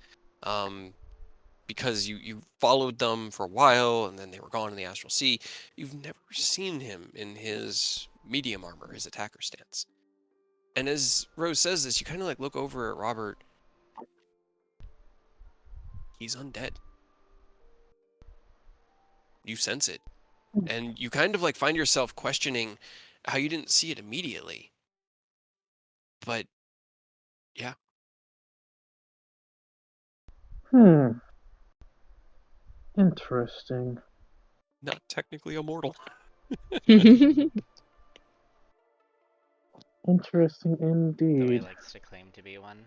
Because you followed them for a while, and then they were gone in the Astral Sea. You've never seen him in his medium armor, his attacker stance. And as Rose says this, you kind of like look over at Robert. He's undead. You sense it. And you kind of like find yourself questioning how you didn't see it immediately. But yeah. Interesting. Not technically immortal. Interesting Though he indeed. likes to claim to be one.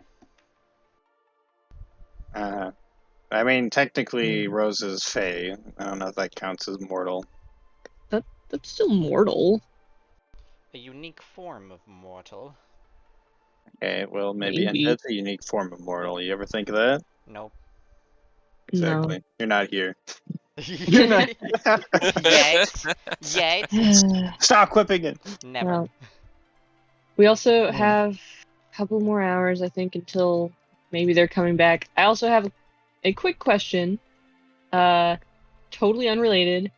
I mean, technically, Rose is Fae. I don't know if that counts as mortal. That's still mortal. A unique form of mortal. Okay, well, maybe Maybe. undead's a unique form of mortal. You ever think of that? Nope. Exactly. You're not here. Yet. Yet. Stop quipping it! Never. Well, we also have a couple more hours, I think, until maybe they're coming back. I also have a quick question, totally unrelated,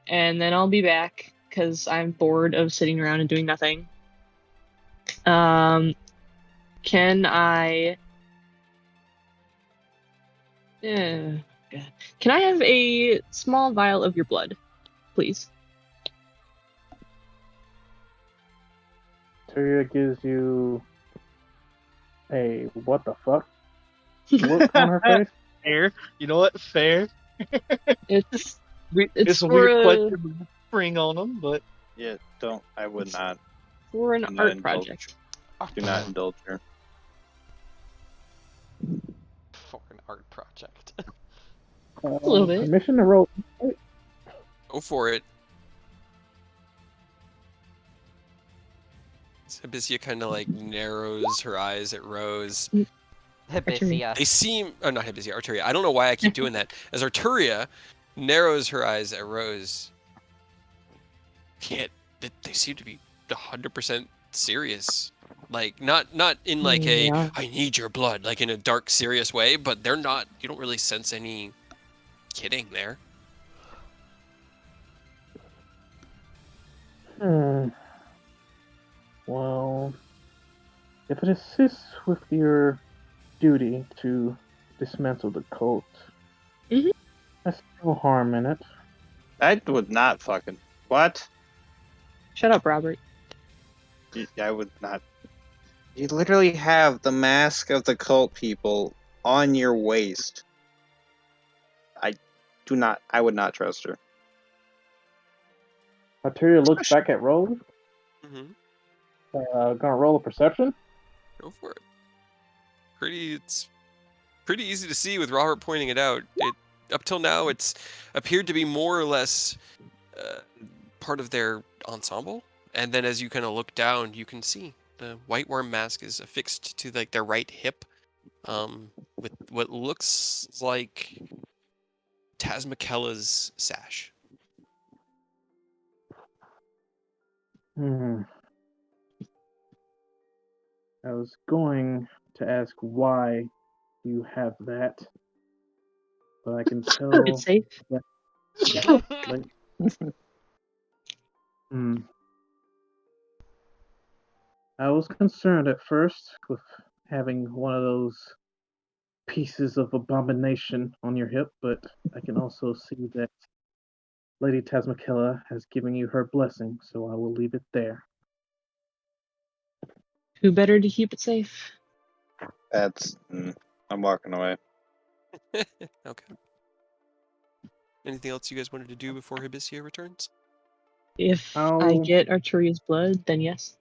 and then I'll be back because I'm bored of sitting around and doing nothing. Can I? Can I have a small vial of your blood, please? Tyria gives you a what the fuck look on her face. Fair. You know what? Fair. It's It's a for weird a- question to spring on them, but Yeah, don't. I would not. for an Do not art indulge. project. Do not indulge her. For an art project. A little bit. Permission to roll. Go for it. Hibisia kind of like narrows her eyes at Rose. Hibisia. They seem, oh, not Hibisia, Arturia. I don't know why I keep doing that. As Arturia narrows her eyes at Rose, they seem to be 100% serious. Like not in like Yeah. I need your blood, like in a dark, serious way, but they're not. You don't really sense any kidding there. Well, if it assists with your duty to dismantle the cult, Mhm. that's no harm in it. I would not fucking. What? Shut up, Robert. I would not. You literally have the mask of the cult people on your waist. I would not trust her. Arteria looks back at Rose. Mm-hmm. Gonna roll a perception. Go for it. It's pretty easy to see with Robert pointing it out. Up till now, it's appeared to be more or less part of their ensemble. And then as you kind of look down, you can see the white worm mask is affixed to like their right hip, with what looks like Tasmakella's sash. Hmm. I was going to ask why you have that, but I can tell It's safe. that. Like, hmm. I was concerned at first with having one of those pieces of abomination on your hip, but I can also see that Lady Tasmakella has given you her blessing, so I will leave it there. Who better to keep it safe? I'm walking away. Okay. Anything else you guys wanted to do before Hibisia returns? If I I'll get Arturia's blood, then yes.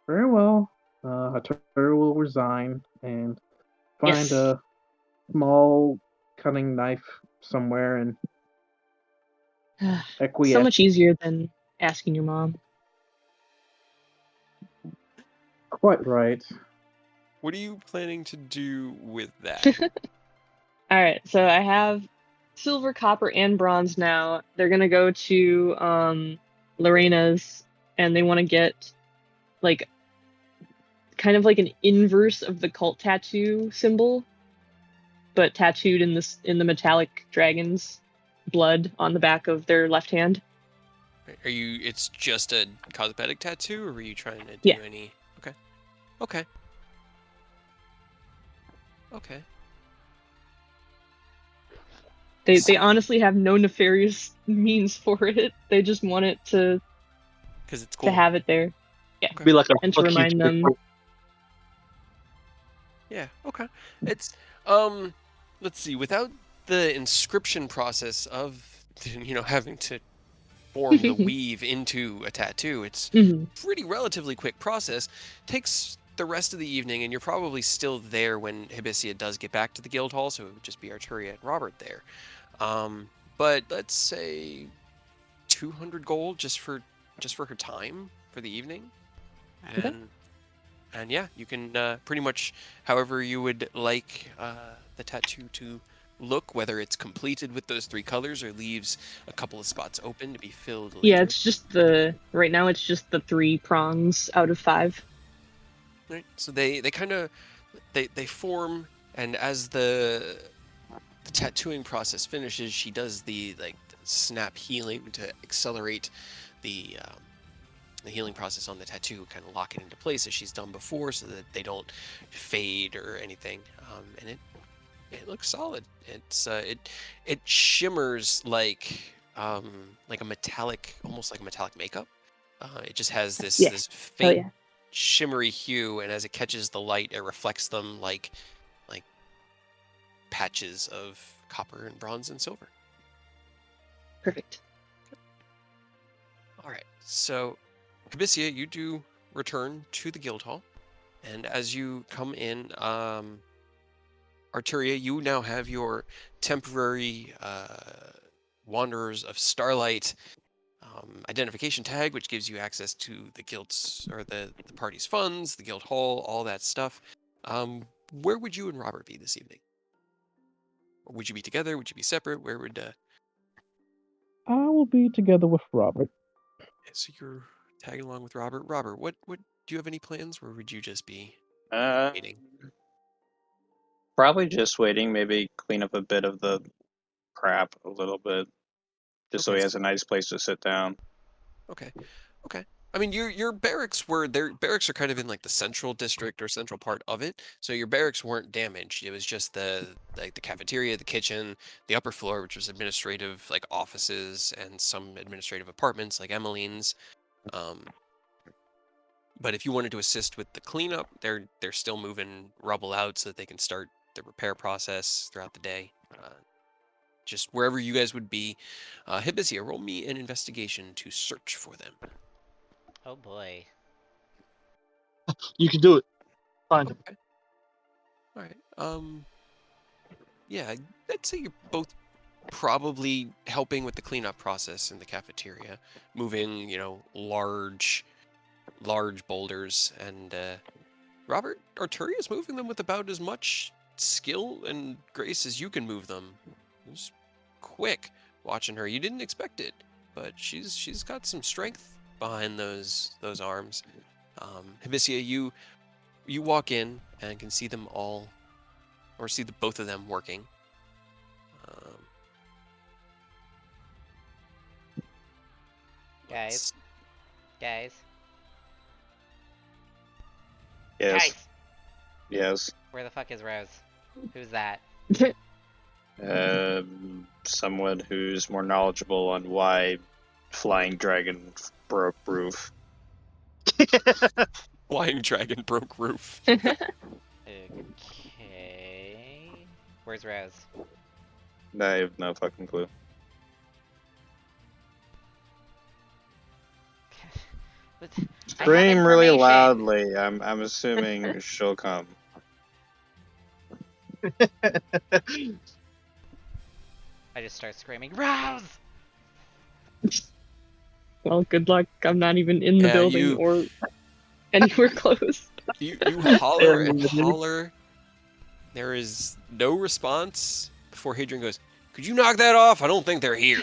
very well. Hattori will resign and find Yes. a small cutting knife somewhere and So acquiesce. much easier than asking your mom. Quite right. What are you planning to do with that? Alright, so I have silver, copper, and bronze now. They're gonna go to Lorena's, and they want to get like kind of like an inverse of the cult tattoo symbol, but tattooed in the metallic dragon's blood on the back of their left hand. Are you? It's just a cosmetic tattoo, or were you trying to do Yeah. any? Okay. Okay. Okay. They honestly have no nefarious means for it. They just want it to Because it's cool. have it there. Yeah. Okay. Be like a And to fuck you remind to them. Yeah. Okay. It's let's see. Without the inscription process of having to form the weave into a tattoo, it's Mhm. pretty relatively quick process. Takes the rest of the evening, and you're probably still there when Hibisia does get back to the guild hall, so it would just be Arturia and Robert there. But let's say 200 gold just for her time for the evening, Okay. and yeah, you can pretty much however you would like the tattoo to look, whether it's completed with those 3 colors or leaves a couple of spots open to be filled later. Yeah, it's just right now it's just the 3 prongs out of 5. Right. So they kind of they form, and as the tattooing process finishes, she does the snap healing to accelerate the healing process on the tattoo, kind of lock it into place as she's done before, so that they don't fade or anything. And it looks solid. It's it shimmers like a metallic, almost like metallic makeup. It just has this Yeah. this Hell faint yeah. shimmery hue, and as it catches the light, it reflects them like patches of copper and bronze and silver. Perfect. All right, so Hibisia, you do return to the guild hall, and as you come in, Arturia, you now have your temporary Wanderers of Starlight identification tag, which gives you access to the guild's or the party's funds, the guild hall, all that stuff. Where would you and Robert be this evening? Or would you be together? Would you be separate? Where would I will be together with Robert. so you're tagging along with Robert? Robert, what do you have any plans, or would you just be Uh, waiting? Probably just waiting. Maybe clean up a bit of the crap a little bit, just so Okay. he has a nice place to sit down. Okay. Okay. I mean, your barracks their barracks are kind of in like the central district or central part of it. So your barracks weren't damaged. It was just the cafeteria, the kitchen, the upper floor, which was administrative like offices and some administrative apartments like Emmeline's. Um, But if you wanted to assist with the cleanup, they're still moving rubble out so that they can start the repair process throughout the day. Just wherever you guys would be. Hibisia, roll me an investigation to search for them. Oh boy. You can do it. Find him. Okay. All right. Yeah, I'd say you're both probably helping with the cleanup process in the cafeteria, moving, large boulders, and Robert Arturi is moving them with about as much skill and grace as you can move them. It was quick watching her. You didn't expect it, but she's got some strength behind those arms. Hibisia, you walk in and can see them all, or see both of them working. Guys. Yes. Yes. Where the fuck is Rose? Who's that? Someone who's more knowledgeable on why flying dragon broke roof. Flying dragon broke roof. Okay. Where's Rose? I have no fucking clue. But Scream really loudly. I'm assuming she'll come. I just start screaming, Rose! Well, good luck. I'm not even in the building or anywhere close. You holler and holler. There is no response before Hadrian goes, "Could you knock that off? I don't think they're here."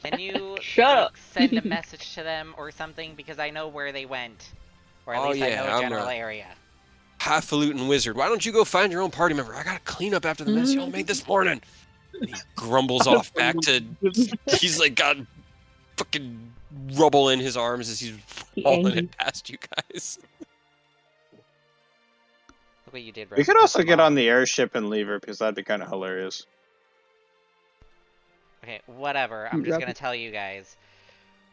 Can you Shut up. send a message to them or something? Because I know where they went. Or at least I know a general area. Highfalutin wizard. Why don't you go find your own party member? I gotta clean up after the mess y'all made this morning. And he grumbles off back to... He's like got fucking rubble in his arms as he's falling it past you guys. Look what you did, Rose. We could also get on the airship and leave her, because that'd be kind of hilarious. Okay, whatever. I'm just gonna tell you guys.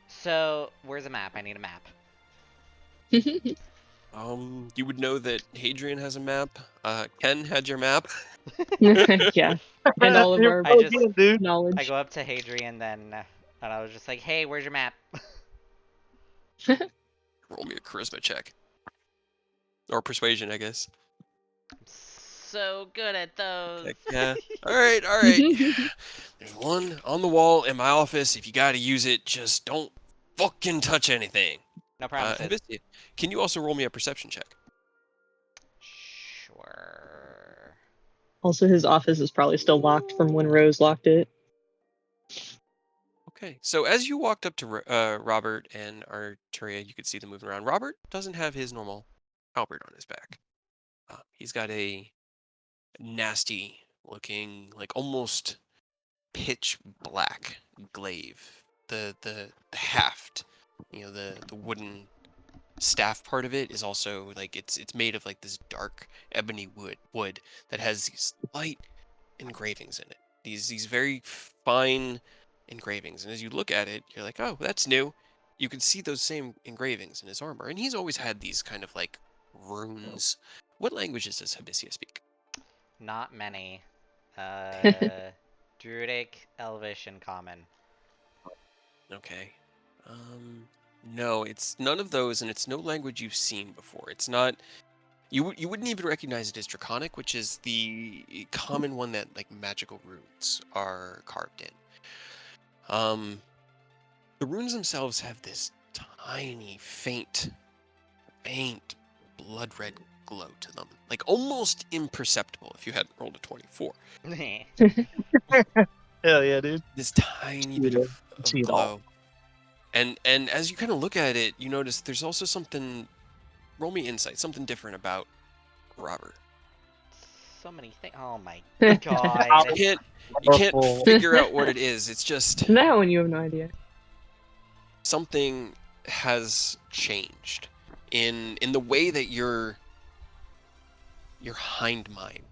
So, where's a map? I need a map. You would know that Hadrian has a map. Ken had your map. Yeah, and all of our knowledge. I go up to Hadrian then, and I was just like, "Hey, where's your map?" Roll me a charisma check. Or persuasion, I guess. I'm so good at those. Heck yeah. All right. There's one on the wall in my office. If you got to use it, just don't fucking touch anything. No promises. Can you also roll me a perception check? Sure. Also, his office is probably still locked from when Rose locked it. Okay. So as you walked up to Robert and Arturia, you could see them moving around. Robert doesn't have his normal halberd on his back. He's got a nasty looking, like almost pitch black glaive. The haft, the wooden staff part of it is also like it's made of like this dark ebony wood that has these light engravings in it. These very fine engravings, and as you look at it, you're like, oh, that's new. You can see those same engravings in his armor, and he's always had these kind of like runes. What languages does Hibisia speak? Not many. Druidic, Elvish, and Common. Okay. No, it's none of those, and it's no language you've seen before. It's not... You wouldn't even recognize it as Draconic, which is the common one that, like, magical runes are carved in. The runes themselves have this tiny, faint blood red glow to them. Like, almost imperceptible if you hadn't rolled a 24. Hell yeah, dude. This tiny bit of glow. And as you kind of look at it, you notice there's also something... Roll me insight, something different about Robert. So many things. Oh my god. You can't figure out what it is. It's just... Now when you have no idea. Something has changed in the way that your hind mind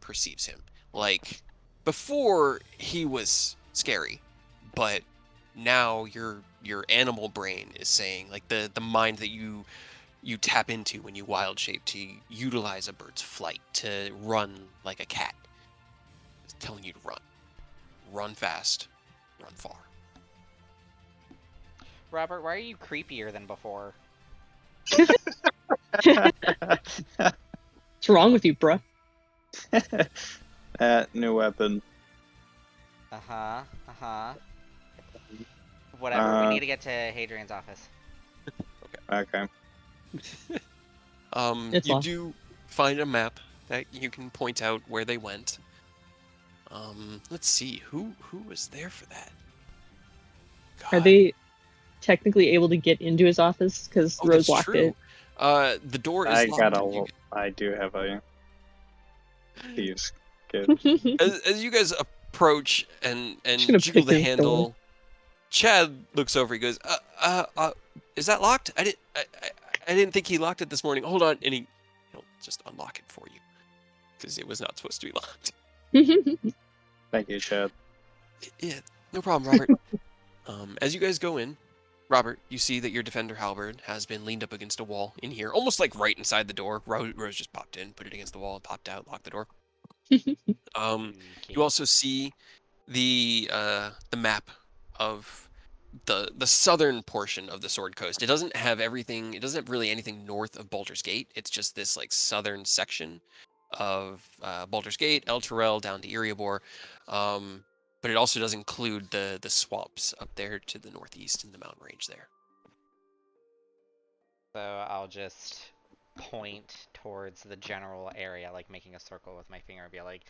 perceives him. Like, before he was scary, but now your animal brain is saying, like, the mind that you you tap into when you wild shape to utilize a bird's flight to run like a cat. It's telling you to run. Run fast, run far. Robert, why are you creepier than before? What's wrong with you, bruh? New weapon. Uh-huh. Whatever, we need to get to Hadrian's office. Okay. It's You lost. do find a map that you can point out where they went. Let's see, who was there for that? Are God. they technically able to get into his office? Because Oh, Rose that's locked true. it. The door is locked. I do have a thieves kit. As you guys approach and Just gonna jiggle pick the his door. handle, Chad looks over. He goes, is that locked? I didn't think he locked it this morning. Hold on, and he'll just unlock it for you because it was not supposed to be locked. Thank you, Chad. Yeah, no problem, Robert. As you guys go in, Robert, you see that your defender halberd has been leaned up against a wall in here, almost like right inside the door. Rose just popped in, put it against the wall, popped out, locked the door. You also see the map of the southern portion of the Sword Coast. It doesn't have everything. It doesn't have really anything north of Baldur's Gate. It's just this like southern section of Baldur's Gate, El Terrell down to Erebor. But it also does include the swamps up there to the northeast in the mountain range there. So I'll just point towards the general area, like making a circle with my finger and be like,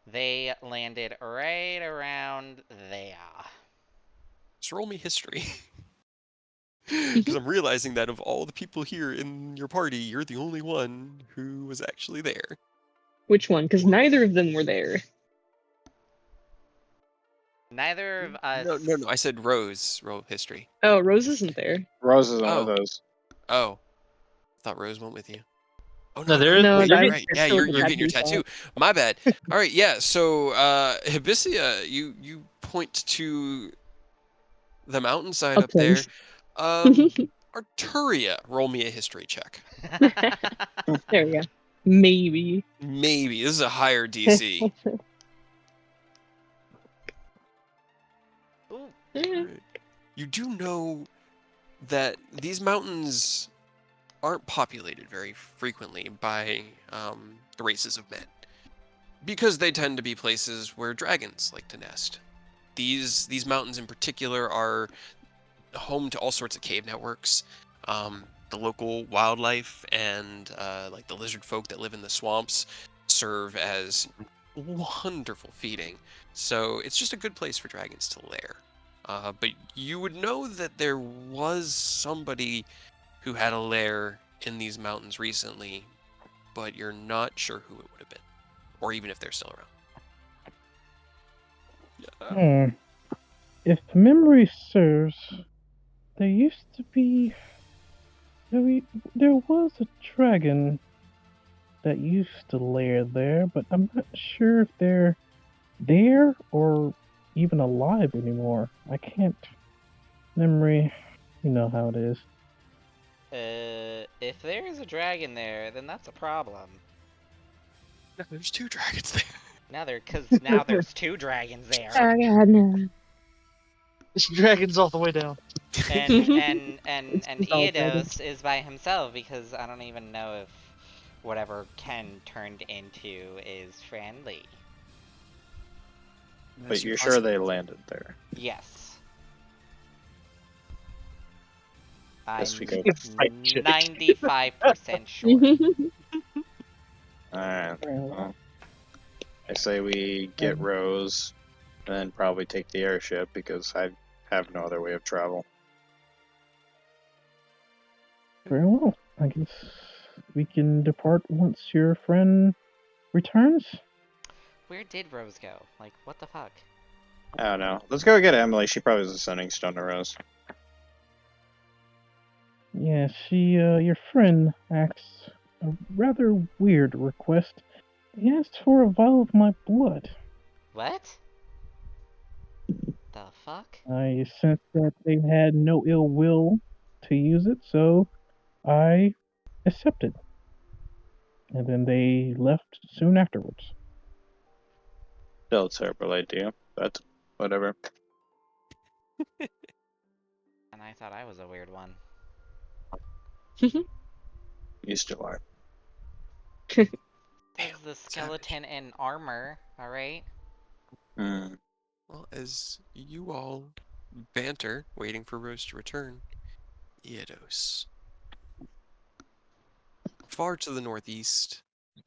they landed right around there. Just roll me history. Because I'm realizing that of all the people here in your party, you're the only one who was actually there. Which one? Because neither of them were there. Neither of us. No. I said Rose. Roll history. Oh, Rose isn't there. Rose isn't with us. Oh. I thought Rose went with you. Oh No, there is- No, you're you're that- right. it's Yeah, still you're the getting your tattoo tattoo. My bad. All right, yeah. So Hibisia, you point to the mountainside A up there. place. Arturia, roll me a history check. There we go. Maybe. Maybe this is a higher DC. Ooh, Right. You do know that these mountains aren't populated very frequently by the races of men, because they tend to be places where dragons like to nest. These mountains in particular are home to all sorts of cave networks. The local wildlife and like the lizard folk that live in the swamps serve as wonderful feeding. So it's just a good place for dragons to lair. But you would know that there was somebody who had a lair in these mountains recently, but you're not sure who it would have been, or even if they're still around. If memory serves, there used to be. There was a dragon that used to lair there, but I'm not sure if they're there or even alive anymore. I can't. Memory, you know how it is. if there is a dragon there, then that's a problem. No, there's two dragons there. Now there's two dragons there. Oh god, no. This dragon's all the way down. And It's all Eodos is by himself because I don't even know if whatever Ken turned into is friendly. But you're sure they landed there? Yes. Guess we go. I'm 95% sure. Alright. Well, I say we get Rose, and then probably take the airship because I have no other way of travel. Very well. I guess we can depart once your friend returns. Where did Rose go? Like, what the fuck? I don't know. Let's go get Emily. She probably was a sending stone to Rose. Yeah, your friend asks a rather weird request. He asked for a vial of my blood. What? The fuck? I sensed that they had no ill will to use it, so I accepted. And then they left soon afterwards. Still a terrible idea, but whatever. And I thought I was a weird one. You still are. There's Damn, the savage. skeleton in armor, alright? Hmm. Well, as you all banter, waiting for Rose to return, Iedos. Far to the northeast,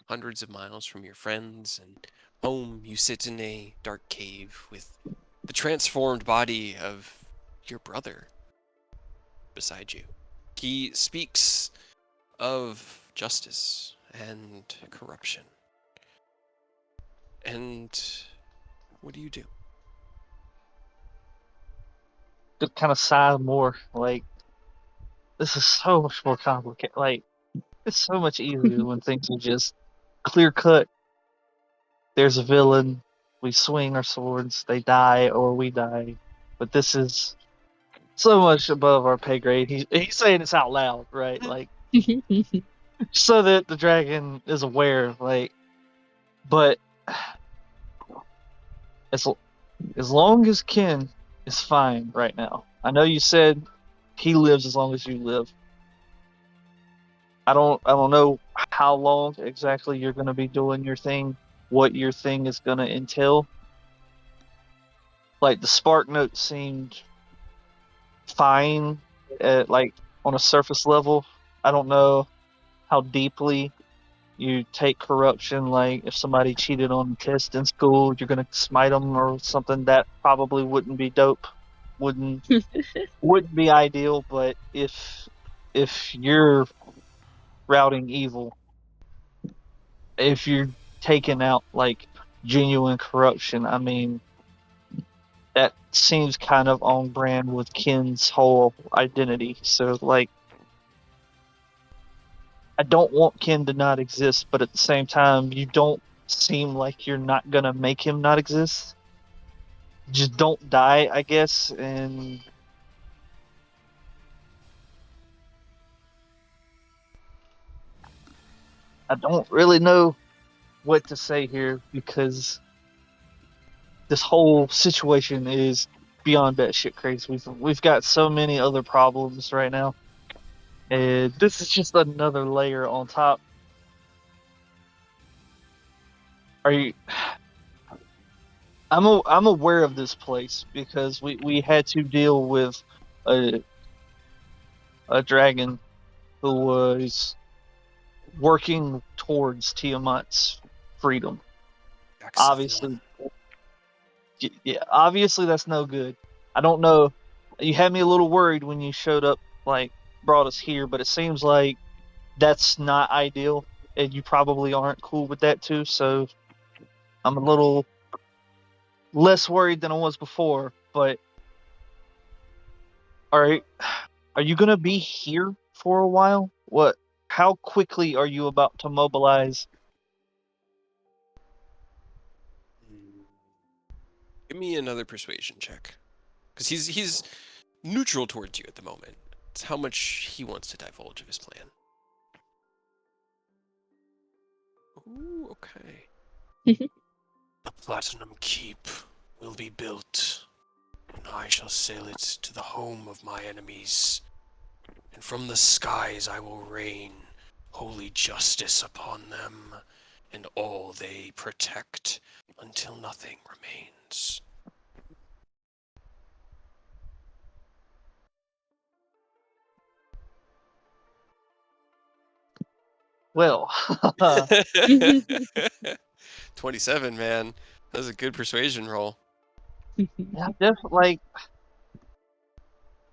hundreds of miles from your friends and home, you sit in a dark cave with the transformed body of your brother beside you. He speaks of justice and corruption. And what do you do? Just kind of sigh more. Like, this is so much more complicated. Like, it's so much easier when things are just clear cut. There's a villain. We swing our swords. They die or we die. But this is so much above our pay grade. He's saying this out loud, right? Like, so that the dragon is aware. Like, but as as long as Ken is fine right now. I know you said he lives as long as you live. I don't know how long exactly you're going to be doing your thing, what your thing is going to entail. Like the spark note seemed fine like on a surface level. I don't know how deeply you take corruption. Like if somebody cheated on a test in school, you're going to smite them or something. That probably wouldn't be dope. Wouldn't be ideal, but if you're routing evil, if you're taking out like genuine corruption, I mean that seems kind of on brand with Ken's whole identity. So like I don't want Ken to not exist, but at the same time you don't seem like you're not gonna make him not exist. Just don't die, I guess, and I don't really know what to say here because this whole situation is beyond batshit crazy. We've got so many other problems right now, and this is just another layer on top. Are you? I'm aware of this place because we had to deal with a dragon who was working towards Tiamat's freedom. Obviously, yeah, obviously that's no good. I don't know. You had me a little worried when you showed up, like brought us here, but it seems like that's not ideal, and you probably aren't cool with that too. So I'm a little less worried than I was before. But are you gonna be here for a while? What? How quickly are you about to mobilize? Give me another persuasion check, because he's neutral towards you at the moment. It's how much he wants to divulge of his plan. Ooh, okay. The Platinum Keep will be built, and I shall sail it to the home of my enemies. And from the skies I will rain holy justice upon them, and all they protect, until nothing remains. Well, 27, man. That was a good persuasion roll. yeah, definitely. Like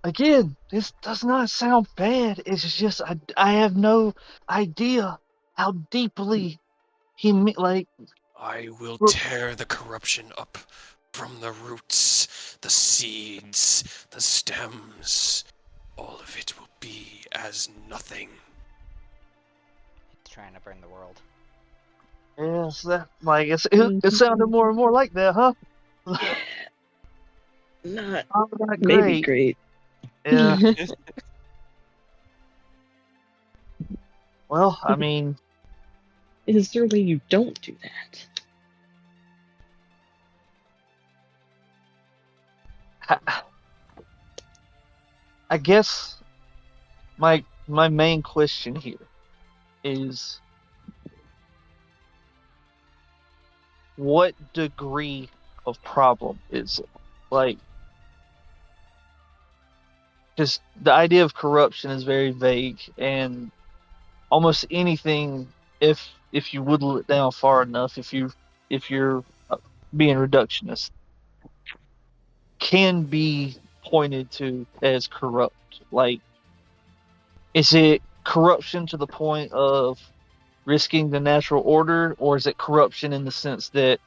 again, this does not sound bad. It's just I have no idea how deeply like. I will tear the corruption up from the roots, the seeds, the stems. All of it will be as nothing. It's trying to burn the world. Yes, that like it sounded more and more like that, huh? Yeah. Not Oh, not maybe great. great. Yeah. Well, I mean, Is there a way you don't do that? I guess my main question here is what degree of problem is it? Like, just the idea of corruption is very vague, and almost anything, if you whittle it down far enough, if you're being reductionist, can be pointed to as corrupt. Like, is it corruption to the point of risking the natural order, or is it corruption in the sense that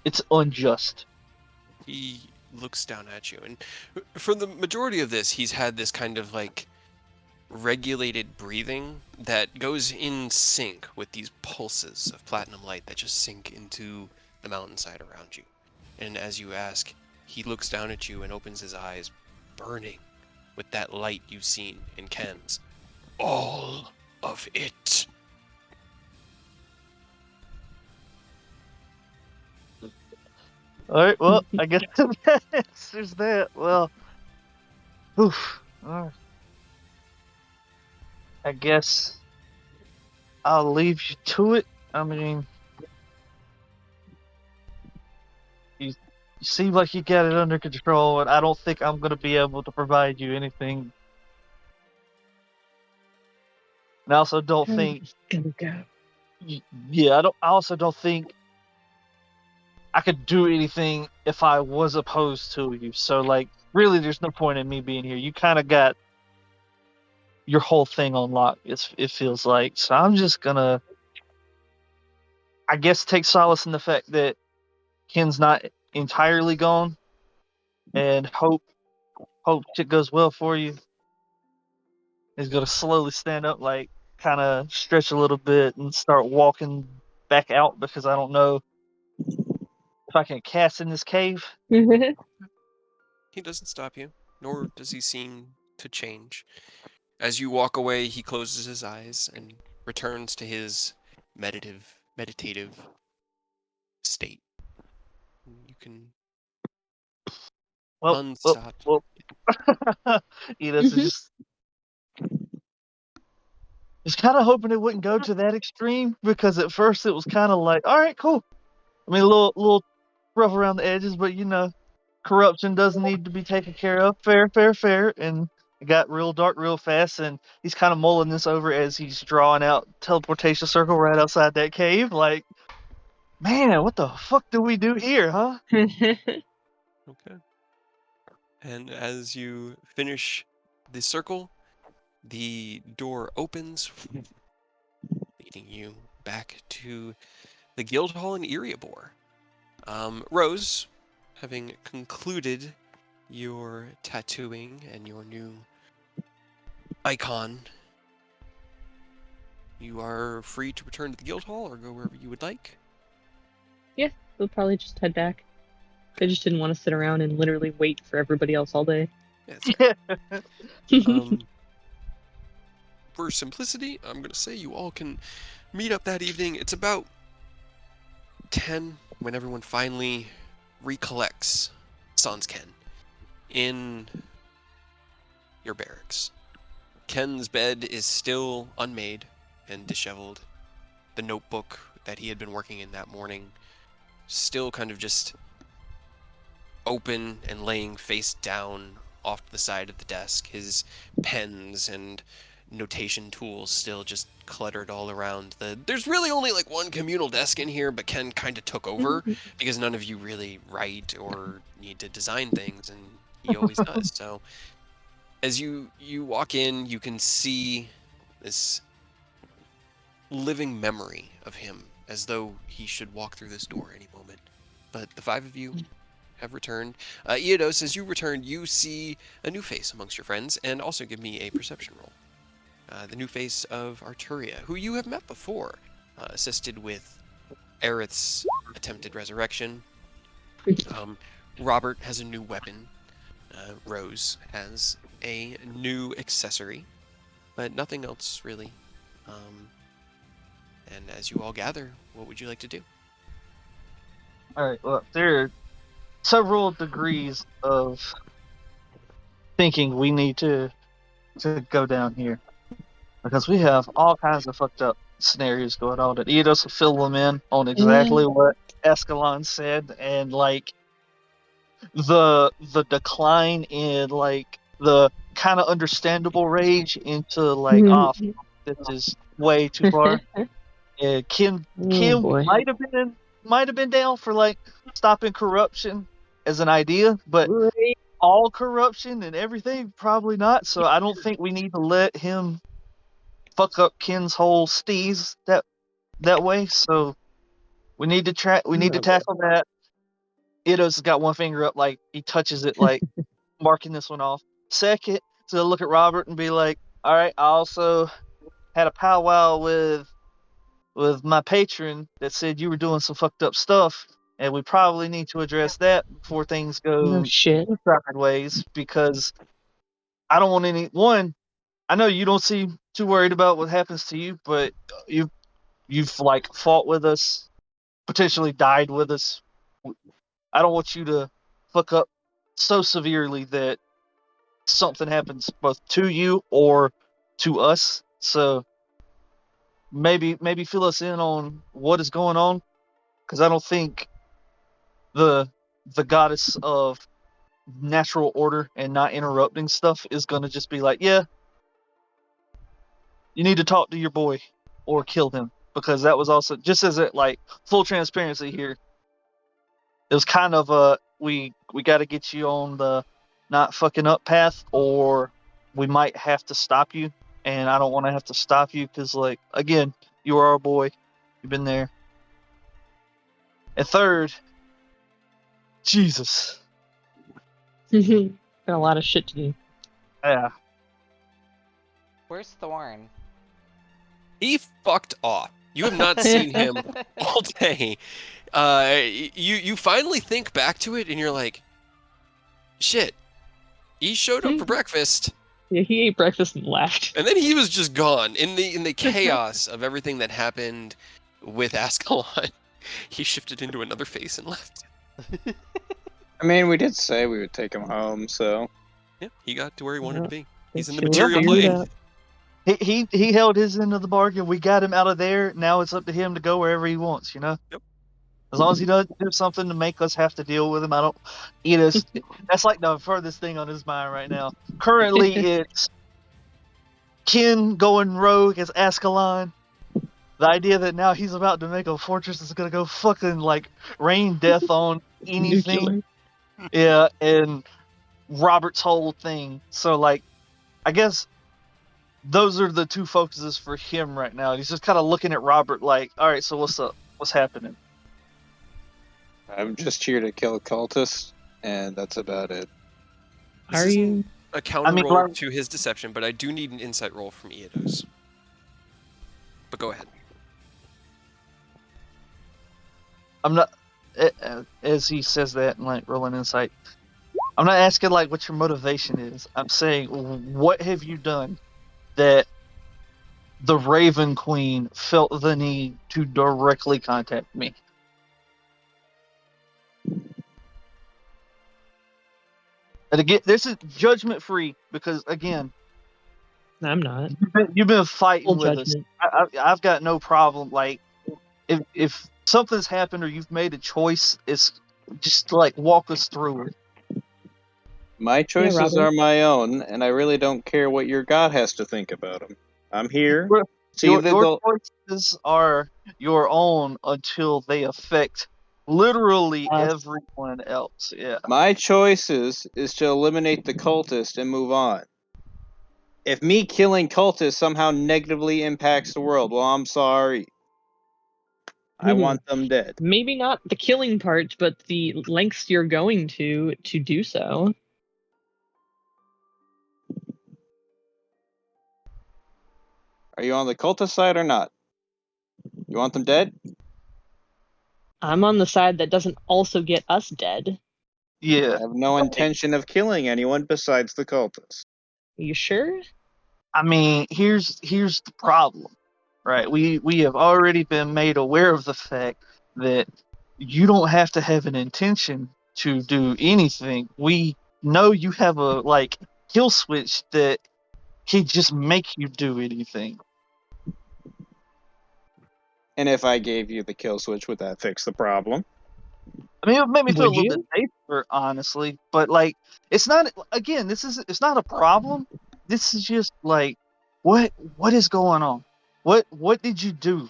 it's unjust? He looks down at you, and for the majority of this, he's had this kind of like regulated breathing that goes in sync with these pulses of platinum light that just sink into the mountainside around you. And as you ask, he looks down at you and opens his eyes, burning with that light you've seen in Ken's. All of it. All right, well, I guess that answers that. Well, oof. I guess I'll leave you to it. I mean, you seem like you got it under control, and I don't think I'm going to be able to provide you anything. And I also don't think, Gonna go. yeah, I also don't think I could do anything if I was opposed to you. So, like, really, there's no point in me being here. You kind of got your whole thing on lock. It feels like. So I'm just gonna, I guess, take solace in the fact that Ken's not entirely gone, and hope shit goes well for you. He's gonna slowly stand up, like, kind of stretch a little bit, and start walking back out because I don't know if I can cast in this cave. He doesn't stop you, nor does he seem to change. As you walk away, he closes his eyes and returns to his meditative state. You can Well, unstop. Edith is just kind of hoping it wouldn't go to that extreme, because at first it was kind of like, all right, cool. I mean, a little rough around the edges, but corruption doesn't need to be taken care of. Fair, fair, fair. And it got real dark real fast, and he's kind of mulling this over as he's drawing out teleportation circle right outside that cave. Like, man, what the fuck do we do here, huh? Okay. And as you finish the circle, the door opens, leading you back to the guild hall in Eriabor. Rose, having concluded your tattooing and your new icon, you are free to return to the guild hall or go wherever you would like. Yeah, we'll probably just head back. I just didn't want to sit around and literally wait for everybody else all day. Yeah, that's fair. For simplicity, I'm going to say you all can meet up that evening. It's about 10 when everyone finally recollects Sans Ken in your barracks. Ken's bed is still unmade and disheveled. The notebook that he had been working in that morning still kind of just open and laying face down off to the side of the desk. His pens and notation tools still just cluttered all around. There's really only like one communal desk in here, but Ken kind of took over because none of you really write or need to design things, and he always does. So as you walk in, you can see this living memory of him, as though he should walk through this door any moment. But the five of you have returned. Eodos, as you return, you see a new face amongst your friends, and also give me a perception roll. The new face of Arturia, who you have met before, assisted with Aerith's attempted resurrection. Robert has a new weapon. Rose has a new accessory, but nothing else really. And as you all gather, what would you like to do? All right. Well, there are several degrees of thinking we need to go down here because we have all kinds of fucked up scenarios going on. And Eidos will fill them in on exactly what Ascalon said, and like the decline in like the kind of understandable rage into like off. This is way too far. Kim Oh boy. might have been down for like stopping corruption as an idea, but Right. all corruption and everything probably not. So I don't think we need to let him fuck up Ken's whole steez that way. So we need to Oh, boy. tackle that. Ido's got one finger up, like he touches it, like marking this one off. Second, so look at Robert and be like, all right, I also had a powwow with my patron that said you were doing some fucked up stuff, and we probably need to address that before things No go shit. sideways, because I don't want anyone. I know you don't seem too worried about what happens to you, but you've like fought with us, potentially died with us. I don't want you to fuck up so severely that something happens both to you or to us. So maybe fill us in on what is going on, because I don't think the goddess of natural order and not interrupting stuff is going to just be like, yeah, you need to talk to your boy or kill him, because that was also just as it like full transparency here. It was kind of a we got to get you on the not fucking up path, or we might have to stop you, and I don't want to have to stop you because like again, you are our boy, you've been there. And third, Jesus, Got a lot of shit to do. yeah, Where's Thorn? He fucked off. You have not seen him all day. You finally think back to it, and you're like, shit. He showed up for breakfast, Yeah, he ate breakfast and left. and then he was just gone in the chaos of everything that happened with Ascalon. He shifted into another face and left. I mean, we did say we would take him home, so Yeah, he got to where he wanted to be. He's in the We'll material figure it plane. out. he held his end of the bargain. We got him out of there. Now it's up to him to go wherever he wants. You know. Yep. As long as he doesn't do something to make us have to deal with him, I don't. You know, that's like the furthest thing on his mind right now. Currently, it's Ken going rogue as Ascalon. The idea that now he's about to make a fortress that's gonna go fucking like rain death on anything. Nuclear. Yeah, and Robert's whole thing. So like, I guess those are the two focuses for him right now. He's just kind of looking at Robert like, all right, so what's up? What's happening? I'm just here to kill cultists, and that's about it. This Are isn't you? a counter I mean, roll like- to his deception, but I do need an insight roll from Eidos. But go ahead. I'm not, as he says that and like rolling insight. I'm not asking like what your motivation is. I'm saying, what have you done that the Raven Queen felt the need to directly contact me? And again, this is judgment free, because again, I'm not. you've been fighting Full with judgment. us. I've got no problem. Like, if something's happened or you've made a choice, it's just like walk us through it. My choices Robin. are my own, and I really don't care what your god has to think about them. I'm here. Well, See Your, the your choices are your own until they affect literally Us. everyone else. Yeah. My choices is to eliminate the cultist and move on. If me killing cultists somehow negatively impacts the world, well, I'm sorry. I want them dead. Maybe not the killing part, but the lengths you're going to do so. Are you on the cultist side or not? You want them dead? I'm on the side that doesn't also get us dead. I Yeah. have no intention of killing anyone besides the cultists. You sure? I mean, here's the problem. right? We have already been made aware of the fact that you don't have to have an intention to do anything. We know you have a kill switch that can just make you do anything. And if I gave you the kill switch, would that fix the problem? I mean, it made me feel a Would little bit safer, honestly. But it's not. Again, it's not a problem. This is just what is going on? What did you do?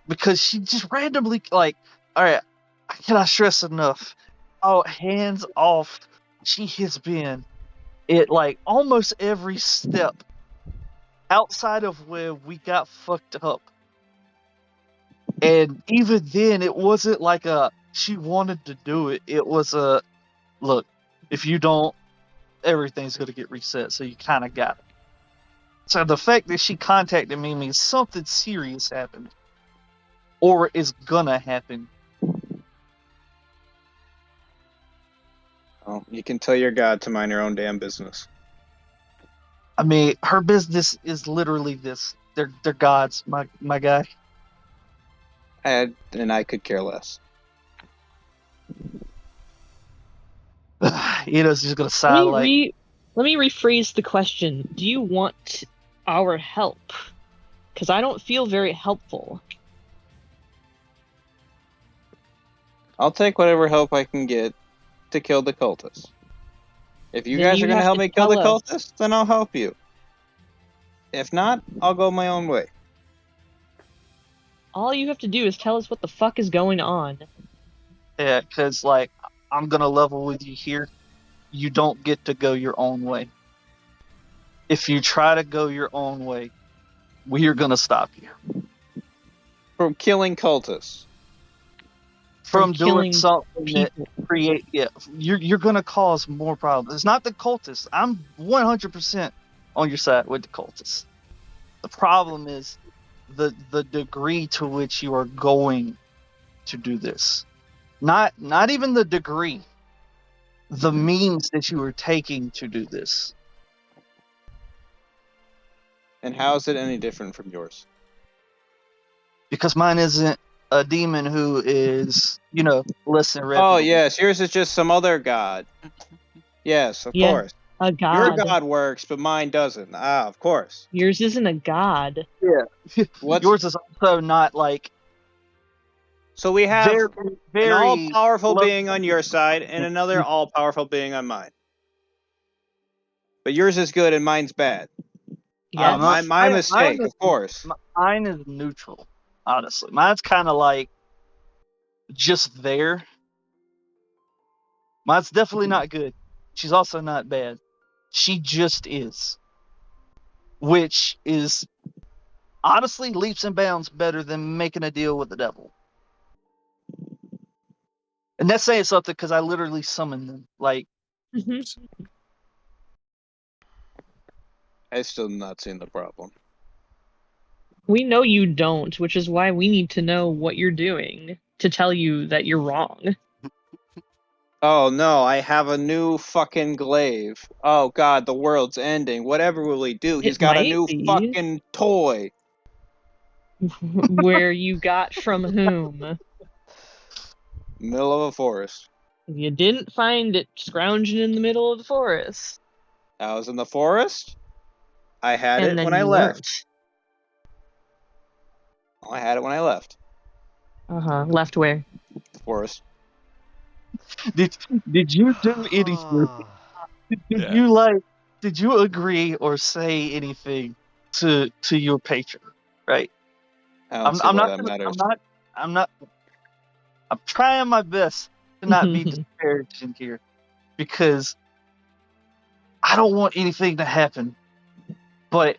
Because she just randomly all right, I cannot stress enough. Oh, hands off. She has been at almost every step outside of where we got fucked up. And even then, it wasn't like she wanted to do it. It was a look. If you don't, everything's gonna get reset. So you kind of got it. So the fact that she contacted me means something serious happened, or is gonna happen. Well, you can tell your god to mind your own damn business. I mean, her business is literally this. They're gods, my guy. And I could care less. Ito's just gonna sigh Let me rephrase the question. Do you want our help? Because I don't feel very helpful. I'll take whatever help I can get to kill the cultists. If you Then guys you are going to have help to me kill the tell us. cultists, then I'll help you. If not, I'll go my own way. All you have to do is tell us what the fuck is going on. Yeah, because I'm gonna level with you here. You don't get to go your own way. If you try to go your own way, we are gonna stop you From killing cultists. from doing killing something people. that create. Yeah, you're gonna cause more problems. It's not the cultists. I'm 100% on your side with the cultists. The problem is the degree to which you are going to do this. Not even the degree. The means that you are taking to do this. And how is it any different from yours? Because mine isn't a demon who is, less than reputable. Oh, yes, yours is just some other god. Yes, of Yeah, course. a Your god. god works, but mine doesn't. Ah, of course. Yours isn't a god. Yeah. What's Yours is also not So we have very, an very all-powerful low- being on your side and another all-powerful being on mine. But yours is good and mine's bad. Yes. My mistake, of course. Mine is neutral, honestly. Mine's kind of just there. Mine's definitely not good. She's also not bad. She just is. Which is honestly leaps and bounds better than making a deal with the devil. And that's saying something because I literally summoned them. I still not seen the problem. We know you don't, which is why we need to know what you're doing to tell you that you're wrong. Oh no, I have a new fucking glaive. Oh god, the world's ending. Whatever will he do? He's It got a might new be. fucking toy. Where you got from whom? Middle of a forest. You didn't find it scrounging in the middle of the forest. I was in the forest. I had And it then when I you left. I had it when I left. Left where? The forest. Did you do anything? Did you agree or say anything to your patron? Right. I don't see why that matters. I'm trying my best to not be disparaging here because I don't want anything to happen, but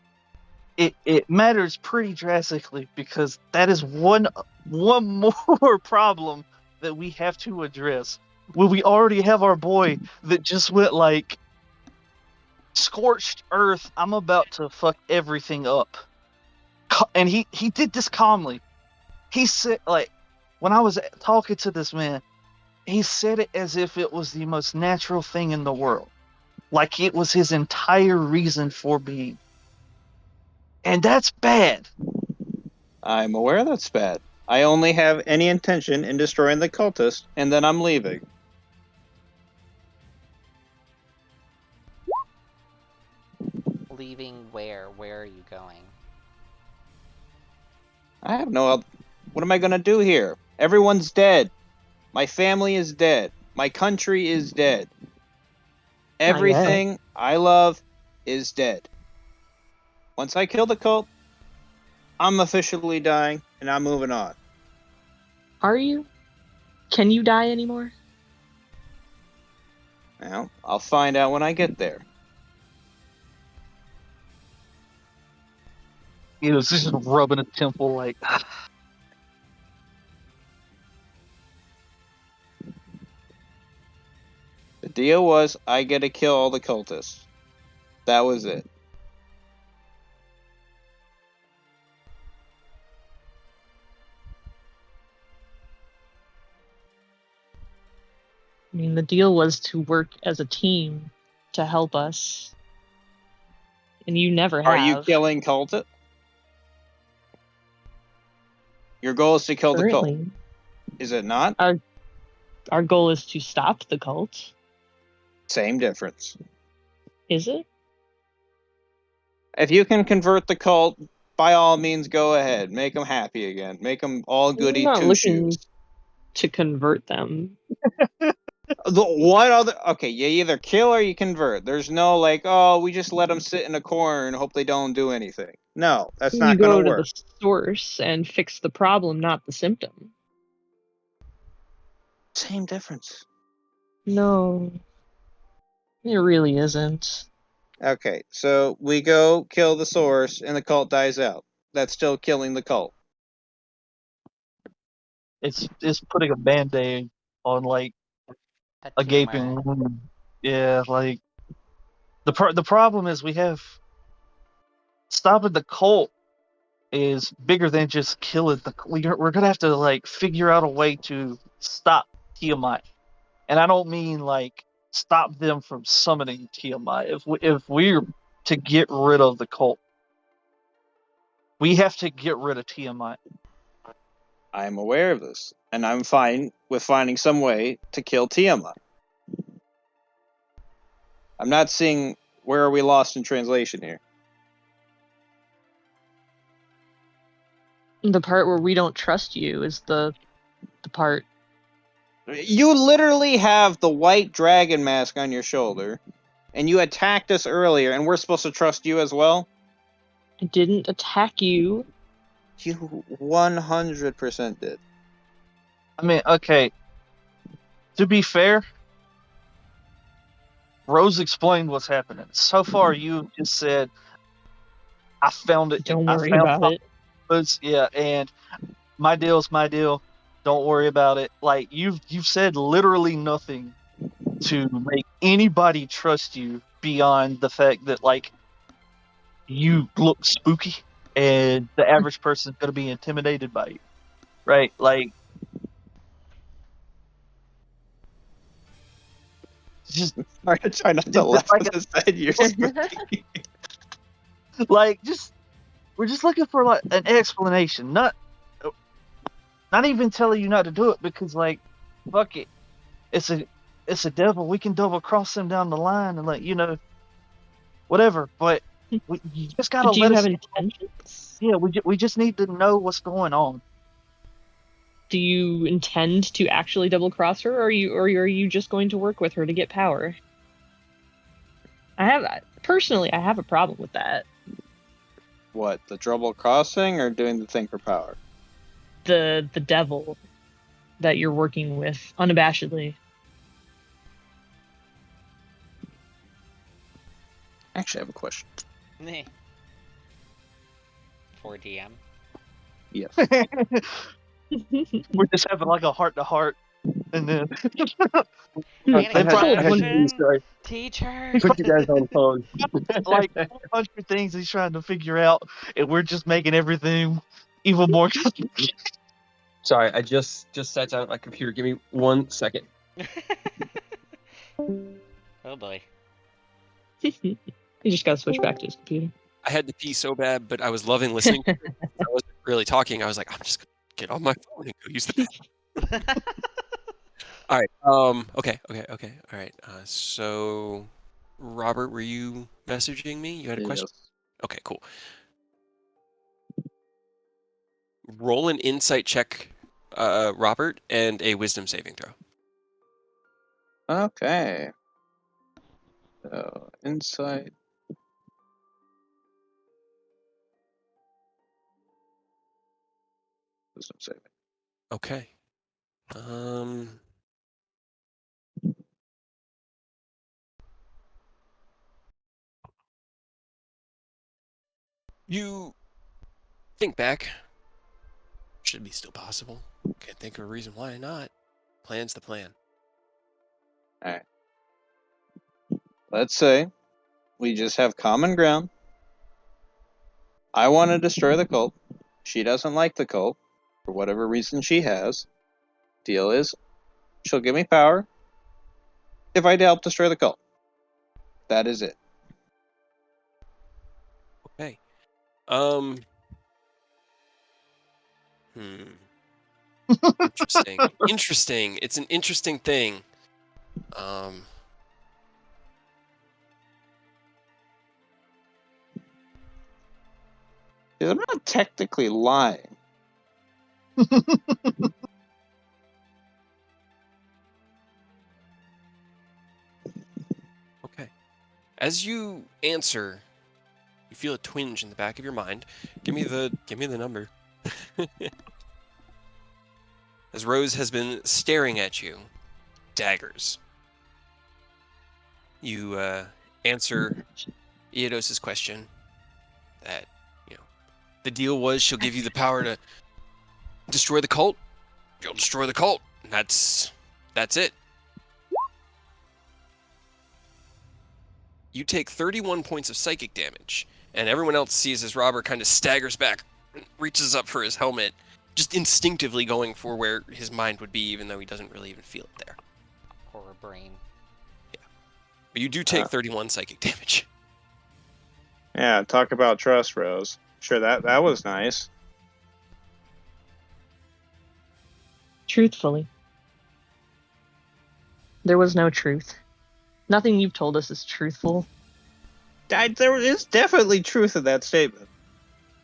it matters pretty drastically because that is one more problem that we have to address. Well, we already have our boy that just went scorched earth. I'm about to fuck everything up, and he did this calmly. He said when I was talking to this man, he said it as if it was the most natural thing in the world, like it was his entire reason for being. And that's bad. I'm aware that's bad. I only have any intention in destroying the cultist, and then I'm leaving. Leaving where? Where are you going? I have no other... What am I gonna do here? Everyone's dead. My family is dead. My country is dead. Not yet. Everything I love is dead. Once I kill the cult, I'm officially dying, and I'm moving on. Are you? Can you die anymore? Well, I'll find out when I get there. You know, it's just rubbing a temple like. The deal was I get to kill all the cultists. That was it. I mean, the deal was to work as a team to help us. And you never have. Are you killing cultists? Your goal is to kill the cult. Currently. Is it not? Our goal is to stop the cult. Same difference. Is it? If you can convert the cult, by all means, go ahead. Make them happy again. Make them all goody I'm not looking two-shoes. to convert them. What other... Okay, you either kill or you convert. There's no like, oh, we just let them sit in a corner and hope they don't do anything. No, that's You not going go to to work. the source and fix the problem, not the symptom. Same difference. No. It really isn't. Okay, so we go kill the source and the cult dies out. That's still killing the cult. It's putting a band-aid on like A a tumor. gaping wound. Yeah, like the problem is we have stopping the cult is bigger than just killing the. We're gonna have to like figure out a way to stop Tiamat, and I don't mean like stop them from summoning Tiamat. If we're to get rid of the cult, we have to get rid of Tiamat. I'm aware of this, and I'm fine with finding some way to kill Tiamat. I'm not seeing where are we lost in translation here. The part where we don't trust you is the part. You literally have the white dragon mask on your shoulder, and you attacked us earlier, and we're supposed to trust you as well? I didn't attack you. You 100% did. I mean, okay. To be fair, Rose explained what's happening. So far, you just said, "I found it. Don't I worry found about it. yeah, and my deal's my deal. Don't worry about it." Like you've said literally nothing to make anybody trust you beyond the fact that like you look spooky and the average person's gonna be intimidated by you, right? Like just I try not to laugh like at the side you're spooky. like just we're just looking for like an explanation, not even telling you not to do it because like fuck it, it's a devil. We can double cross him down the line and like whatever. But you just gotta Do let you us. have intentions? Yeah, we just need to know what's going on. Do you intend to actually double cross her, or are you just going to work with her to get power? I have a problem with that. What, the double crossing or doing the thing for power? The devil that you're working with unabashedly. Actually, I have a question. Meh. For DM. Yes. We're just having like a heart to heart, and then Any they probably question? Teacher. Put you guys on phone. like 100 things he's trying to figure out, and we're just making everything even more complicated. Sorry, I just sat down at my computer. Give me 1 second. Oh boy. He just gotta switch back to his computer. I had to pee so bad, but I was loving listening to it. I wasn't really talking. I was like, I'm just gonna get on my phone and go use the bathroom. All right. Okay. All right. So, Robert, were you messaging me? You had a question? Yes. Okay, cool. Roll an insight check, Robert, and a wisdom saving throw. Okay. So, insight. Wisdom saving. Okay. You think back. Should be still possible. Can't think of a reason why not. Plan's the plan. Alright. Let's say we just have common ground. I want to destroy the cult. She doesn't like the cult for whatever reason she has. Deal is, she'll give me power if I help destroy the cult. That is it. Okay. Interesting. Interesting. It's an interesting thing. Because I'm not technically lying. Okay. As you answer, you feel a twinge in the back of your mind. Give me the number. As Rose has been staring at you, daggers. You answer Eodos's question that, the deal was she'll give you the power to destroy the cult. You'll destroy the cult. That's it. You take 31 points of psychic damage, and everyone else sees as Robert kind of staggers back, reaches up for his helmet, just instinctively going for where his mind would be, even though he doesn't really even feel it there. Poor brain. Yeah. But you do take 31 psychic damage. Yeah, talk about trust, Rose. Sure, that was nice. Truthfully, there was no truth. Nothing you've told us is truthful. There is definitely truth in that statement.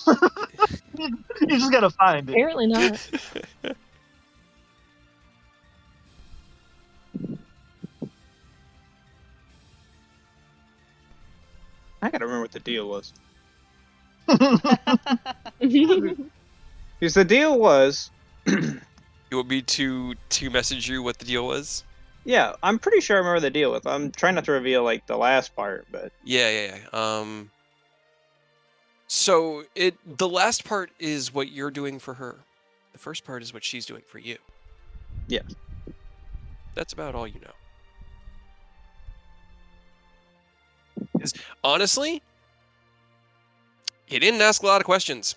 You just gotta find it. Apparently not. I gotta remember what the deal was. You Because the deal was... You want me to message you what the deal was? Yeah, I'm pretty sure I remember the deal with. I'm trying not to reveal like the last part, but Yeah. So the last part is what you're doing for her. The first part is what she's doing for you. yeah. That's about all you know. Because honestly, you didn't ask a lot of questions.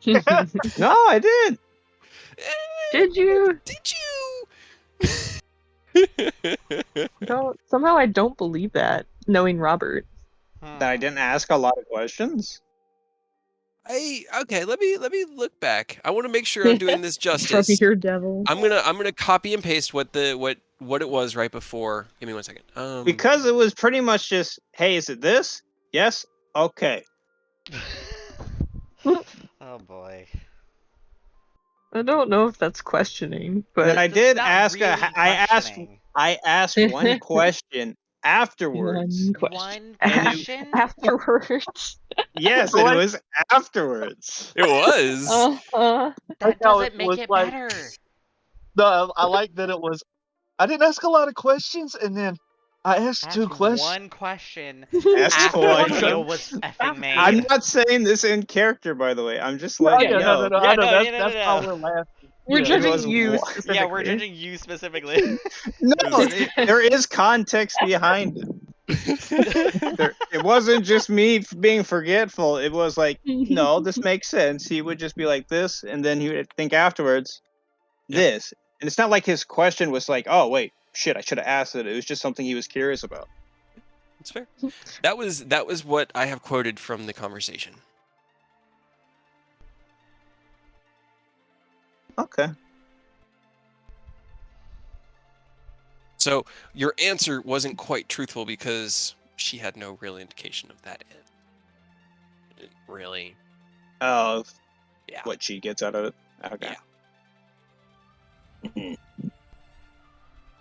No, I did. Did you? Did you? Somehow I don't believe that, knowing Robert. That I didn't ask a lot of questions. Okay, let me look back. I want to make sure I'm doing this From justice. your devil. I'm gonna copy and paste what it was right before. Give me 1 second. Because it was pretty much just, hey, is it this? Yes. Okay. Oh boy. I don't know if that's questioning, but Then I That's did not ask. really questioning. I asked one question afterwards. one question. One question? Afterwards. Yes, and it was afterwards. It was. That how doesn't it make was it like- better. No, I like that it was. I didn't ask a lot of questions, and then I asked two Ask questions. one question Asked after one the deal question. was effing made. I'm not saying this in character, by the way. I'm just No, letting you know. no, Yeah, I know no, that's why no. we're laughing. We're Yeah. judging was you wa- specifically. Yeah, we're judging you specifically. No, there is context behind it. It wasn't just me being forgetful. It was like, no, this makes sense. He would just be like this, and then he would think afterwards, Yep. this. And it's not like his question was like, oh, wait, shit, I should have asked it. It was just something he was curious about. That's fair. That was what I have quoted from the conversation. Okay. So your answer wasn't quite truthful because she had no real indication of that end. Really? Of Yeah. what she gets out of it. Okay.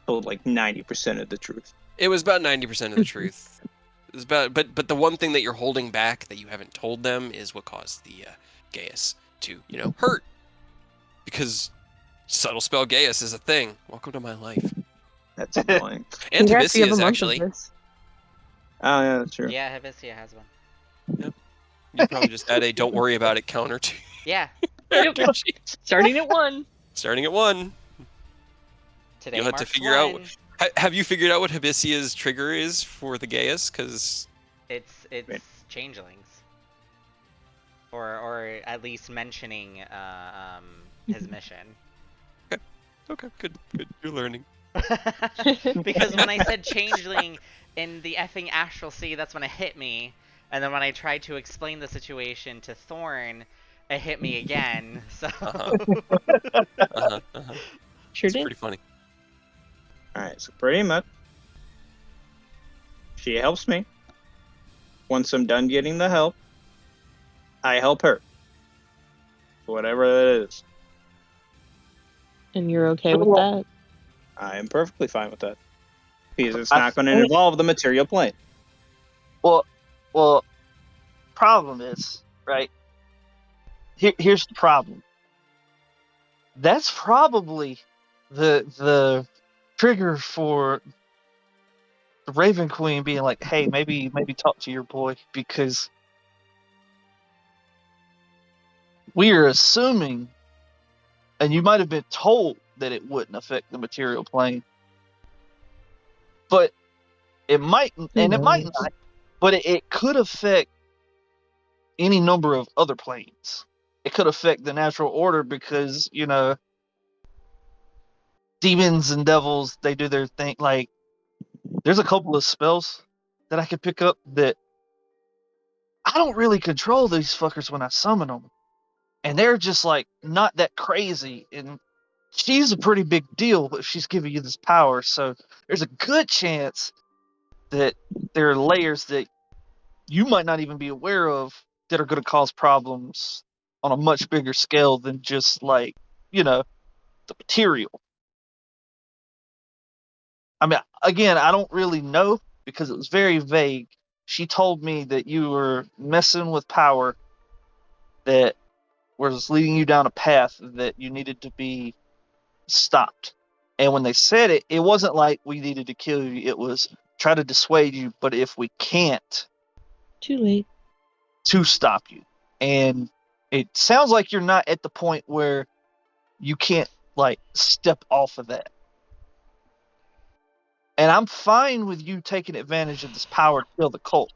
Told like 90% of the truth. It was about 90% of the truth. It was about, but the one thing that you're holding back that you haven't told them is what caused the Gaius to, hurt. Because subtle spell Gaius is a thing. Welcome to my life. That's annoying. And Congrats, you have a Hibisia's month actually. of this. Oh yeah, that's true. Yeah, Hibisia has one. You probably just had a don't worry about it counter too. Yeah. Yep. Starting at 1. Starting at 1. Today You'll have to marks figure out. 1. Have you figured out what Hibisia's trigger is for the Gaius? Because It's changelings. Or at least mentioning his mission. okay, good. You're learning. Because when I said changeling in the effing astral sea, that's when it hit me. And then when I tried to explain the situation to Thorn, it hit me again. So Sure It's did. pretty funny. Alright, so pretty much she helps me. Once I'm done getting the help, I help her. Whatever that is. And you're okay with that? I am perfectly fine with that. Because it's I not going to think- involve the material plane. Well, problem is, right? Here's the problem. That's probably the trigger for the Raven Queen being like, "Hey, maybe talk to your boy," because we are assuming, and you might have been told that it wouldn't affect the material plane, but it might, and it might not, but it could affect any number of other planes. It could affect the natural order because, demons and devils, they do their thing. Like, there's a couple of spells that I could pick up that I don't really control these fuckers when I summon them. And they're just like not that crazy. And she's a pretty big deal, but she's giving you this power. So there's a good chance that there are layers that you might not even be aware of that are going to cause problems on a much bigger scale than just like, the material. I mean, again, I don't really know because it was very vague. She told me that you were messing with power that was leading you down a path that you needed to be stopped. And when they said it, it wasn't like we needed to kill you. It was try to dissuade you, but if we can't, Too late. to stop you. And it sounds like you're not at the point where you can't like step off of that. And I'm fine with you taking advantage of this power to kill the cult.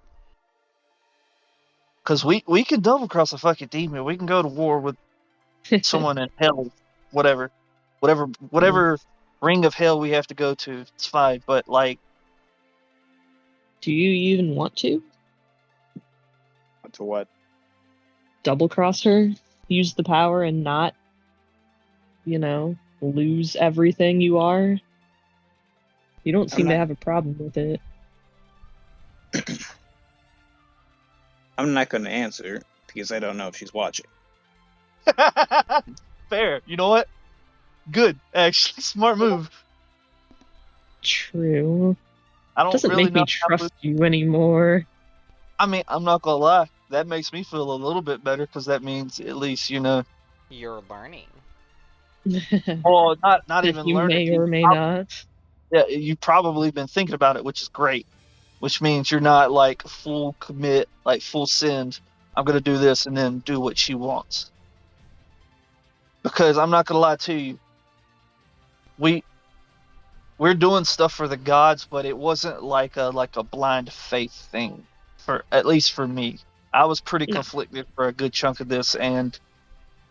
Because we can double cross a fucking demon. We can go to war with someone in hell, whatever ring of hell we have to go to. It's fine. But like, Do you even want to? To what? Double cross her? Use the power and not, lose everything you are? You don't seem to have a problem with it. I'm not going to answer because I don't know if she's watching. fair. You know what? Good, actually, smart move. True. I don't Doesn't really make me know trust you anymore. I mean, I'm not gonna lie. That makes me feel a little bit better because that means at least You're learning. Well, not That even you learning. may or may not. Yeah, you've probably been thinking about it, which is great. Which means you're not like full commit, like full send. I'm gonna do this and then do what she wants. Because I'm not gonna lie to you, we're doing stuff for the gods, but it wasn't like a blind faith thing. For at least for me, I was pretty No. conflicted for a good chunk of this, and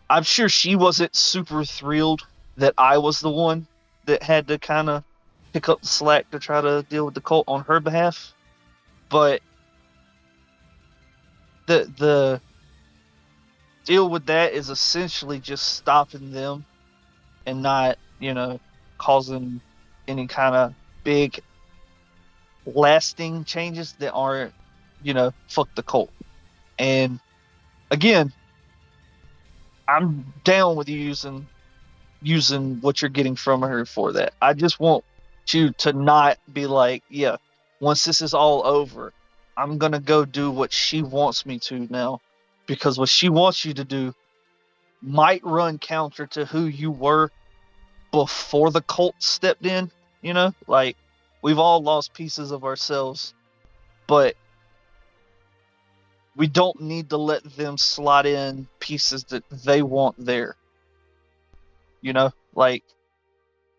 I'm sure she wasn't super thrilled that I was the one that had to kind of pick up the slack to try to deal with the cult on her behalf. But the deal with that is essentially just stopping them and not, causing any kind of big lasting changes that aren't, fuck the cult. And again, I'm down with you using what you're getting from her for that. I just want you to not be like, yeah, once this is all over, I'm gonna go do what she wants me to now. Because what she wants you to do might run counter to who you were before the cult stepped in, like we've all lost pieces of ourselves, but we don't need to let them slot in pieces that they want there. Like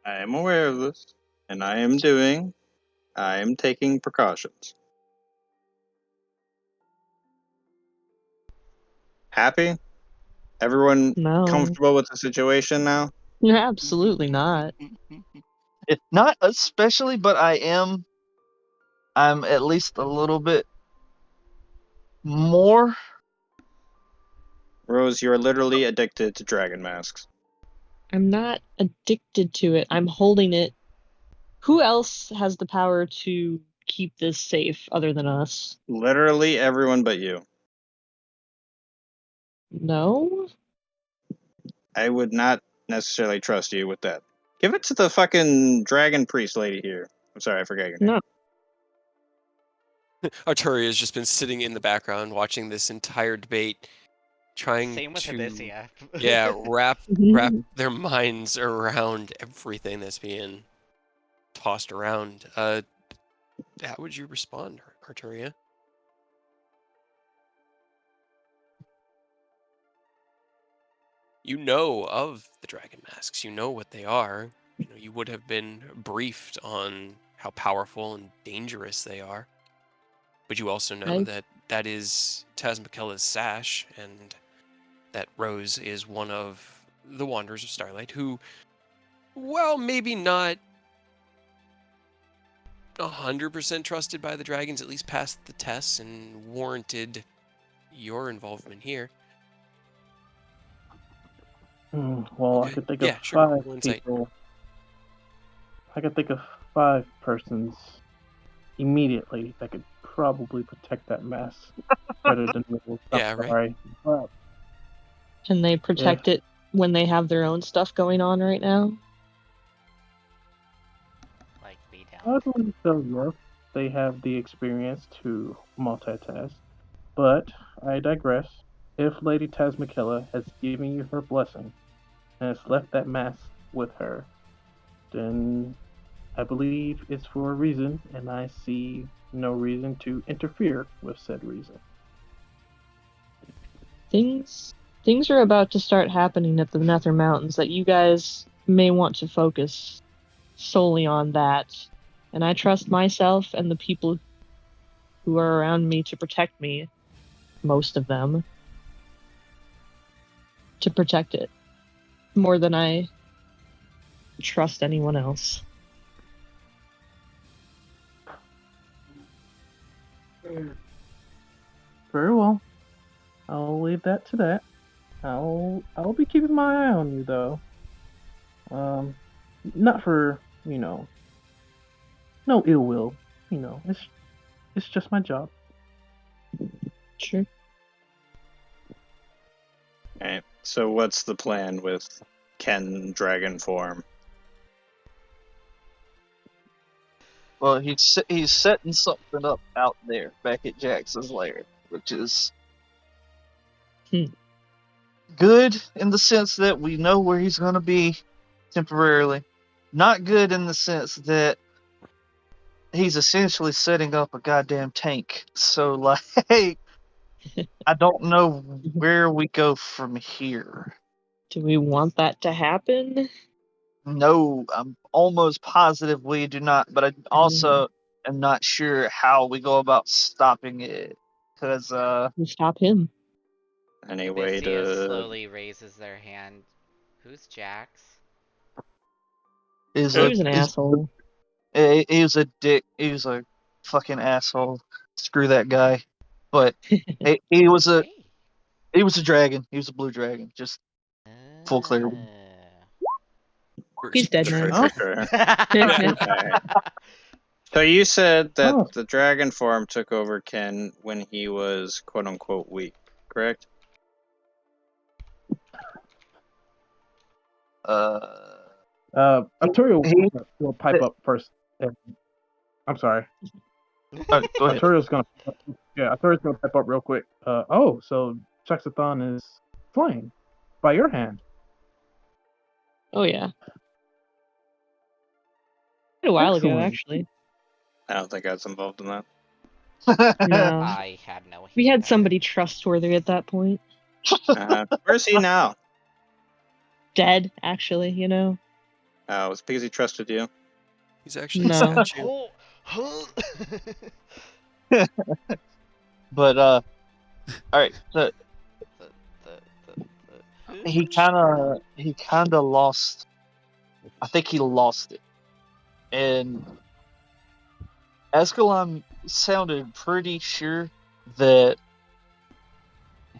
I am aware of this, and I am taking precautions. Happy? Everyone No, comfortable with the situation now? absolutely not. not especially, but I'm at least a little bit more. Rose, you are literally addicted to dragon masks. I'm not addicted to it. I'm holding it. Who else has the power to keep this safe other than us? Literally everyone but you. No? I would not necessarily trust you with that. Give it to the fucking dragon priest lady here. I'm sorry, I forgot your name. No. Arturia has just been sitting in the background watching this entire debate, trying Same with to Abyssia. wrap Mhm. their minds around everything that's being tossed around. How would you respond, Arturia? You know of the dragon masks. You know what they are. You would have been briefed on how powerful and dangerous they are. But you also know I that that is Tazmikella's sash, and that Rose is one of the Wanderers of Starlight who, well, maybe not 100% trusted by the dragons, at least passed the tests and warranted your involvement here. Well, I Okay. could think of Yeah, sure. 5 Roll insight. people. I could think of 5 persons immediately that could probably protect that mess better than me. I'm Yeah, right. sorry. But Can they protect it when they have their own stuff going on right now? Like, we I don't. believe so, yes. They have the experience to multitask. But I digress. If Lady Tazmikella has given you her blessing and has left that mask with her, then I believe it's for a reason, and I see no reason to interfere with said reason. Things are about to start happening at the Nether Mountains that you guys may want to focus solely on that. And I trust myself and the people who are around me to protect me, most of them, to protect it more than I trust anyone else. Very well. I'll leave that to that. I'll be keeping my eye on you though. Um, not for no ill will. It's just my job. Sure. Alright, so what's the plan with Ken dragon form? Well, he's setting something up out there back at Jax's lair, which is good in the sense that we know where he's going to be temporarily. Not good in the sense that he's essentially setting up a goddamn tank. So, like, I don't know where we go from here. Do we want that to happen? No, I'm almost positive we do not, but I also am not sure how we go about stopping it. Because, We stop him. Any way Abyssia to slowly raises their hand. Who's Jax? is He a was an is asshole. he was a dick. He was a fucking asshole. screw that guy. But he was a Hey. dragon. He was a blue dragon. Just full clarity. He's dead now. Okay. Yeah. Okay. So you said that Oh. the dragon form took over Ken when he was quote unquote weak, correct? Arturo he- will pipe up first. I'm sorry. Go ahead. Arturo's gonna pipe up real quick. Oh, so Chuxathon is slain by your hand. Oh yeah. Quite a while ago, Excellent. actually. I don't think I was involved in that. No. I had no. We had no. somebody trustworthy at that point. Where's he now? Dead, actually, you know? It's because he trusted you. He's actually a No. statue. Oh. But all right. So The- he kind of lost. I think he lost it, and Ascalon sounded pretty sure that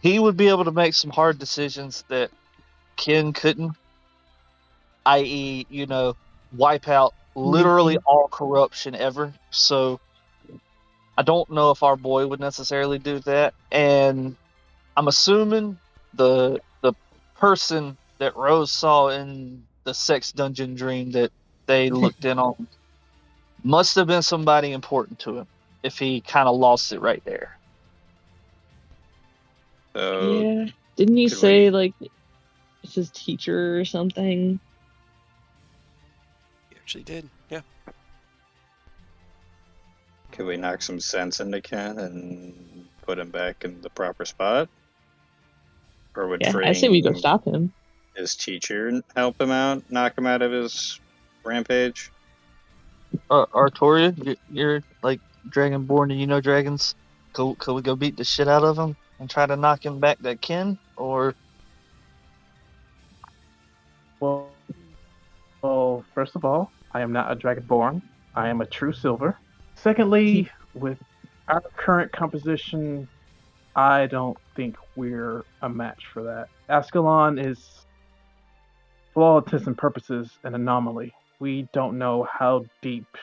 he would be able to make some hard decisions that Ken couldn't, i.e., wipe out literally all corruption ever. So I don't know if our boy would necessarily do that, and I'm assuming the person that Rose saw in the sex dungeon dream that they looked in on must have been somebody important to him if he kind of lost it right there. So Yeah. Didn't he could say, we- like, it's his teacher or something? He actually did. Yeah. could we knock some sense into Ken and put him back in the proper spot? Or would Yeah, I say we go freeing stop him. his teacher help him out, knock him out of his rampage? Artoria, you're like dragonborn and you know dragons. Could we go beat the shit out of him and try to knock him back to Ken? Or Well, first of all, I am not a dragonborn. I am a true silver. Secondly, with our current composition, I don't think we're a match for that. Ascalon is, for all intents and purposes, an anomaly. We don't know how deep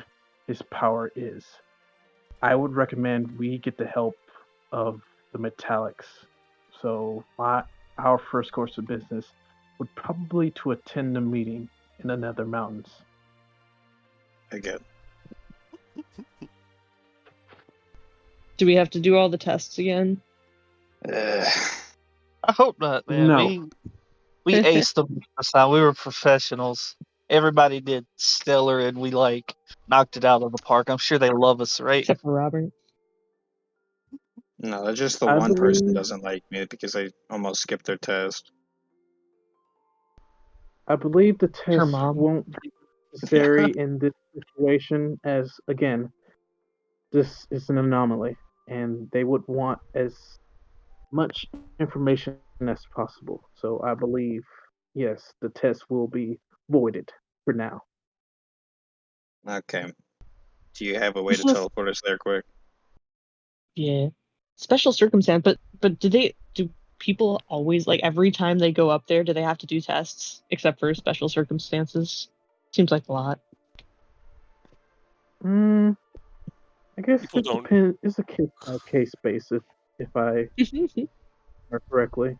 his power is. I would recommend we get the help of the metallics. So our first course of business would probably to attend the meeting in the Nether Mountains. Again. Do we have to do all the tests again? I hope not, man. No. We aced them this time. We were professionals. Everybody did stellar, and we knocked it out of the park. I'm sure they love us, right? Except for Robert. No, just the I one person believe- doesn't like me because I almost skipped their test. I believe the Her test mom. won't be necessary in this situation, as again, this is an anomaly, and they would want as much information as possible. So I believe, yes, the test will be voided for now. Okay. Do you have a way to This is- teleport us there quick? Yeah. Special circumstance, but do people always, like, every time they go up there, do they have to do tests except for special circumstances? Seems like a lot. I guess People it don't. depends. It's a case by case basis, if I remember correctly.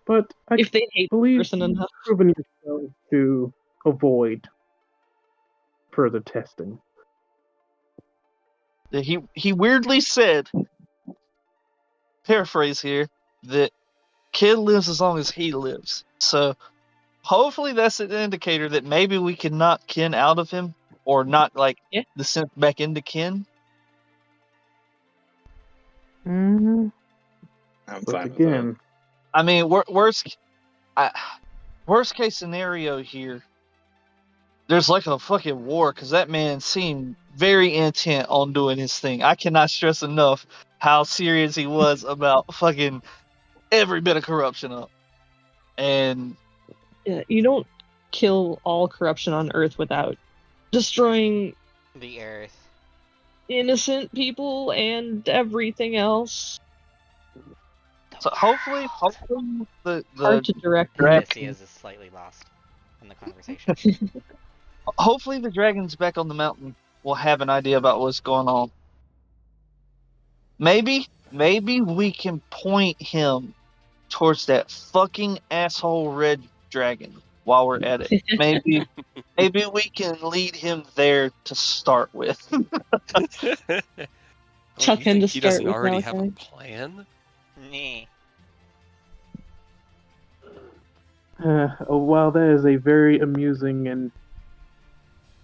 But I If they hate the believe person you've enough. proven yourself to avoid further testing. He weirdly said, paraphrase here, that Kid lives as long as he lives. So hopefully that's an indicator that maybe we can knock Ken out of him, or not Yeah. the sense back into Ken. Mm-hmm. I'm But fine with that. again, I mean, worst case scenario here, there's like a fucking war because that man seemed very intent on doing his thing. I cannot stress enough how serious he was about fucking every bit of corruption up. And Yeah, you don't kill all corruption on Earth without destroying The Earth. innocent people and everything else. So hopefully the Hard to direct dragon, Odysseus is slightly lost in the conversation. hopefully the dragons back on the mountain will have an idea about what's going on. Maybe we can point him towards that fucking asshole red dragon while we're at it. Maybe we can lead him there to start with. Chuck you him think to he start doesn't with already have a Malachi. plan? Nee. While that is a very amusing and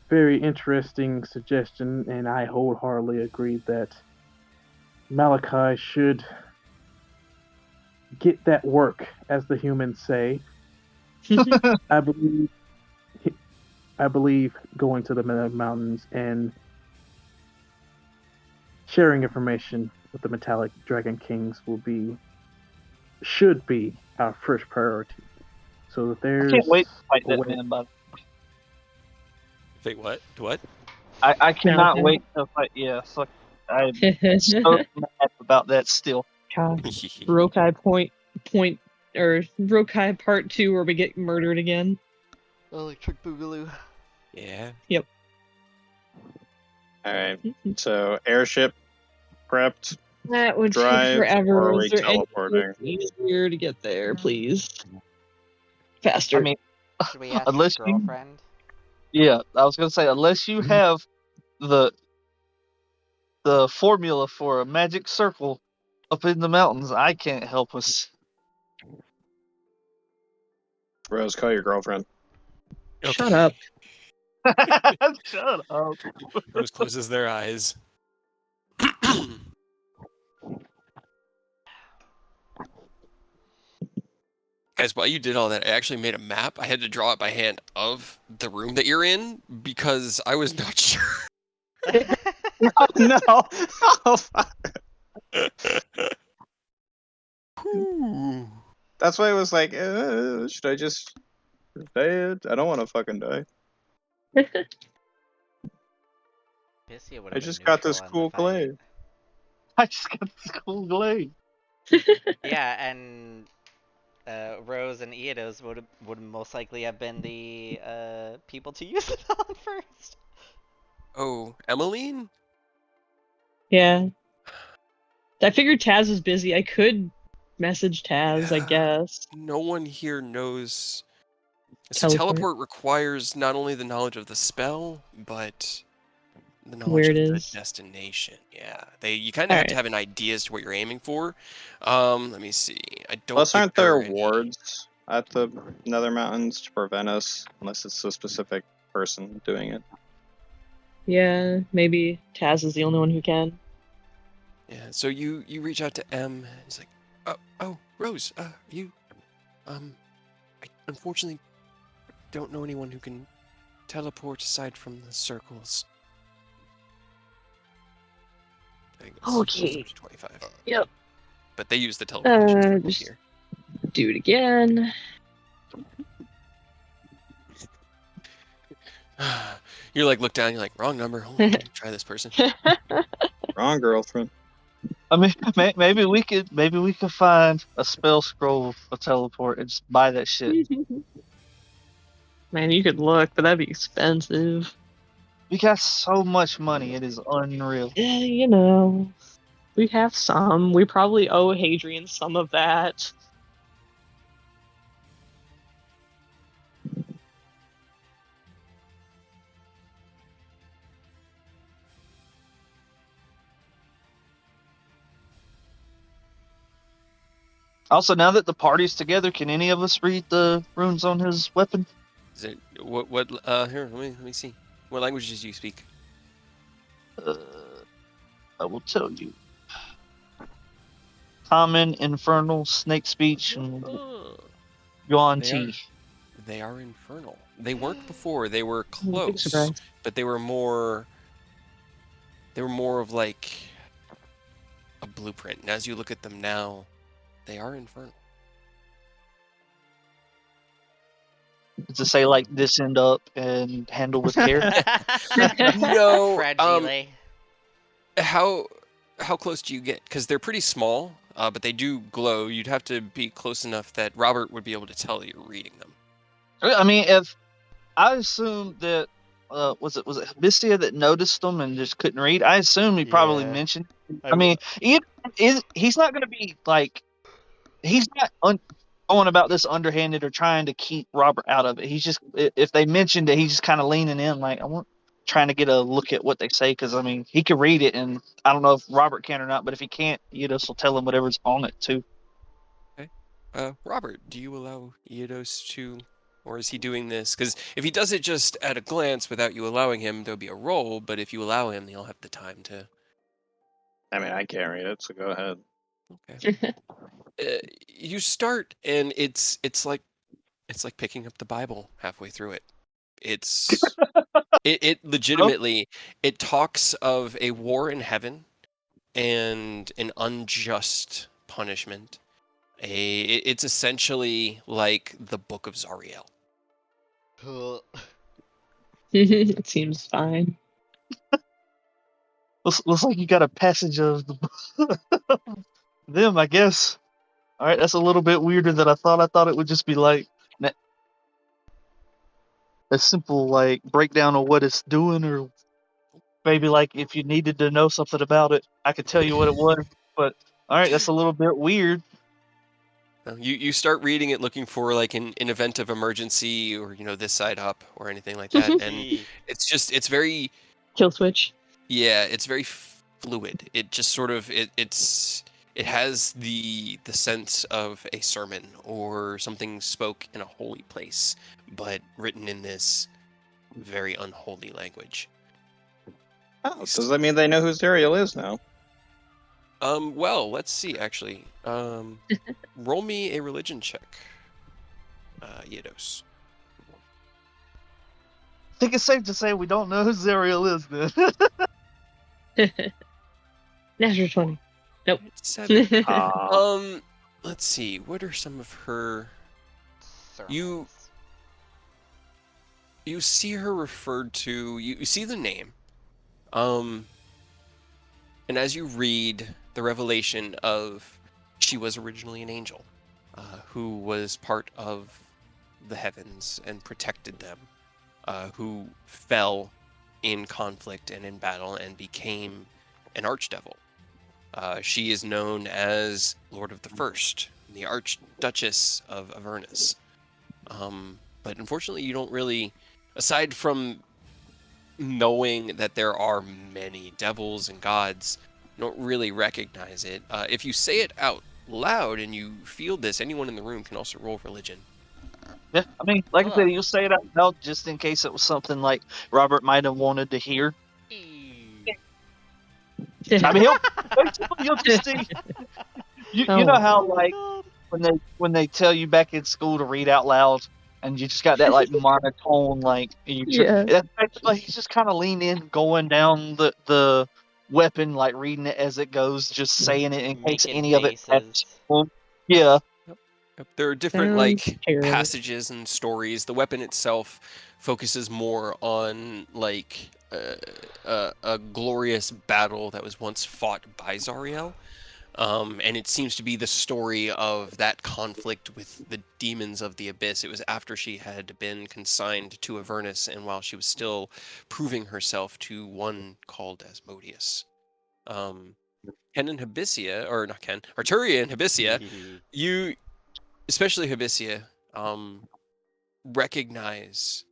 very interesting suggestion, and I wholeheartedly agree that Malachi should get that work, as the humans say. I believe going to the mountains and sharing information with the metallic dragon kings should be our first priority. So that I there's can't wait to fight a that way. man, but Wait, what? What? I cannot Malachi. wait to fight. Yeah, fuck. I'm so mad about that still. God. Rokai point or Rokai part 2 where we get murdered again. Electric Boogaloo. Yeah. Yep. All right. So airship prepped. That would take Drive, or forever. are Is we there any teleporting? easier to get there, please? Faster. I mean, Should we ask unless your you, girlfriend? yeah, I was gonna say unless you have the formula for a magic circle up in the mountains, I can't help us. Rose, call your girlfriend. Shut up. Shut up. Rose closes their eyes. Guys, while you did all that, I actually made a map. I had to draw it by hand of the room that you're in because I was not sure. No. Oh, fuck. Whew. That's why I was like, should I just say it? I don't want to fucking die. Odysseus would I have been just got this neutral in the cool fight. glaive. I just got this cool glade. Yeah, and Rose and Eodos would most likely have been the people to use it on first. Oh, Emmeline? Yeah. I figured Taz was busy. I could message Taz, I Yeah. guess. No one here knows. So Teleport. teleport requires not only the knowledge of the spell, but the knowledge Where of it the is. destination. Yeah, you kind of have to Alright. have an idea as to what you're aiming for. Let me see. I don't. Plus, think aren't there are any- wards at the Nether Mountains to prevent us, unless it's a specific person doing it? Yeah, maybe Taz is the only one who can. Yeah. So you reach out to M. And he's like, oh, Rose. You. I unfortunately don't know anyone who can teleport aside from the circles. I think that's Okay. 25. Yep. But they use the teleportation circle just- here. Do it again. You're like, look down. You're like, wrong number. Hold on, let me try this person. Wrong girlfriend. I mean, maybe we could find a spell scroll of teleport and just buy that shit. Man, you could look, but that'd be expensive. We got so much money, it is unreal. You know, we have some. We probably owe Hadrian some of that. Also, now that the party's together, can any of us read the runes on his weapon? Is it what? Here, let me see. What languages do you speak? I will tell you. Common, Infernal, Snake Speech, and Yuan Ti. They are infernal. They weren't before. They were Big close, surprise. but they were more. They were more of like a blueprint. And as you look at them now, they are infernal. Does it say like this end up and handle with care? No, Fragile. How close do you get? Because they're pretty small, but they do glow. You'd have to be close enough that Robert would be able to tell you're reading them. I mean, if I assume that was it Hibistia that noticed them and just couldn't read? I assume he probably Yeah. mentioned. I mean, he's not going to be like he's not going about this underhanded or trying to keep Robert out of it. He's just if they mentioned it, he's just kind of leaning in like I want trying to get a look at what they say because I mean he could read it and I don't know if Robert can or not, but if he can't, Eidos will tell him whatever's on it too. Okay. Robert, do you allow Eidos to, or is he doing this? Because if he does it just at a glance without you allowing him, there'll be a roll. But if you allow him, he'll have the time to. I mean, I can't read it, so go ahead. Okay. You start, and it's like picking up the Bible halfway through it. It's it legitimately it talks of a war in heaven and an unjust punishment. It's essentially like the Book of Zariel. It seems fine. Looks like you got a passage of them, I guess. All right, that's a little bit weirder than I thought. I thought it would just be like a simple like breakdown of what it's doing, or maybe like if you needed to know something about it, I could tell you what it was. But all right, that's a little bit weird. You start reading it looking for like an event of emergency or this side up or anything like that, and it's very Kill switch. yeah, it's very fluid. It just sort of it has the sense of a sermon or something spoke in a holy place, but written in this very unholy language. Oh, does that mean they know who Zariel is now? Well, let's see. Actually, roll me a religion check, Eidos. I think it's safe to say we don't know who Zariel is then. Natural 20. Nope. 7. Let's see. What are some of her? You see her referred to. You see the name. And as you read the revelation of, she was originally an angel, who was part of the heavens and protected them, who fell in conflict and in battle and became an archdevil. She is known as Lord of the First, the Archduchess of Avernus. But unfortunately, you don't really, aside from knowing that there are many devils and gods, you don't really recognize it. If you say it out loud and you feel this, anyone in the room can also roll religion. Yeah, I mean, like I said, you'll say it out loud just in case it was something like Robert might have wanted to hear. I mean, you'll just see. You know how like when they tell you back in school to read out loud, and you just got that like monotone like. Like he's just kind of leaning in, going down the weapon, like reading it as it goes, just saying it in case any of it. Yeah. There are different passages and stories. The weapon itself focuses more on like a glorious battle that was once fought by Zariel. And it seems to be the story of that conflict with the demons of the abyss. It was after she had been consigned to Avernus and while she was still proving herself to one called Asmodeus. Ken and Hibissia, or not Ken, Arturia and Hibissia, you, especially Hibissia, recognize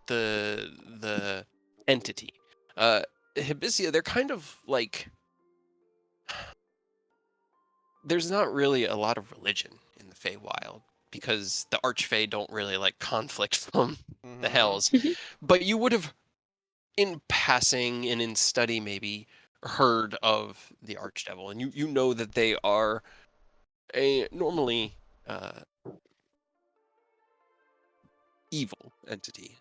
the entity. Hibissia, they're kind of like, there's not really a lot of religion in the Feywild because the Archfey don't really like conflict from the Hells. But you would have, in passing and in study maybe, heard of the Archdevil, and you know that they are a normally evil entity,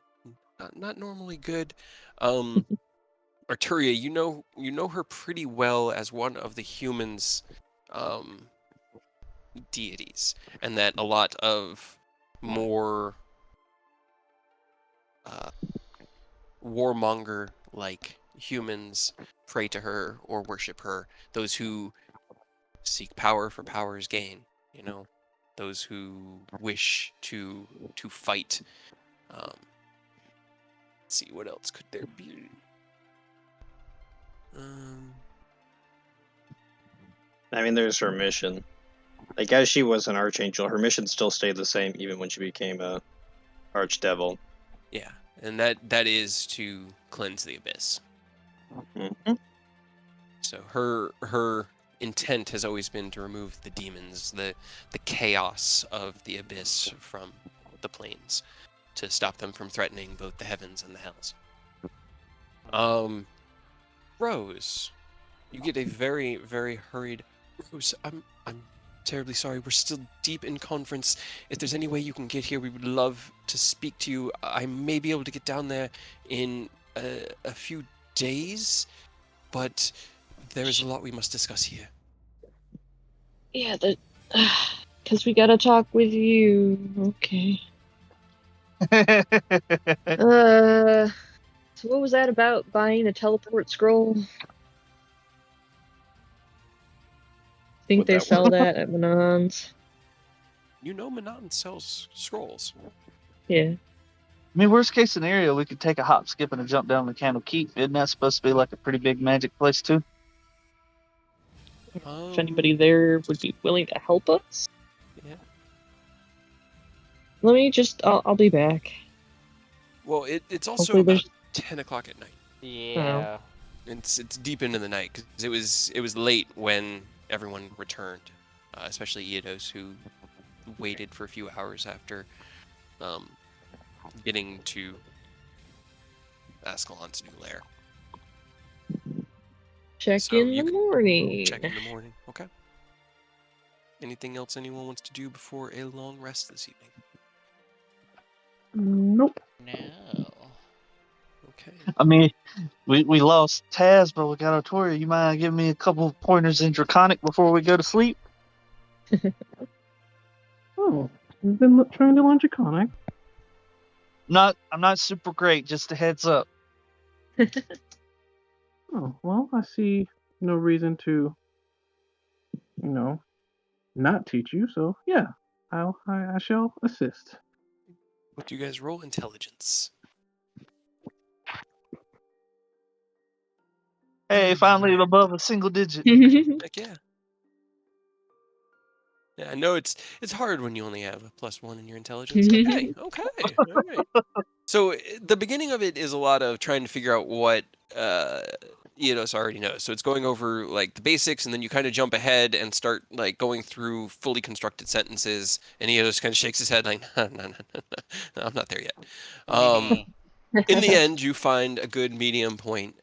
not normally good. Arturia, you know her pretty well as one of the humans' deities, and that a lot of more warmonger like humans pray to her or worship her. Those who seek power for power's gain. You know, those who wish to fight. Let's see, what else could there be? I mean, there's her mission. Like, as she was an archangel, her mission still stayed the same even when she became a archdevil. Yeah, and that is to cleanse the abyss. Mm-hmm. So her intent has always been to remove the demons, the chaos of the abyss from the planes, to stop them from threatening both the heavens and the hells. Rose, you get a very, very hurried. Rose, I'm terribly sorry. We're still deep in conference. If there's any way you can get here, we would love to speak to you. I may be able to get down there in a few days, but there is a lot we must discuss here. Yeah, because we gotta talk with you. Okay. So what was that about buying a teleport scroll? Think Would they that sell work? that at Manon's? You know Manon sells scrolls. Yeah. I mean, worst case scenario, we could take a hop, skip, and a jump down the Candle Keep. Isn't that supposed to be like a pretty big magic place too? If anybody there would be willing to help us, Yeah. let me just. I'll be back. Well, it's also Hopefully about there's. 10 o'clock at night. Yeah. It's deep into the night because it was late when everyone returned, especially Eidos, who waited for a few hours after getting to Ascalon's new lair. Check So in you the can morning. check in the morning. Okay. Anything else anyone wants to do before a long rest this evening? Nope. No. Okay. I mean, we lost Taz, but we got Artoria. You mind giving me a couple pointers in Draconic before we go to sleep? Oh, you've been trying to learn Draconic. I'm not super great. Just a heads up. Oh, well, I see no reason to, not teach you. So yeah, I shall assist. What do you guys roll? Intelligence. Hey, finally above a single digit. Heck yeah. Yeah, I know it's hard when you only have a +1 in your intelligence. Okay, all right. So the beginning of it is a lot of trying to figure out what Eidos already knows. So it's going over like the basics, and then you kind of jump ahead and start like going through fully constructed sentences. And Eidos kind of shakes his head like, no, I'm not there yet. In the end, you find a good medium point,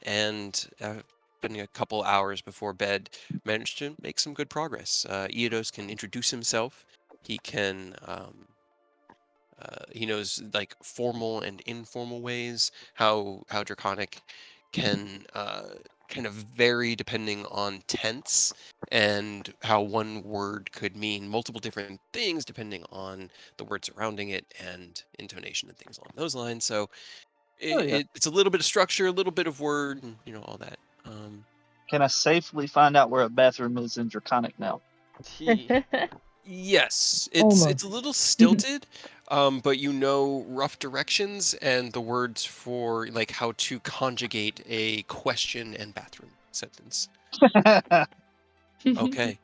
and spending a couple hours before bed, managed to make some good progress. Eidos can introduce himself. He can he knows like formal and informal ways. How Draconic can kind of vary depending on tense, and how one word could mean multiple different things depending on the word surrounding it and intonation and things along those lines. So it's a little bit of structure, a little bit of word, and all that. Can I safely find out where a bathroom is in Draconic now? Yes, Almost. it's a little stilted, but you know rough directions and the words for like how to conjugate a question and bathroom sentence. Okay.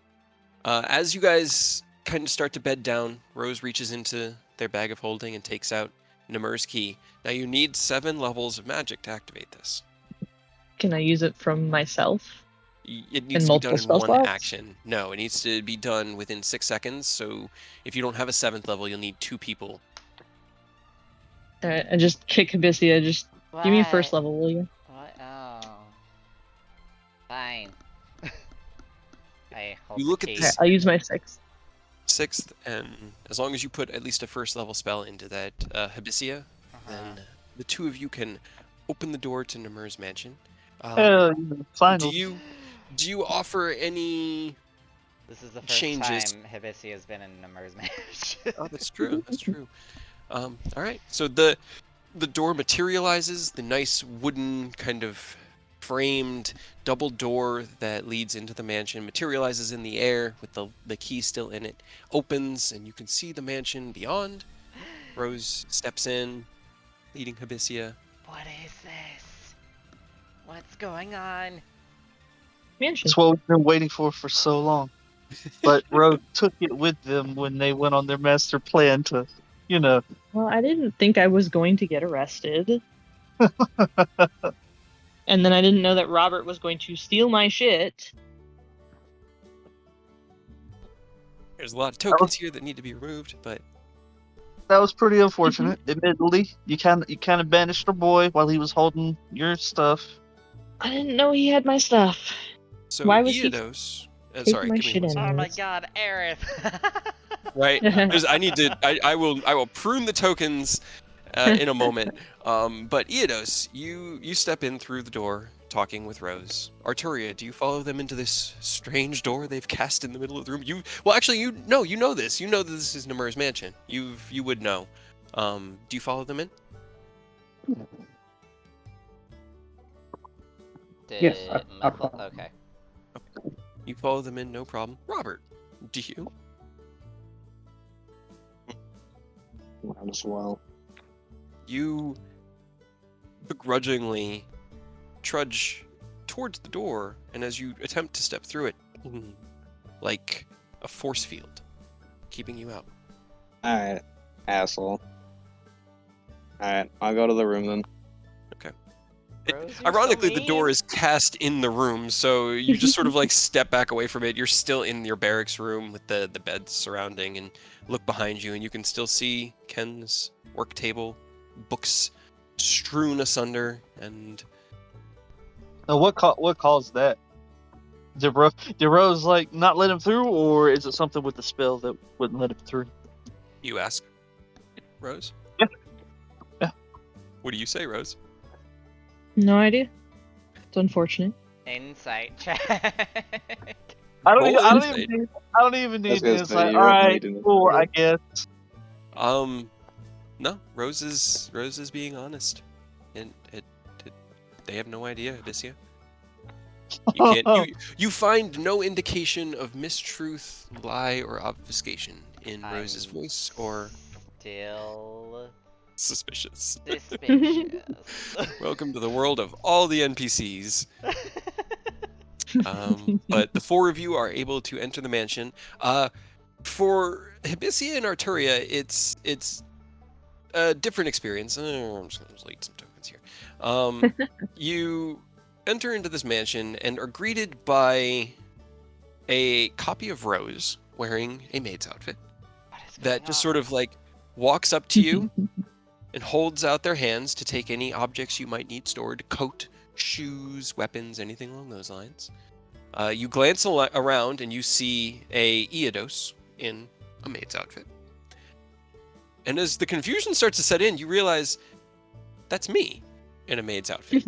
As you guys kind of start to bed down, Rose reaches into their bag of holding and takes out Namir's key. Now you need 7 levels of magic to activate this. Can I use it from myself? It needs to be done multiple in spell one slots? action. No, it needs to be done within 6 seconds. So if you don't have a 7th level, you'll need 2 people. Alright, I just kick Hibisia. Just give me first level, will you? What? Oh. Fine. I hold You the look at key. this I'll use my 6th. 6th, and as long as you put at least a 1st level spell into that Hibisia, then the 2 of you can open the door to Namir's mansion. Finally. Do you offer any? This is the first changes? time Hibisia has been in Namir's mansion. Oh, that's true. That's true. All right. So the the door materializes, the nice wooden kind of framed double door that leads into the mansion materializes in the air with the key still in it, opens, and you can see the mansion beyond. Rose steps in, leading Hibisia. What is this? What's going on? Mansion. It's what we've been waiting for so long. But Rogue took it with them when they went on their master plan to, Well, I didn't think I was going to get arrested. And then I didn't know that Robert was going to steal my shit. There's a lot of tokens here that need to be removed, but that was pretty unfortunate. Admittedly, you kind of banished our boy while he was holding your stuff. I didn't know he had my stuff. so Why was he Eodos. taking Sorry, my give me shit one in? second. Oh my god, Aerith! Right. I will prune the tokens in a moment. But Eodos, you step in through the door, talking with Rose. Arturia, do you follow them into this strange door they've cast in the middle of the room? You know this. You know that this is Namir's mansion. You would know. Do you follow them in? Yes, I follow. Okay. You follow them in, no problem. Robert, do you? Might as well. You begrudgingly trudge towards the door, and as you attempt to step through it, like a force field, keeping you out. Alright, asshole. Alright, I'll go to the room then. Rose, you're Ironically, so the door mean. is cast in the room, so you just sort of like step back away from it. You're still in your barracks room with the beds surrounding, and look behind you, and you can still see Ken's work table, books strewn asunder, and Now, what caused that? Did Rose like not let him through, or is it something with the spell that wouldn't let him through? you ask, Rose? Yeah. What do you say, Rose? No idea. It's unfortunate. Insight check. I Roll don't insight. even I was need gonna this. say, Like, you all don't right, need an four, I insight. guess. No. Rose is being honest, and they have no idea, Hibisia. You can't. You find no indication of mistruth, lie, or obfuscation in Rose's I'm voice or Still suspicious. suspicious. Welcome to the world of all the NPCs. But the four of you are able to enter the mansion. For Hibisia and Arturia, it's a different experience. I'm just gonna delete some tokens here. You enter into this mansion and are greeted by a copy of Rose wearing a maid's outfit What is that going just on? sort of like walks up to you and holds out their hands to take any objects you might need stored: coat, shoes, weapons, anything along those lines. You glance around and you see a Eodos in a maid's outfit. And as the confusion starts to set in, you realize that's me in a maid's outfit.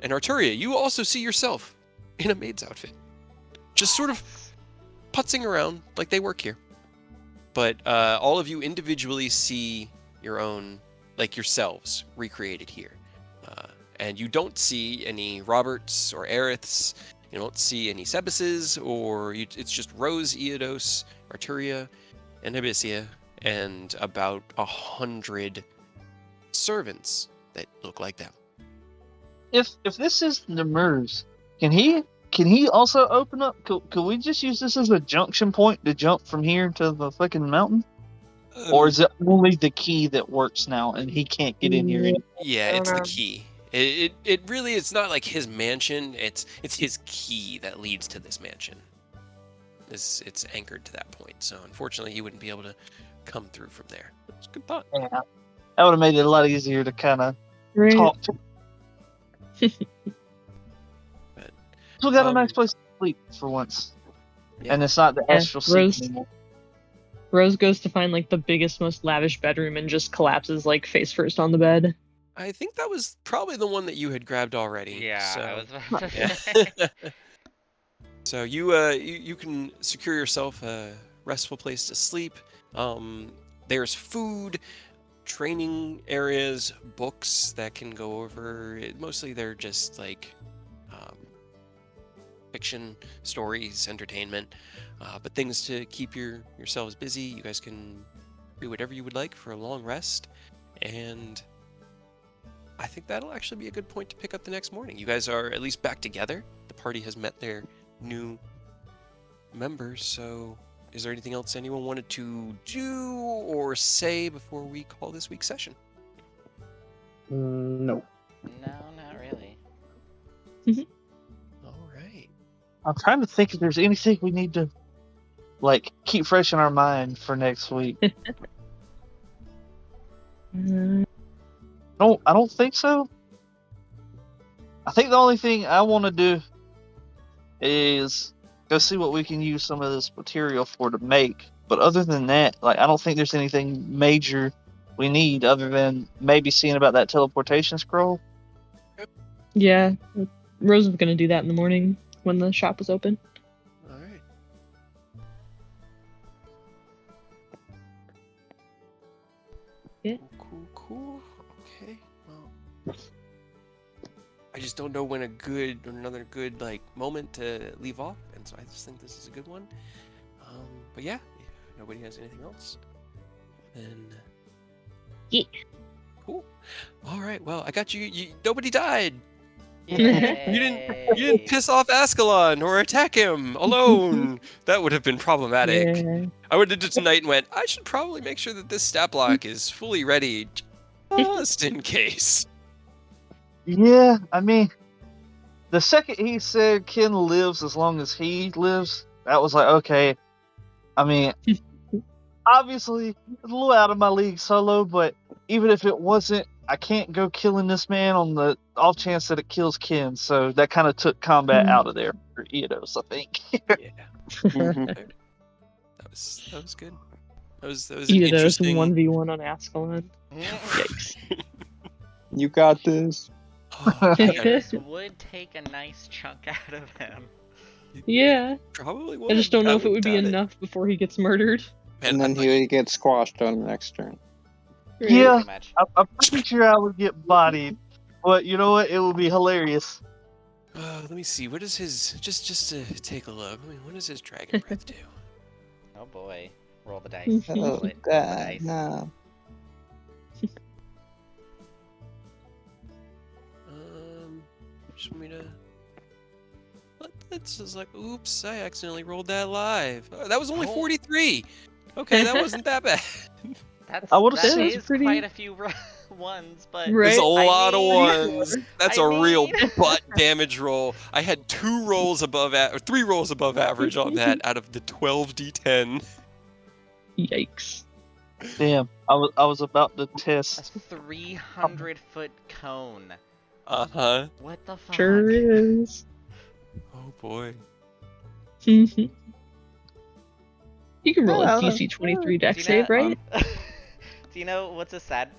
And Arturia, you also see yourself in a maid's outfit. Just sort of putzing around like they work here. But all of you individually see your own, like yourselves, recreated here. And you don't see any Roberts or Aeriths. You don't see any Sebuses, it's just Rose, Eodos, Arturia, and Hibisia, and about 100 servants that look like them. If this is Namir's, can he also open up? Could we just use this as a junction point to jump from here to the fucking mountain? Or is it only the key that works now, and he can't get in here? Yeah, I don't it's the know. key. It really, it's not like his mansion. It's his key that leads to this mansion. It's anchored to that point. So unfortunately, he wouldn't be able to come through from there. It's a good thought. Yeah, that would have made it a lot easier to kind of Right. talk to. But, We got a nice place to sleep for once, Yeah. and it's not the Yeah, astral sea Rose- anymore. Rose goes to find like the biggest, most lavish bedroom and just collapses like face first on the bed. I think that was probably the one that you had grabbed already. Yeah, So, I was about to yeah. say. So you can secure yourself a restful place to sleep. There's food. training areas, books that can go over. Mostly they're just like fiction, stories, entertainment, but things to keep yourselves busy. You guys can do whatever you would like for a long rest, and I think that'll actually be a good point to pick up the next morning. You guys are at least back together. The party has met their new members, so is there anything else anyone wanted to do or say before we call this week's session? No. No, not really. All right. I'm trying to think if there's anything we need to like keep fresh in our mind for next week. I don't think so. I think the only thing I want to do is go see what we can use some of this material for to make. But other than that, like I don't think there's anything major we need other than maybe seeing about that teleportation scroll. Yeah, Rose was gonna do that in the morning when the shop was open. All right. Yeah. Cool. Okay. Well, I just don't know when another good like moment to leave off, and so I just think this is a good one. But yeah, if nobody has anything else, then Yeah. Cool. All right. Well, I got you. Nobody died. You Yay. didn't piss off Ascalon or attack him alone. That would have been problematic. Yeah. I would have did tonight and went, I should probably make sure that this stat block is fully ready just in case. Yeah, I mean, the second he said Ken lives as long as he lives, that was like, okay. I mean, obviously, a little out of my league solo, but even if it wasn't, I can't go killing this man on the off chance that it kills Ken, so that kind of took combat out of there for Eidos, I think. Yeah. That was good. That was an Either those interesting 1v1 on Ascalon. Yikes. You got this. This would take a nice chunk out of him. Yeah. Probably I would. just don't know if it would wouldn't be doubt it. enough before he gets murdered. Man, And I then thought he would get squashed on the next turn. Yeah, Pretty much. I'm pretty sure I would get bodied, but you know what? It would be hilarious. let me see. What is his? Just to take a look. I mean, what does his dragon breath do? Oh boy. Roll the dice. Oh, Roll it. Roll the dice. no. Just want me to. It's just like, oops! I accidentally rolled that live. That was only Oh. 43. Okay, that wasn't that bad. I would've That said it's is pretty- quite a few ones, but Right. It's a I lot mean- of ones. That's I a real mean- butt damage roll. I had 3 rolls above average on that out of the 12d10. Yikes. Damn, I was about to a test. 300-foot cone. Uh-huh. What the fuck? Sure is. Oh boy. You can roll a Well, DC 23 deck Do you save, know- right? Do you know what's a sad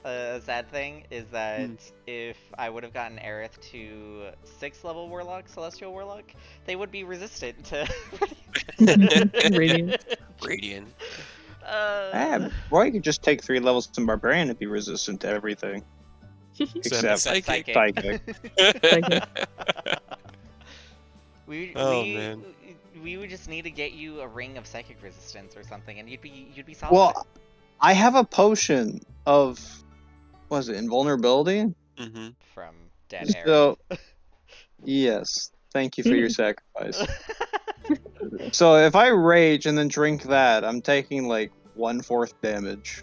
thing is that if I would have gotten Aerith to 6th level Warlock, Celestial Warlock, they would be resistant to Radiant. Radiant. Well, you could just take 3 levels in Barbarian and be resistant to everything. Except Psychic. Psychic. Oh, man. We would just need to get you a ring of psychic resistance or something, and you'd be solid. Well, I have a potion of, was it invulnerability? Mm-hmm. From dead Aerith. So, yes. Thank you for your sacrifice. So if I rage and then drink that, I'm taking like 1/4 damage.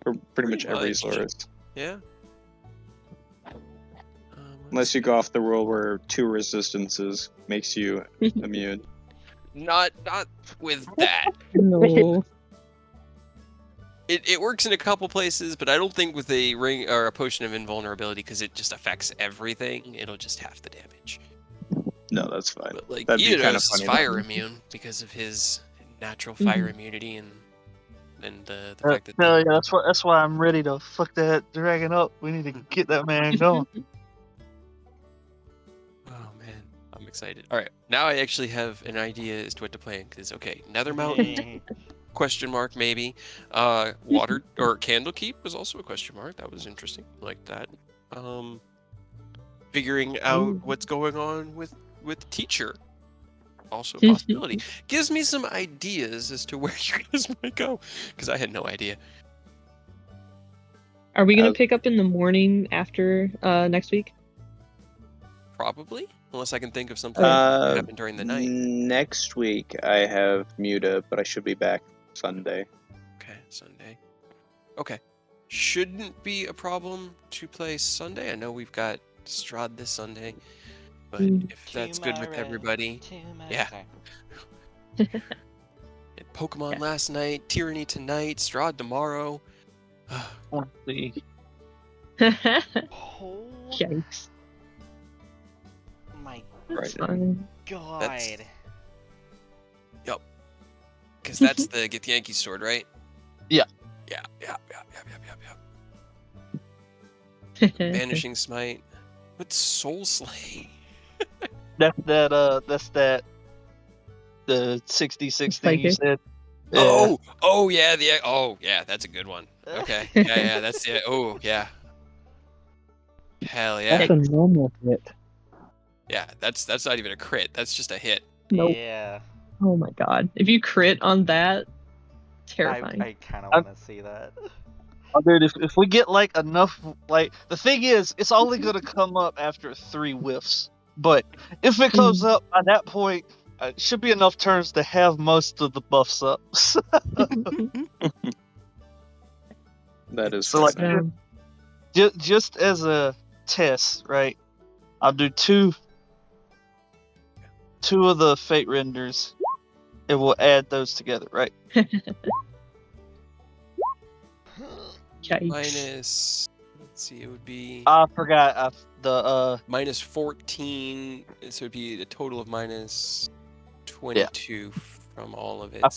For pretty much every much. source. Yeah. Unless you go off the rule where 2 resistances makes you immune. Not with that. No. It works in a couple places, but I don't think with a ring or a potion of invulnerability because it just affects everything. It'll just half the damage. No, that's fine. But like That'd be kinda Eidos is funny, though. fire immune because of his natural fire immunity and the fact that No, yeah, that's why I'm ready to fuck that dragon up. We need to get that man going. Oh man, I'm excited. All right, now I actually have an idea as to what to plan. Because okay, Nether Mountain, Question mark maybe. Water or Candlekeep was also a question mark. That was interesting. Like that. Figuring out Ooh. what's going on with teacher. Also a possibility. Gives me some ideas as to where you guys might go, because I had no idea. Are we gonna pick up in the morning after next week? Probably, unless I can think of something that happened during the night. Next week I have Muta, but I should be back Sunday. Okay, Sunday. Okay, shouldn't be a problem to play Sunday. I know we've got Strahd this Sunday, but if that's good with everybody, yeah. And Pokemon last night, Tyranny tonight, Strahd tomorrow. Honestly, Oh Yikes. my That's Right. fine. god. Yep. Because that's the get the Yankees sword, right? Yeah. Yeah. Vanishing Smite. What's Soul Slay? that's that the 66 thing you Psychic? said. Oh yeah, that's a good one. Okay. Yeah, that's the oh yeah. Hell yeah. That's a normal hit. Yeah, that's not even a crit. That's just a hit. Nope. Yeah. Oh my god. If you crit on that, terrifying. I kind of want to see that. Oh, dude, if we get like enough, like the thing is, it's only gonna come up after 3 whiffs. But if it comes up at that point, it should be enough turns to have most of the buffs up. That is So, like, fair. just as a test, right? I'll do two of the fate renders, and we'll add those together, right? Yikes. Minus, let's see, it would be I forgot the minus 14, so it'd be a total of minus 22 from all of it. I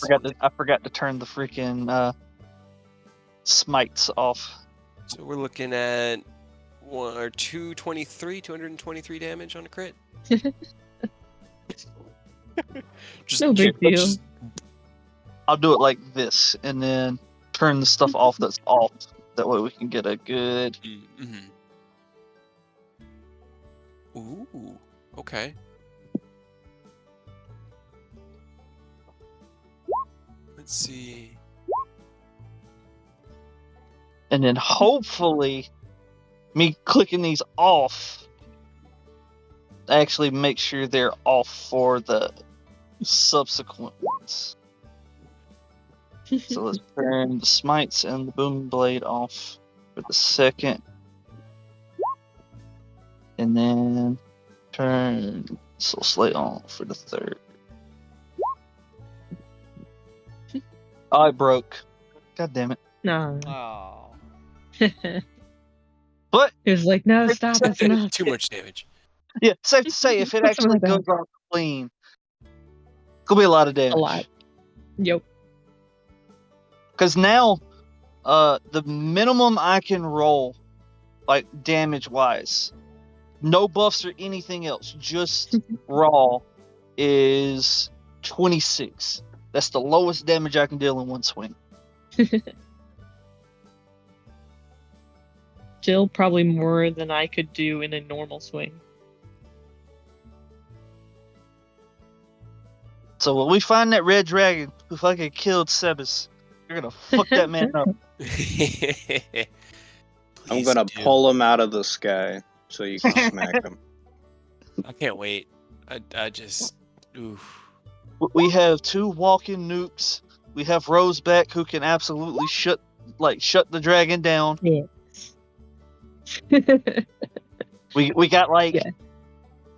forgot to turn the freaking smites off. So we're looking at 223 damage on a crit. Just No big deal. I'll do it like this, and then turn the stuff off that's off. That way we can get a good. Ooh, okay. Let's see. And then hopefully, me clicking these off actually make sure they're off for the subsequent ones. So let's turn the smites and the boom blade off for the second. And then turn Soul Slay on for the third. Oh, it broke. God damn it. No. Oh. But It was like, no, stop, that's enough. Too much damage. yeah, safe to say, if it Put some actually of that goes on clean, it's gonna be a lot of damage. A lot. Yep. Because now, the minimum I can roll, like damage wise, no buffs or anything else, just raw, is 26. That's the lowest damage I can deal in one swing. Still probably more than I could do in a normal swing. So when we find that red dragon who fucking killed Sebas, you're gonna fuck that man up. I'm gonna pull him out of the sky so you can smack him. I can't wait. I just, oof. We have 2 walking nukes. We have Roseback who can absolutely shut the dragon down. Yeah. We got like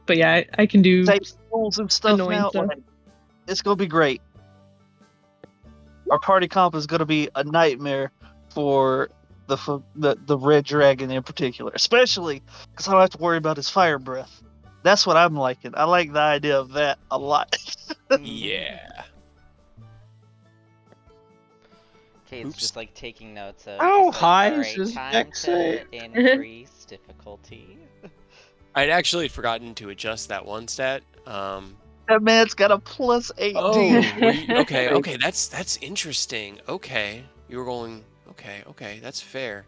But yeah, I can do safe schools and stuff annoying now. stuff. Like, it's gonna be great. Our party comp is gonna be a nightmare for the red dragon in particular, especially because I don't have to worry about his fire breath. That's what I'm liking. I like the idea of that a lot. Yeah. Kate's just like taking notes of. How just, like, high is alright, his time dex to save? increase difficulty. I'd actually forgotten to adjust that one stat. That man's got a plus 18. Oh, okay. That's interesting. Okay, you were going. Okay, that's fair.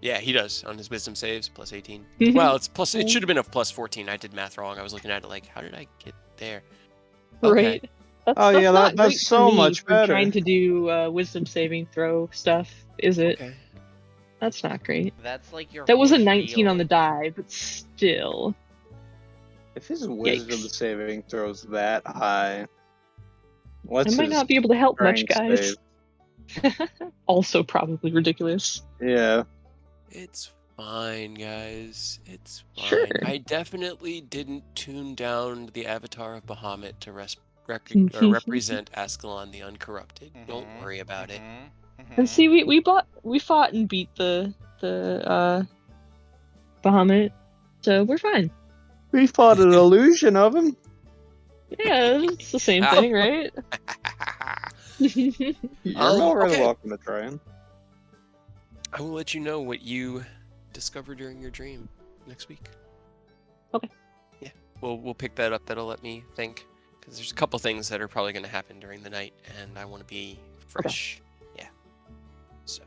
Yeah, he does on his wisdom saves plus 18. Well, it's plus. It should have been a plus 14. I did math wrong. I was looking at it like, how did I get there? Okay. Right. That's, Oh, that's yeah, not that's great so for me much for better. trying to do wisdom saving throw stuff, is it? Okay. That's not great. That's like your That was a whole 19 on the shield. die, but still. If his wisdom Yikes. saving throws that high, what's I might his not be able to help much, strength guys. save? Also probably ridiculous. Yeah. It's fine, guys. It's fine. Sure. I definitely didn't tune down the avatar of Bahamut to represent Ascalon the Uncorrupted. Don't worry about it. And see, we fought and beat the Bahamut, so we're fine. We fought an illusion of him. Yeah, it's the same thing, right? You're more than okay. welcome to try him. I will let you know what you discover during your dream next week. Okay. Yeah, we'll pick that up. That'll let me think, because there's a couple things that are probably going to happen during the night, and I want to be fresh. Yeah. So,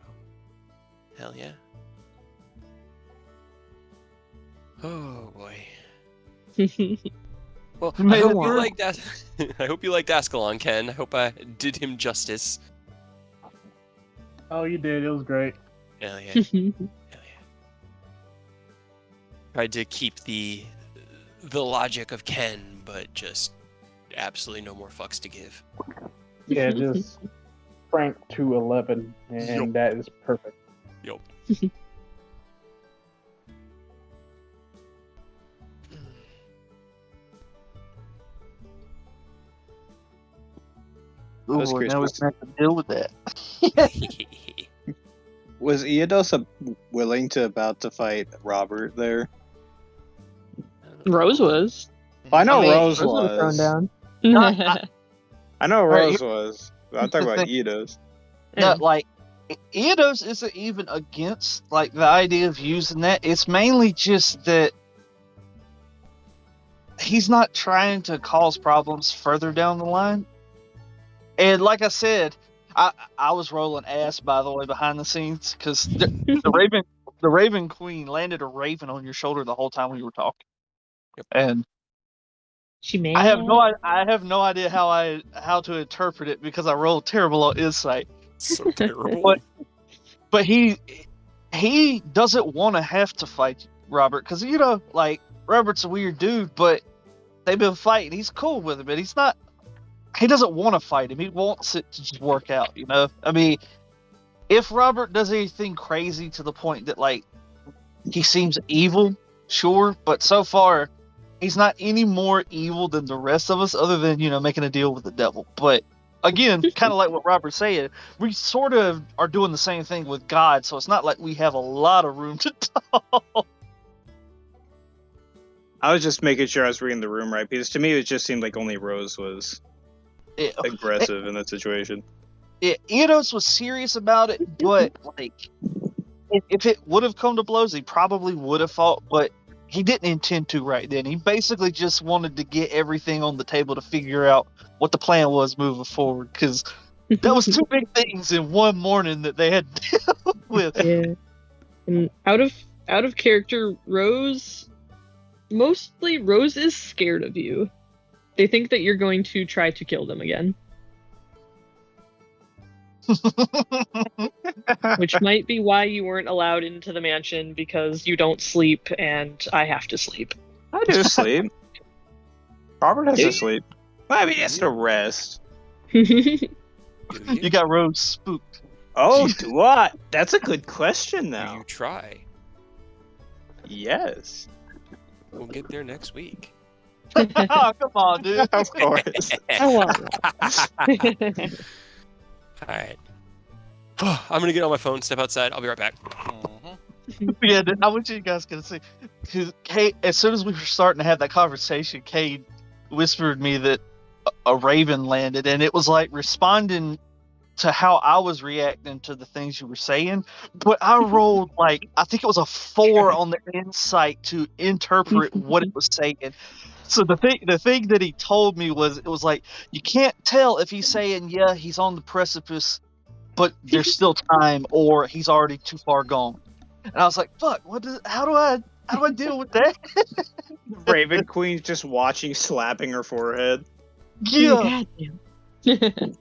hell yeah. Oh boy. Well, I hope you liked that. I hope you liked Ascalon, Ken. I hope I did him justice. Oh, you did. It was great. Hell yeah. Hell yeah. Tried to keep the logic of Ken, but just absolutely no more fucks to give. Yeah, just crank to 11, and that is perfect. Yup. Ooh, That's now we Christmas. have to deal with that. Was Eodos willing to about to fight Robert there? Rose was. I know I mean, Rose Rose would have thrown was. down. I know Right, Rose was. I'm talking about Eodos. No, like Eodos isn't even against like the idea of using that. It's mainly just that he's not trying to cause problems further down the line. And like I said, I was rolling ass, by the way, behind the scenes, because the Raven Queen landed a raven on your shoulder the whole time we were talking. Yep. And She mad. I have no idea how to interpret it because I rolled terrible on insight. So terrible. But he doesn't want to have to fight Robert, because like Robert's a weird dude, but they've been fighting. He's cool with it, but he's not. He doesn't want to fight him. He wants it to just work out, I mean, if Robert does anything crazy to the point that like he seems evil, sure, but so far he's not any more evil than the rest of us, other than making a deal with the devil. But again, kind of like what Robert said, we sort of are doing the same thing with God, so it's not like we have a lot of room to talk. I was just making sure I was reading the room right, because to me it just seemed like only Rose was aggressive in that situation. Eodos was serious about it, but like, if it would have come to blows, he probably would have fought, but he didn't intend to right then. He basically just wanted to get everything on the table to figure out what the plan was moving forward, because that was two big things in one morning that they had to deal with. Yeah. And out of character, Rose is scared of you. They think that you're going to try to kill them again. Which might be why you weren't allowed into the mansion, because you don't sleep and I have to sleep. I do sleep. Robert has Do to you? sleep. Well, I mean, he has to rest. You got Rose spooked. Oh, do I? That's a good question Do now. you try? Yes. We'll get there next week. Oh, come on, dude. Of course. I want All right. I'm gonna get on my phone, step outside. I'll be right back. Yeah, I want you guys to see, because Kate, as soon as we were starting to have that conversation, Kate whispered me that a raven landed, and it was like responding to how I was reacting to the things you were saying. But I rolled like, I think it was a 4 on the insight to interpret what it was saying. So the thing that he told me was, it was like, you can't tell if he's saying, yeah, he's on the precipice, but there's still time, or he's already too far gone. And I was like, fuck, how do I deal with that? Raven Queen's just watching, slapping her forehead. Yeah. Goddamn.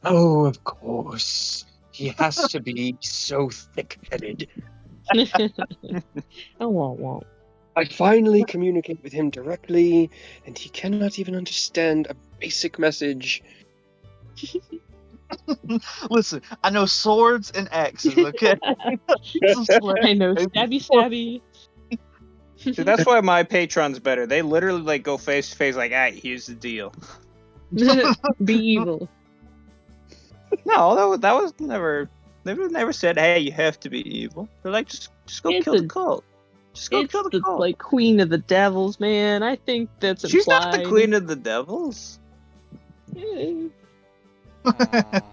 Oh, of course. He has to be so thick-headed. Oh, won't. I finally communicate with him directly, and he cannot even understand a basic message. Listen, I know swords and axes, okay? I know, stabby. See, that's why my patron's better. They literally like go face to face, like, "Alright, here's the deal." Be evil. No, that was never. They never said, "Hey, you have to be evil." They're like, "Just go It's kill a- the cult. Just go It's kill the cult." like queen of the devils, man. I think that's implied. She's not the queen of the devils.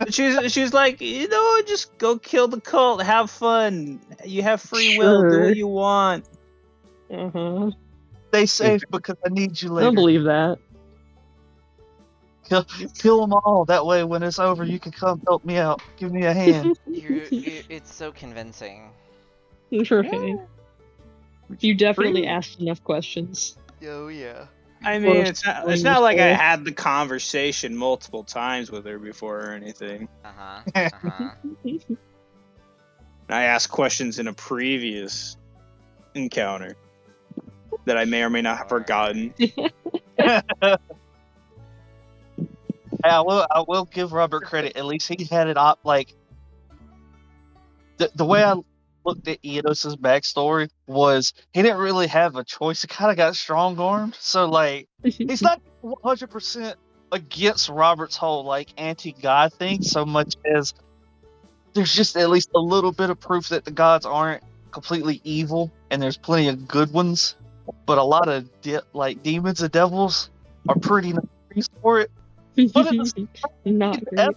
She's like, just go kill the cult, have fun. You have free will, do Sure. what you want. Uh-huh. Stay safe because I need you I later. don't believe that. Kill them all. That way, when it's over, you can come help me out. Give me a hand. It's so convincing. Right. You definitely Free. asked enough questions. Oh yeah. I mean, First it's not like I yourself. had the conversation multiple times with her before or anything. I asked questions in a previous encounter that I may or may not have forgotten. I will give Robert credit. At least he had it up. Like the way I looked at Eidos's backstory was, he didn't really have a choice. He kind of got strong armed. So like, he's not 100% against Robert's whole like anti-god thing, so much as there's just at least a little bit of proof that the gods aren't completely evil, and there's plenty of good ones. But a lot of like demons and devils are pretty nice for it. But at the same time, Not great.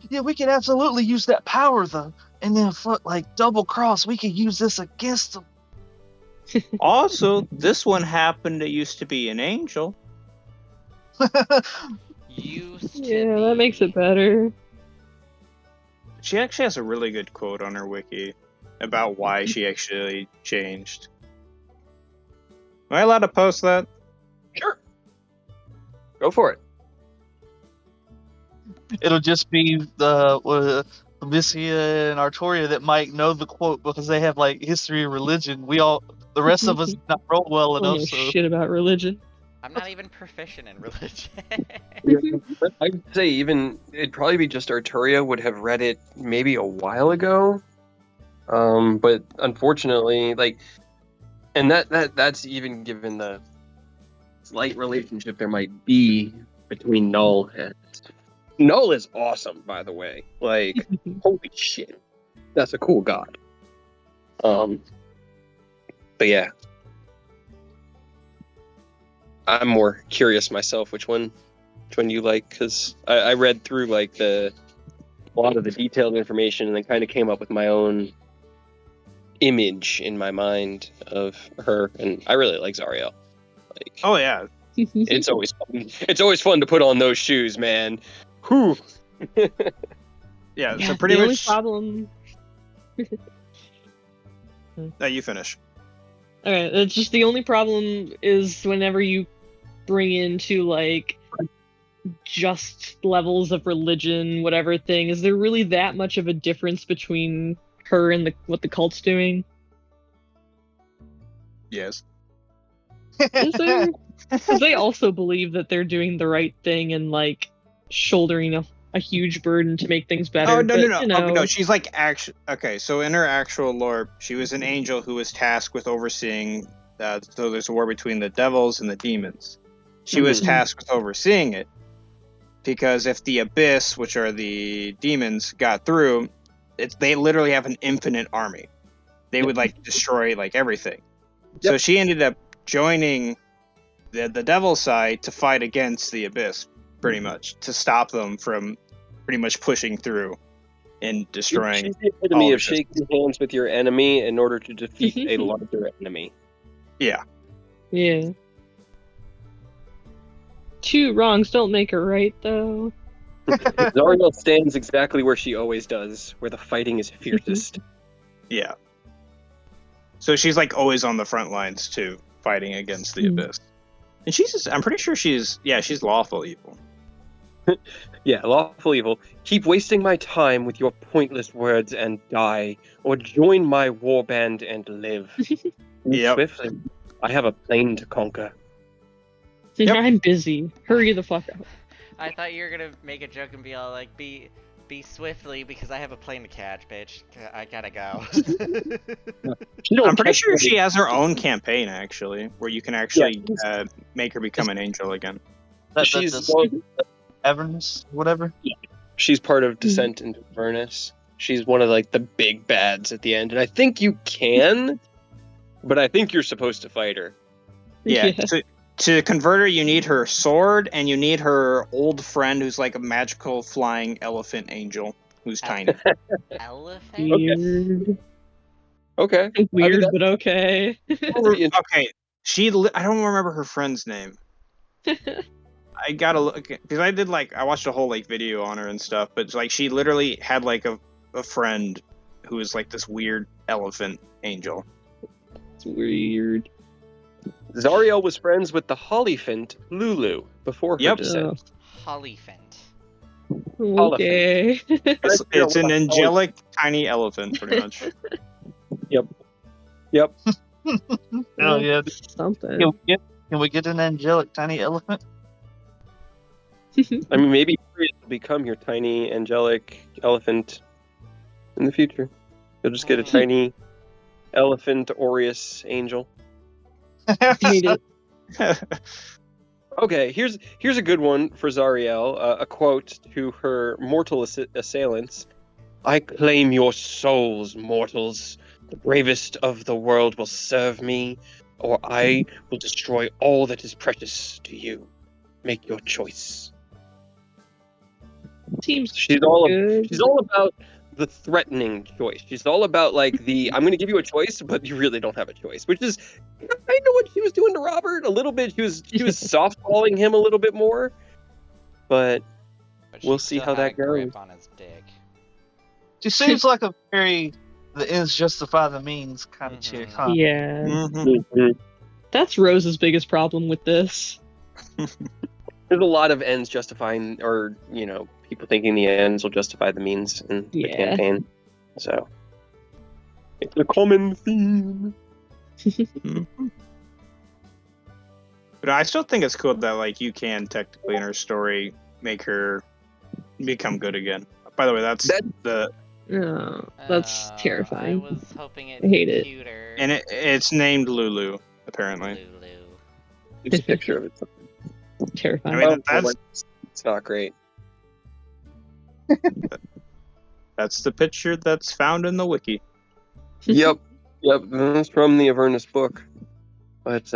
yeah, we could absolutely use that power though, and then like double cross. We could use this against them. Also, this one happened to used to be an angel. Used to Yeah, that makes it better. She actually has a really good quote on her wiki about why she actually changed. Am I allowed to post that? Sure. Go for it. It'll just be the Amicia and Artoria that might know the quote because they have like history of religion. The rest of us not roll well I don't enough. know So shit about religion. I'm not even proficient in religion. I'd say even it'd probably be just Arturia would have read it maybe a while ago, but unfortunately, like, and that's even given the slight relationship there might be between Null and Null is awesome, by the way. Like, holy shit, that's a cool god. But yeah. I'm more curious myself which one you like, because I read through like a lot of the detailed information and then kind of came up with my own image in my mind of her, and I really like Zariel. Like, Oh yeah. it's always fun. It's always fun to put on those shoes, man. Whew. Yeah, Yeah, so pretty the only much. problem. No, you finish. Alright, it's just the only problem is whenever you bring into like just levels of religion, whatever thing, is there really that much of a difference between her and what the cult's doing? Yes. Is there? Because they also believe that they're doing the right thing and like shouldering a huge burden to make things better. Oh no, but, no. You Oh, know, no, she's like okay. So in her actual lore, she was an angel who was tasked with overseeing. So there's a war between the devils and the demons. She was Mhm. tasked with overseeing it because if the abyss, which are the demons, got through, they literally have an infinite army. They would like destroy like everything. So she ended up joining the devil side to fight against the abyss, pretty much, to stop them from pretty much pushing through and destroying. She's the epitome all of shaking hands with your enemy in order to defeat a larger enemy. Yeah. yeah. Two wrongs don't make a right, though. Zariel stands exactly where she always does, where the fighting is fiercest. Yeah. So she's like always on the front lines too, fighting against the abyss. And I'm pretty sure she's lawful evil. Yeah, lawful evil. Keep wasting my time with your pointless words and die, or join my warband and live. Move Yep. swiftly. I have a plane to conquer. Yep. I'm busy. Hurry the fuck up. I thought you were gonna make a joke and be all like, be swiftly because I have a plane to catch, bitch. I gotta go. I'm pretty sure she has her own campaign actually, where you can actually make her become an angel again. She's Everness, whatever. She's part of Descent into Avernus. She's one of like the big bads at the end, and I think you can, but I think you're supposed to fight her. Yeah. To convert her, you need her sword, and you need her old friend who's like a magical flying elephant angel who's tiny. Elephant? Weird. Okay. Weird, but okay. Okay. I don't remember her friend's name. I gotta look because I watched a whole like video on her and stuff, but it's like she literally had like a friend who was like this weird elephant angel. It's weird. Zariel was friends with the Hollyphant Lulu before her descent. Hollyphant. Okay. It's an angelic tiny elephant, pretty much. Yep. Oh yeah. Something. Can we get an angelic tiny elephant? I mean, maybe Aureus will become your tiny angelic elephant in the future. You'll just get a tiny elephant Aureus angel. Hate it. Okay, here's a good one for Zariel. A quote to her mortal assailants: "I claim your souls, mortals. The bravest of the world will serve me, or I will destroy all that is precious to you. Make your choice." Seems She's all good. about the threatening choice. She's all about like I'm going to give you a choice, but you really don't have a choice, which is kind of what she was doing to Robert a little bit. She was softballing him a little bit more, but we'll see how that goes. Grip on his dick. She seems like a very the ends justify the means kind of chick, huh? Yeah. Mm-hmm. That's Rose's biggest problem with this. There's a lot of ends justifying, or people thinking the ends will justify the means in the campaign. So it's a common theme. But I still think it's cool that like you can technically in her story make her become good again. By the way, that's terrifying. I was hoping I hate it. cuter. And it's named Lulu, apparently. Lulu. There's a picture of it. Terrifying. I mean, it's not great. That's the picture that's found in the wiki. Yep. That's from the Avernus book. But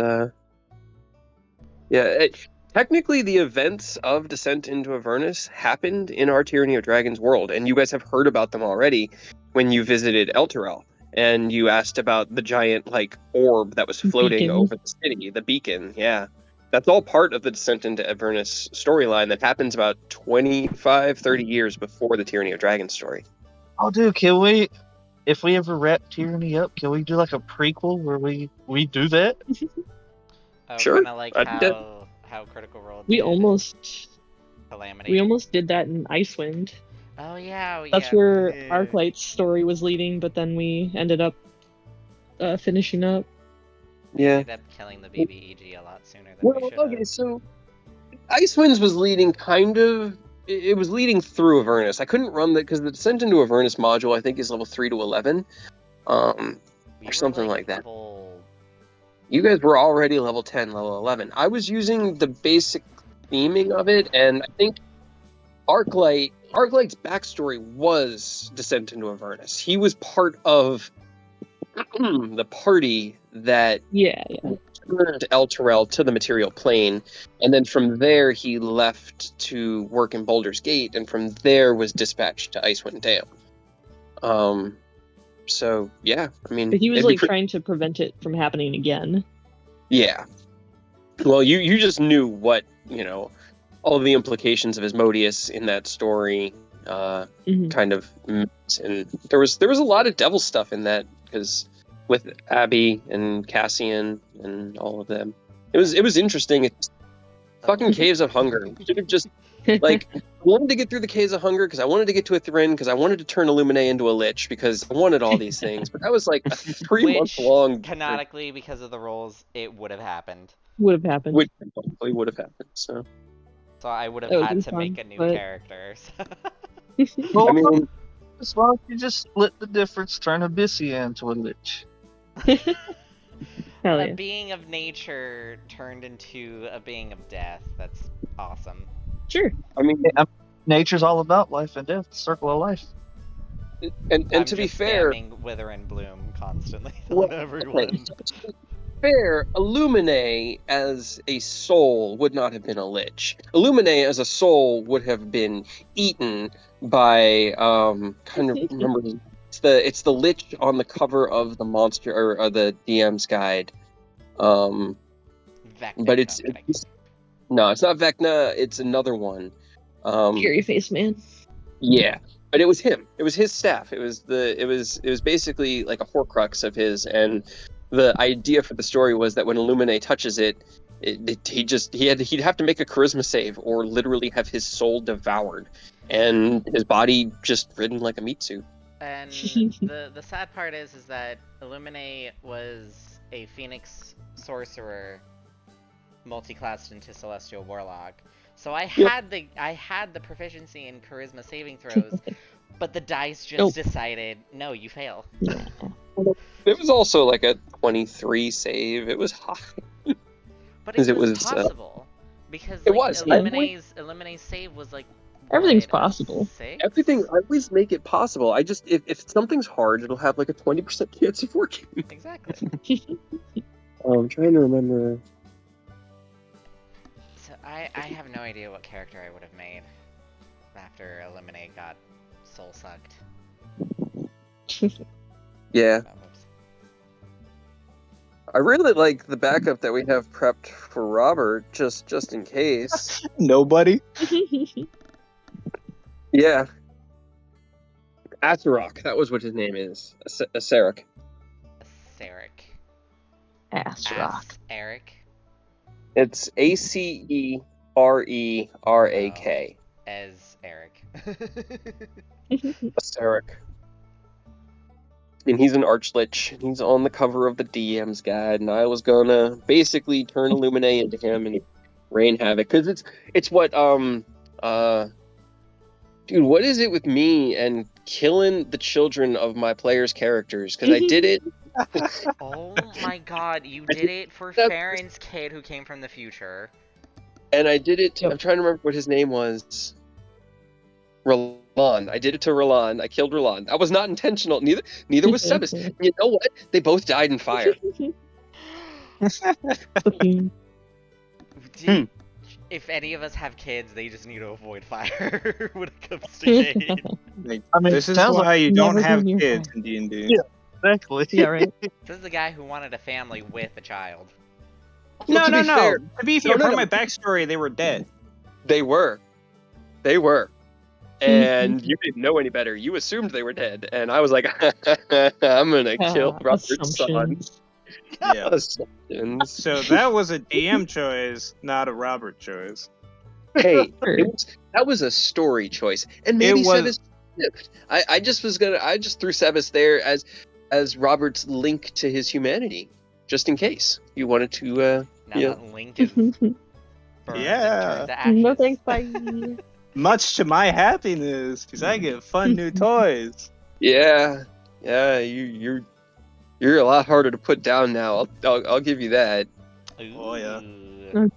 technically the events of Descent into Avernus happened in our Tyranny of Dragons world, and you guys have heard about them already when you visited Elturel and you asked about the giant like orb that was floating over the city, the beacon. Yeah. That's all part of the Descent into Avernus storyline that happens about 25, 30 years before the Tyranny of Dragons story. Oh, dude, can we, if we ever wrap Tyranny up, can we do like a prequel where we do that? Sure. Kind of like how Critical Role did We almost Calamity. did that in Icewind. Oh, yeah. That's where Arclight's story was leading, but then we ended up finishing up. Yeah. Ended up killing the BBEG a lot sooner than we should have. Okay, so Icewinds was leading it was leading through Avernus. I couldn't run that because the Descent into Avernus module I think is level 3 to 11. Or something like that. You guys were already level 10, level 11. I was using the basic theming of it, and I think Arclight's backstory was Descent into Avernus. He was part of the party that turned Elturel to the material plane, and then from there he left to work in Baldur's Gate, and from there was dispatched to Icewind Dale. So yeah, I mean, But he was like trying to prevent it from happening again. Yeah, Well, you just knew what, all the implications of Asmodeus in that story Mhm. kind of meant. And there was a lot of devil stuff in that, because with Abby and Cassian and all of them. It was interesting. It's fucking Caves of Hunger. Should have just like, I wanted to get through the Caves of Hunger because I wanted to get to a Thrin, because I wanted to turn Illuminae into a Lich, because I wanted all these things. But that was like a 3-month Which, long canonically, because of the rules, it would have happened. Would have happened. which probably would have happened. So So I would have That would had be to fun, make a new but- character. Well, I mean, as long as you just split the difference, turn Abyssia into a lich. Hell A yeah. being of nature turned into a being of death. That's awesome. Sure. I mean, Nature's all about life and death, circle of life. and I'm to be just fair, spamming Wither and Bloom constantly well, on everyone. okay, to be fair, Illuminae as a soul would not have been a lich. Illuminae as a soul would have been eaten by kind of remember it's the lich on the cover of the monster or the DM's guide. Vecna. But No, I'm kidding. no, it's not Vecna. It's another one. Fury face man. Yeah, but it was him. It was his staff. It was basically like a Horcrux of his, and the idea for the story was that when Illuminae touches it, he'd have to make a charisma save or literally have his soul devoured, and his body just ridden like a meat suit. And the sad part is that Illuminae was a Phoenix sorcerer multi-classed into Celestial Warlock. So I had the proficiency in charisma saving throws, but the dice just decided, no, you fail. It was also like a 23 save. It was high. But 'Cause it it was was, possible. Because it like, was. Illuminae's save was like Everything's what, possible. 6? Everything, I always make it possible. I just, if something's hard, it'll have like a 20% chance of working. Exactly. I'm trying to remember. So I have no idea what character I would have made after Illuminae got soul sucked. Yeah, Oh, whoops. I really like the backup that we have prepped for Robert, just in case. Nobody. Yeah. Atarok, that was what his name is. Aseric. Sarek. Ass rock. Eric. It's Acererak. As Eric. Aseric. And he's an Archlich. He's on the cover of the DM's guide, and I was gonna basically turn Illuminae into him and rain havoc. Because it's what dude, what is it with me and killing the children of my players' characters? Because I did it. Oh my god, you did it for Farron's kid who came from the future. And I did it. I'm trying to remember what his name was. Roland. I did it to Roland. I killed Roland. That was not intentional. Neither was Sebas. You know what? They both died in fire. If any of us have kids, they just need to avoid fire when it comes to Cade. Like, I mean, this is sounds why like you don't never have go near kids fire. in D&D. Yeah. Exactly. Yeah, right. This is the guy who wanted a family with a child. No, to no, be no. fair- To be fair, No, per no. my backstory, they were dead. They were. And you didn't know any better. You assumed they were dead. And I was like, I'm going to kill Robert's son. Assumptions. Yeah. Assumptions. So that was a DM choice, not a Robert choice. Hey, Sure. that was a story choice. And maybe It was- Sebas slipped. I just threw Sebas there as Robert's link to his humanity. Just in case you wanted to, Now Yeah. that Link is burned Yeah. and turned to ashes. No thanks, bye. Much to my happiness, because I get fun new toys. yeah, you're a lot harder to put down now. I'll give you that. Oh, yeah. Ooh.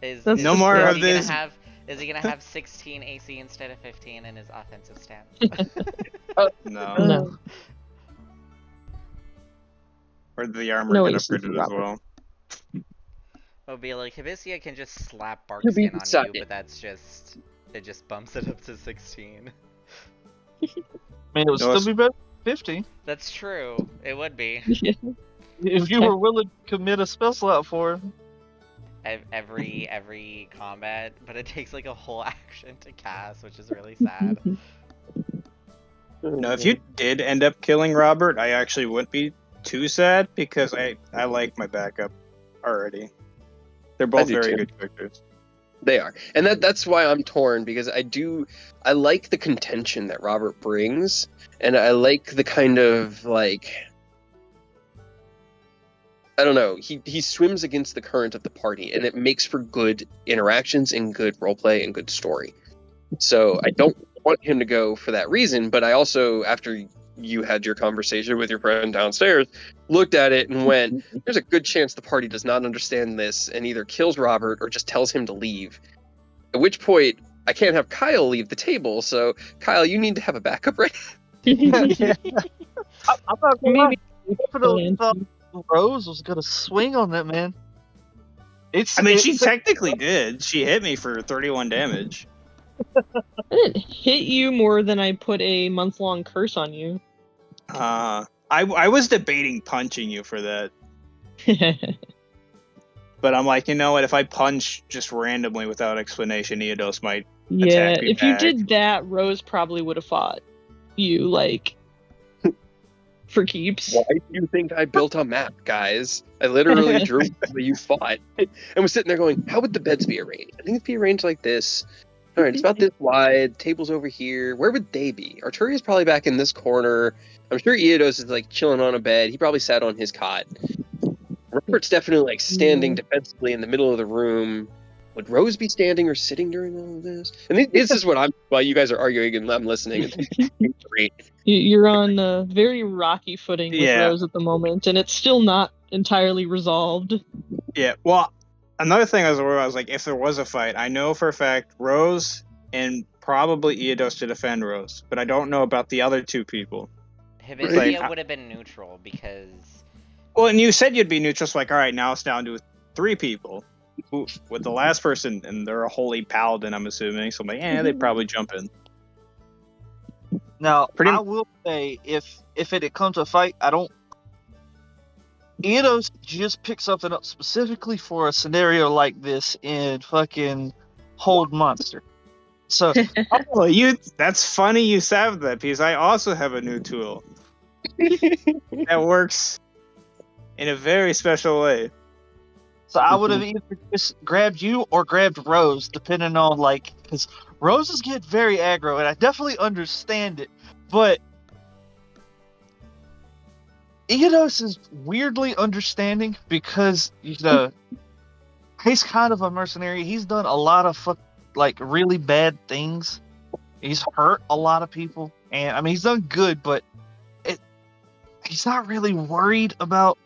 Is That's No is- more is of he gonna this. Is he gonna have 16 AC instead of 15 in his offensive stats? No. No. Or the armor No get AC for upgraded as Robert. well. It'll be like Hibisia can just slap bark To be skin on decided. you, but it just bumps it up to 16. I mean, it would No, still be better than 50. That's true. It would be. If you were willing to commit a spell slot for it. every combat, but it takes like a whole action to cast, which is really sad. No, if you did end up killing Robert, I actually wouldn't be too sad because I like my backup already. They're both do very too. good characters. They are, and that's why I'm torn, because I like the contention that Robert brings, and I like the kind of like, I don't know, he swims against the current of the party, and it makes for good interactions and good roleplay and good story. So I don't want him to go for that reason, but I also, after you had your conversation with your friend downstairs, looked at it and went, there's a good chance the party does not understand this and either kills Robert or just tells him to leave. At which point, I can't have Kyle leave the table, so Kyle, you need to have a backup ready. Yeah. I'm not gonna lie. Maybe Definitely thought Rose was gonna swing on that man. I mean, she technically did. She hit me for 31 damage. I didn't hit you more than I put a month-long curse on you. I was debating punching you for that, but I'm like, you know what? If I punch just randomly without explanation, Eodos might Yeah, attack me if you back. did that, Rose probably would have fought you, like, for keeps. Why do you think I built a map, guys? I literally drew where you fought and was sitting there going, how would the beds be arranged? I think it'd be arranged like this. All right, it's about this wide. Table's over here. Where would they be? Arturia's probably back in this corner. I'm sure Eodos is like chilling on a bed. He probably sat on his cot. Robert's definitely like standing defensively in the middle of the room. Would Rose be standing or sitting during all of this? And this is what while you guys are arguing and I'm listening. It's great. You're on a very rocky footing with Yeah. Rose at the moment, and it's still not entirely resolved. Yeah, well, another thing I was worried about was like, if there was a fight, I know for a fact Rose and probably Eodos to defend Rose, but I don't know about the other two people. Hibisia Like, would have been neutral because well, and you said you'd be neutral, so like, all right, now it's down to 3 people. With the last person, and they're a holy paladin, I'm assuming, so I'm like, they'd probably jump in. Now, Pretty- I will say, if it had come to a fight, I don't. Eodos just picked something up specifically for a scenario like this in fucking Hold Monster. So, Oh, that's funny you said that, because I also have a new tool that works in a very special way. so I would have either just grabbed you or grabbed Rose, depending on like, because Roses get very aggro, and I definitely understand it, but Eodos is weirdly understanding because he's kind of a mercenary. He's done a lot of like really bad things. He's hurt a lot of people, and I mean he's done good, but he's not really worried about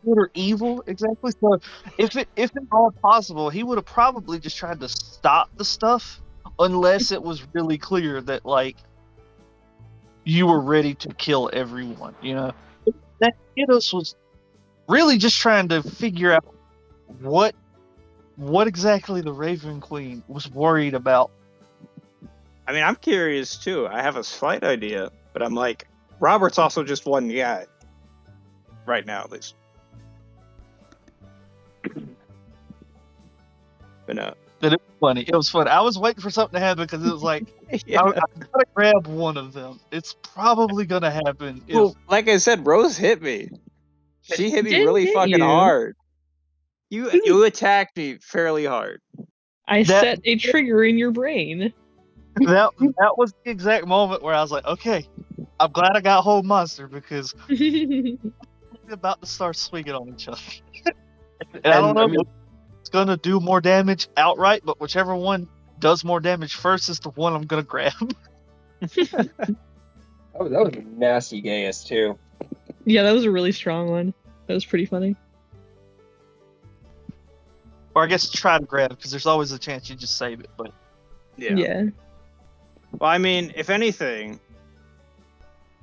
good or evil exactly. So if it all possible, he would have probably just tried to stop the stuff, unless it was really clear that like you were ready to kill everyone. That Eodos was really just trying to figure out what exactly the Raven Queen was worried about. I mean, I'm curious too. I have a slight idea, but I'm like, Robert's also just one guy. Right now, at least. But no. That it was funny. It was funny. I was waiting for something to happen because it was like, Yeah. I gotta grab one of them. It's probably gonna happen. Well, like I said, Rose hit me. She hit me Didn't really hit fucking you. hard. You attacked me fairly hard. I That- set a trigger in your brain. that was the exact moment where I was like, okay, I'm glad I got Hold Monster because we're about to start swinging on each other. And I don't know if it's gonna do more damage outright, but whichever one does more damage first is the one I'm gonna grab. That was a nasty Gaius too. Yeah, that was a really strong one. That was pretty funny. Or I guess try to grab because there's always a chance you just save it. But Yeah. Well, I mean, if anything,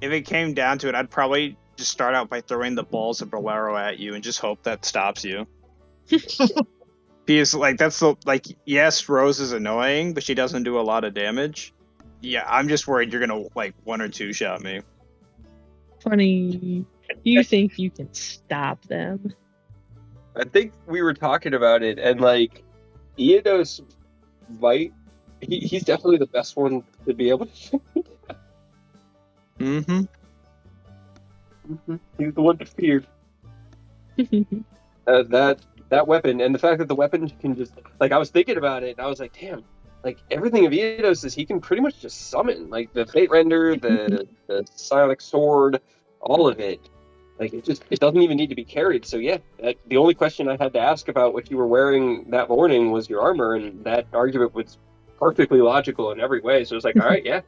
if it came down to it, I'd probably just start out by throwing the balls of Bolero at you and just hope that stops you. Because, like, yes, Rose is annoying, but she doesn't do a lot of damage. Yeah, I'm just worried you're gonna, like, 1 or 2 shot me. Funny. You think you can stop them? I think we were talking about it, and like Iodos might. He's definitely the best one to be able to. Mm-hmm. He's the one to fear. That weapon, and the fact that the weapon can just like I was thinking about it, and I was like, damn, like everything of Iodos is he can pretty much just summon, like the Fate Render, the Psionic Sword, all of it. Like it doesn't even need to be carried. So yeah, the only question I had to ask about what you were wearing that morning was your armor, and that argument was perfectly logical in every way. So it's like, all right, yeah,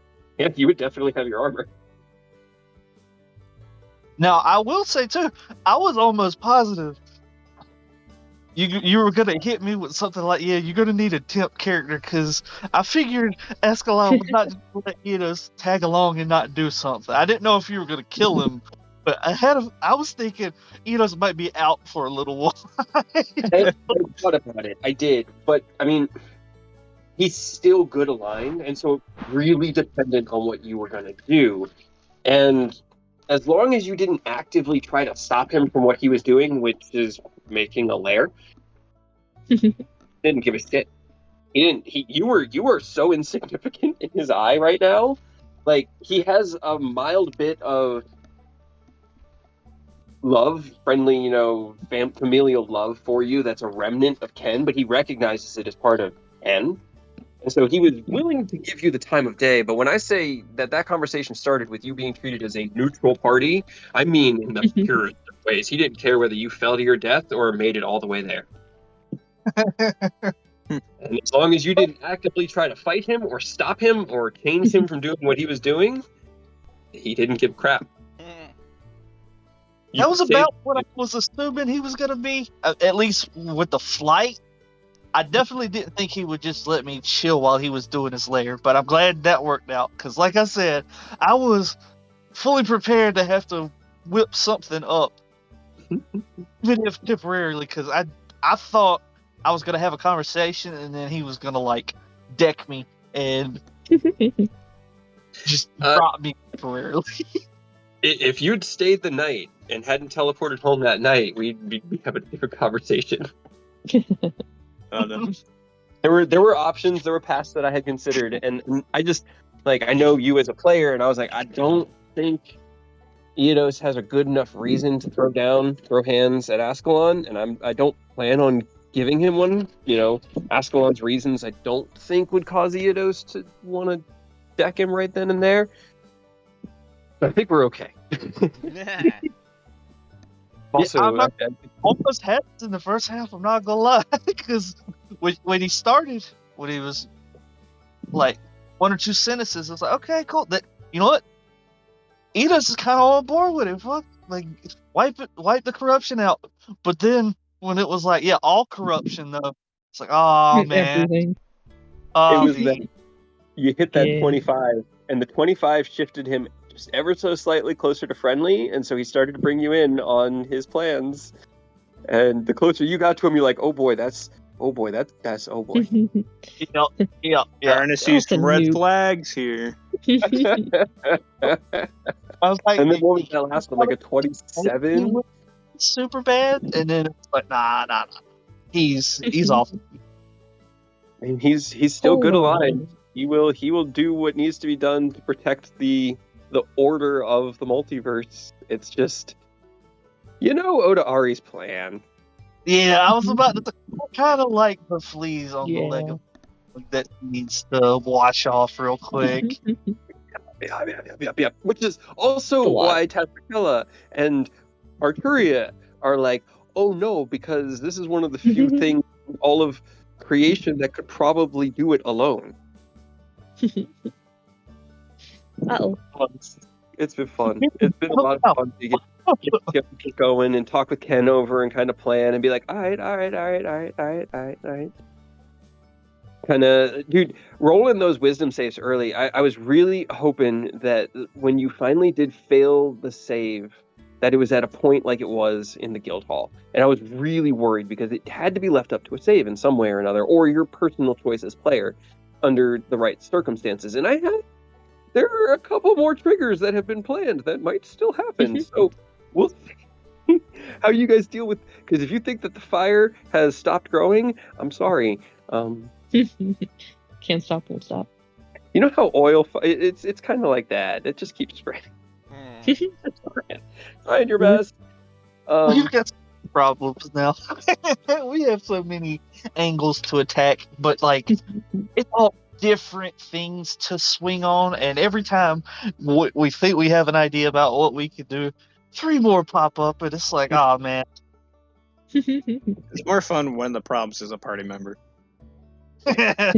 you would definitely have your armor. Now, I will say too, I was almost positive you were gonna hit me with something like, yeah, you're gonna need a temp character, because I figured Ascalon would not just let tag along and not do something. I didn't know if you were gonna kill him, but I was thinking Enos might be out for a little while. I thought about it. I did, but I mean, he's still good aligned, and so really dependent on what you were gonna do. And as long as you didn't actively try to stop him from what he was doing, which is making a lair, didn't give a shit. He didn't. You were so insignificant in his eye right now. Like he has a mild bit of love, friendly, familial love for you. That's a remnant of Ken, but he recognizes it as part of Ken. And so he was willing to give you the time of day. But when I say that conversation started with you being treated as a neutral party, I mean in the purest of ways. He didn't care whether you fell to your death or made it all the way there. And as long as you didn't actively try to fight him or stop him or change him from doing what he was doing, he didn't give a crap. That was about what I was assuming he was going to be, at least with the flight. I definitely didn't think he would just let me chill while he was doing his lair, but I'm glad that worked out, because like I said, I was fully prepared to have to whip something up, even if temporarily, because I thought I was going to have a conversation and then he was going to like deck me and just drop me temporarily. If you'd stayed the night and hadn't teleported home that night, we'd be having a different conversation. Oh, no. There were options, there were paths that I had considered, and I just I know you as a player, and I was like, I don't think Eidos has a good enough reason to throw hands at Ascalon, and I don't plan on giving him one. Ascalon's reasons I don't think would cause Eidos to want to deck him right then and there. But I think we're okay. Also, I almost had this in the first half, I'm not gonna lie, because when he started, when he was like one or two sentences, I was like, okay, cool. You know what? Eidos is kind of on board with it. Fuck, like wipe the corruption out. But then when it was like, yeah, all corruption though, it's like, oh man, Everything. it was that you hit that 25, and the 25 shifted him just ever so slightly closer to friendly, and so he started to bring you in on his plans. And the closer you got to him, you're like, oh boy. Yeah. Trying to see some red flags here. I was like, and then what was that last one? Like a 27? Super bad, and then it's like, nah. He's off. And he's still good aligned. He will do what needs to be done to protect the order of the multiverse. It's just, Oda Ari's plan. Yeah, I was about to kind of like the fleas on the leg of that needs to wash off real quick. Yeah. Which is also why Tasakella and Arturia are like, oh no, because this is one of the few things in all of creation that could probably do it alone. Uh-oh. It's been fun. It's been a lot of fun to get going and talk with Ken over and kind of plan and be like, all right. Kind of, dude, rolling those wisdom saves early. I was really hoping that when you finally did fail the save, that it was at a point like it was in the guild hall. And I was really worried because it had to be left up to a save in some way or another, or your personal choice as player under the right circumstances. And there are a couple more triggers that have been planned that might still happen. So we'll see. how you guys deal with, because if you think that the fire has stopped growing, I'm sorry. Can't stop, won't stop. You know how oil it's kind of like that. It just keeps spreading. Trying your best. We've got some problems now. We have so many angles to attack, but like it's all different things to swing on, and every time we think we have an idea about what we could do, 3 more pop up, and it's like, oh man. It's more fun when the problems is a party member. Yeah,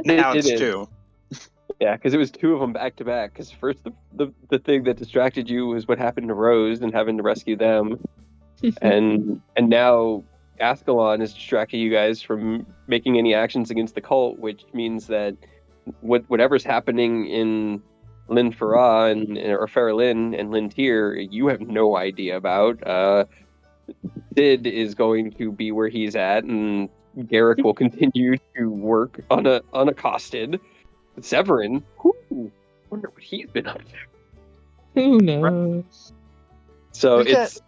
Now It it's is. 2. Yeah, because it was 2 of them back to back. Because first the thing that distracted you was what happened to Rose and having to rescue them, and now Ascalon is distracting you guys from making any actions against the cult, which means that whatever's happening in Lynn Farah or Farrelyn and Lynn Tier, you have no idea about. Sid is going to be where he's at, and Garrick will continue to work unaccosted. Severin, wonder what he's been up to. Who knows? So We got- it's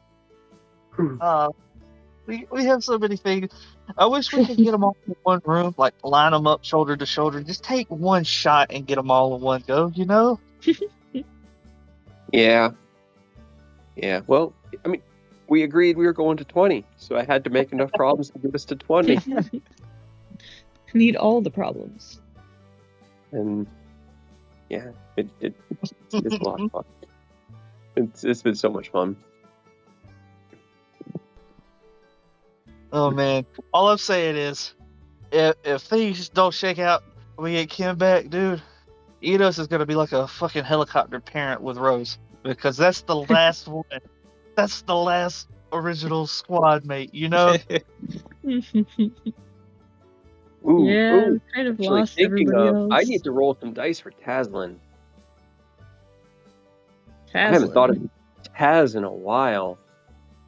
we have so many things. I wish we could get them all in one room, like line them up shoulder to shoulder. Just take one shot and get them all in one go, you know? yeah. Well, I mean, we agreed we were going to 20, so I had to make enough problems to get us to 20. Need all the problems. And yeah, it's a lot of fun. It's been so much fun. Oh man, all I'm saying is, if things don't shake out, we get Kim back, dude. Eidos is gonna be like a fucking helicopter parent with Rose, because that's the last one. That's the last original squad mate, you know? Yeah, we kind of Actually, lost thinking everybody of, else. I need to roll some dice for Tazlin. I haven't thought of Taz in a while.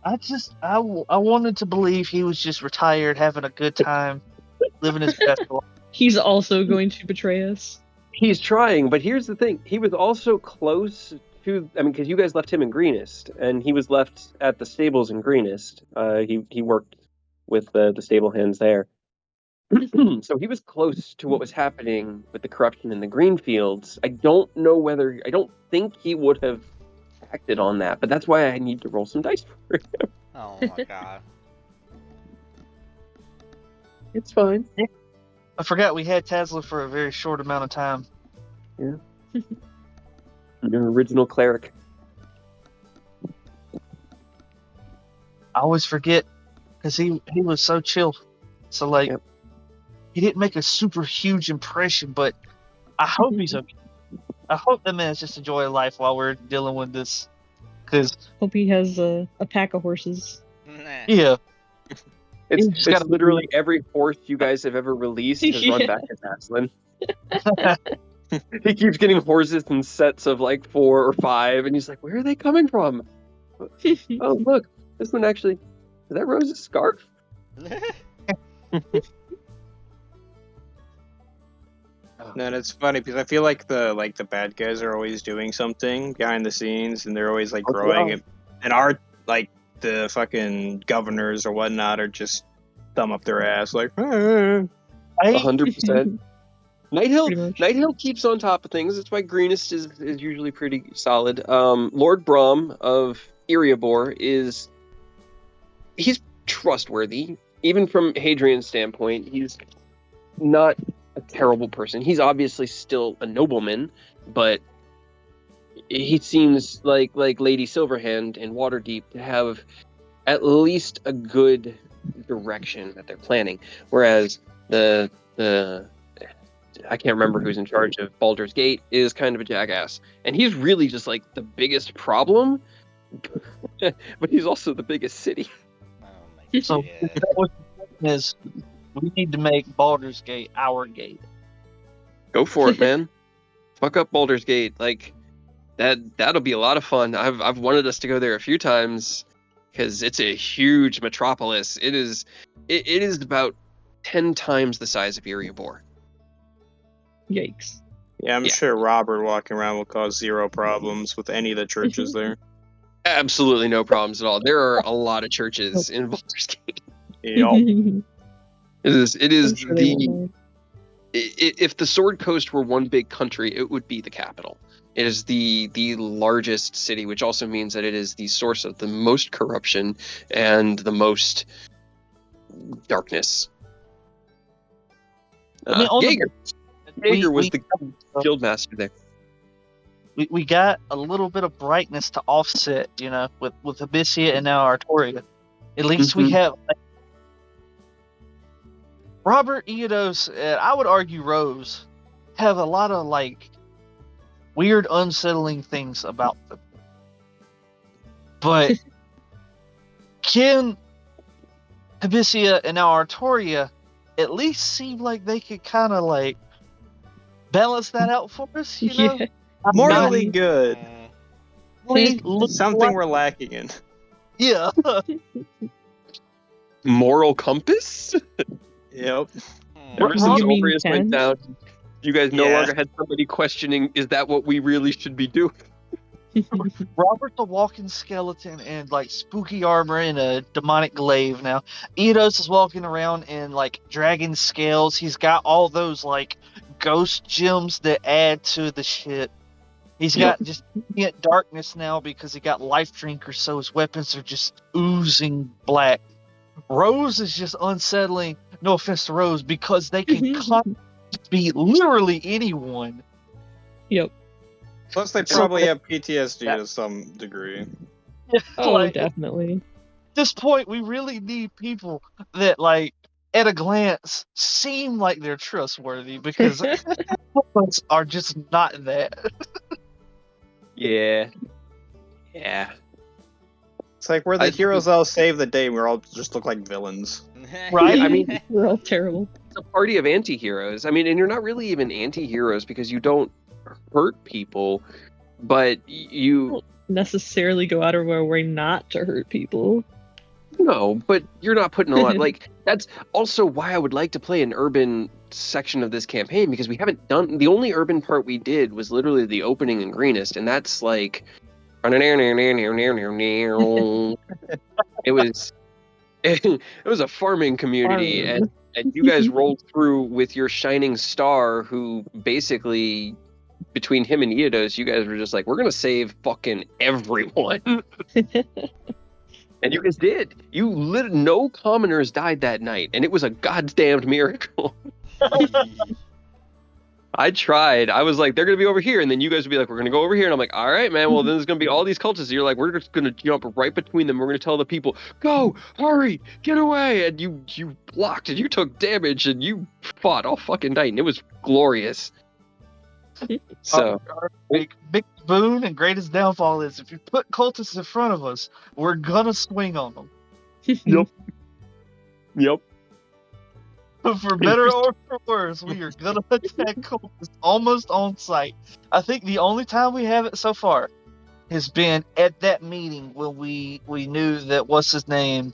I wanted to believe he was just retired, having a good time, living his best life. He's also going to betray us. He's trying, but here's the thing. He was also close to, I mean, because you guys left him in Greenest, and he was left at the stables in Greenest. He worked with the stable hands there. So he was close to what was happening with the corruption in the Greenfields. I don't think he would have acted on that, but that's why I need to roll some dice for him. Oh my god. It's fine. I forgot we had Tazla for a very short amount of time. Yeah. Your original cleric. I always forget, because he was so chill. So, like, Yep. he didn't make a super huge impression, but I hope he's okay. I hope that man's just enjoying life while we're dealing with this. Because, Hope he has a pack of horses. Nah. yeah. It's He's got a- literally every horse you guys have ever released has run Yeah. back to Aslan. He keeps getting horses in sets of like 4 or 5, and he's like, "Where are they coming from?" Oh, look, this one actually. Is that Rose's scarf? And it's funny because I feel like the bad guys are always doing something behind the scenes, and they're always like Oh, growing yeah. it. And our like the fucking governors or whatnot are just thumb up their ass like. 100%. Pretty much. Nighthill keeps on top of things. That's why Greenest is usually pretty solid. Lord Brom of Eriabor he's trustworthy, even from Hadrian's standpoint. He's not a terrible person. He's obviously still a nobleman, but he seems like Lady Silverhand in Waterdeep to have at least a good direction that they're planning. Whereas the I can't remember who's in charge of Baldur's Gate is kind of a jackass, and he's really just like the biggest problem. But he's also the biggest city. Oh my So, god. what is, we need to make Baldur's Gate our gate. Go for it, man. Fuck up Baldur's Gate. Like that'll be a lot of fun. I've wanted us to go there a few times because it's a huge metropolis. It is about 10 times the size of Eriabor. Yikes. Yeah, I'm Yeah. sure Robert walking around will cause zero problems with any of the churches there. Absolutely no problems at all. There are a lot of churches in Baldur's Gate. Yep. It is I'm sure they won't mind. if the Sword Coast were one big country, it would be the capital. It is the largest city, which also means that it is the source of the most corruption and the most darkness. I mean, on Jaeger was the guild master there. We got a little bit of brightness to offset, with Abyssia and now Artoria. At least we have Robert, Eodos, and I would argue Rose have a lot of weird, unsettling things about them. But Ken, Abyssia, and now Artoria at least seem like they could kind of balance that out for us, Yeah. Morally good. Looks Something like- we're lacking in. Yeah. Moral compass? Yep. Ever You since mean Aureus went Ken? down, you guys no Yeah. longer had somebody questioning, is that what we really should be doing? Robert's a walking skeleton in spooky armor and a demonic glaive now. Eidos is walking around in dragon scales. He's got all those ghost gems that add to the shit. He's got just darkness now because he got life drinkers, so his weapons are just oozing black. Rose is just unsettling. No offense to Rose, because they can be literally anyone. Yep. Plus, they So- probably have PTSD to some degree. Oh, At definitely. this point, we really need people that, at a glance, seem like they're trustworthy, because us are just not that. Yeah. Yeah. It's like we're the heroes that'll save the day. We all just look like villains. Right? I mean, We're all terrible. it's a party of anti-heroes. I mean, and you're not really even anti-heroes because you don't hurt people, but you Necessarily go out of our way not to hurt people. no, but you're not putting a lot. That's also why I would like to play an urban section of this campaign, because we haven't done the only urban part we did was literally the opening in Greenest, and that's it was it was a farming community, Farm. and you guys rolled through with your shining star, who basically, between him and Eodos, you guys were just like, we're gonna save fucking everyone. And you guys did. No commoners died that night, and it was a goddamned miracle. I tried. I was like, they're gonna be over here, and then you guys would be like, we're gonna go over here, and I'm like, all right, man. Well, then there's gonna be all these cultists. And you're like, we're just gonna jump right between them. We're gonna tell the people, go, hurry, get away, and you blocked, and you took damage, and you fought all fucking night, and it was glorious. So Our big boon and greatest downfall is if you put cultists in front of us, we're gonna swing on them. Yep. For better or for worse, we are gonna attack cultists almost on sight. I think the only time we have it so far has been at that meeting when we knew that what's his name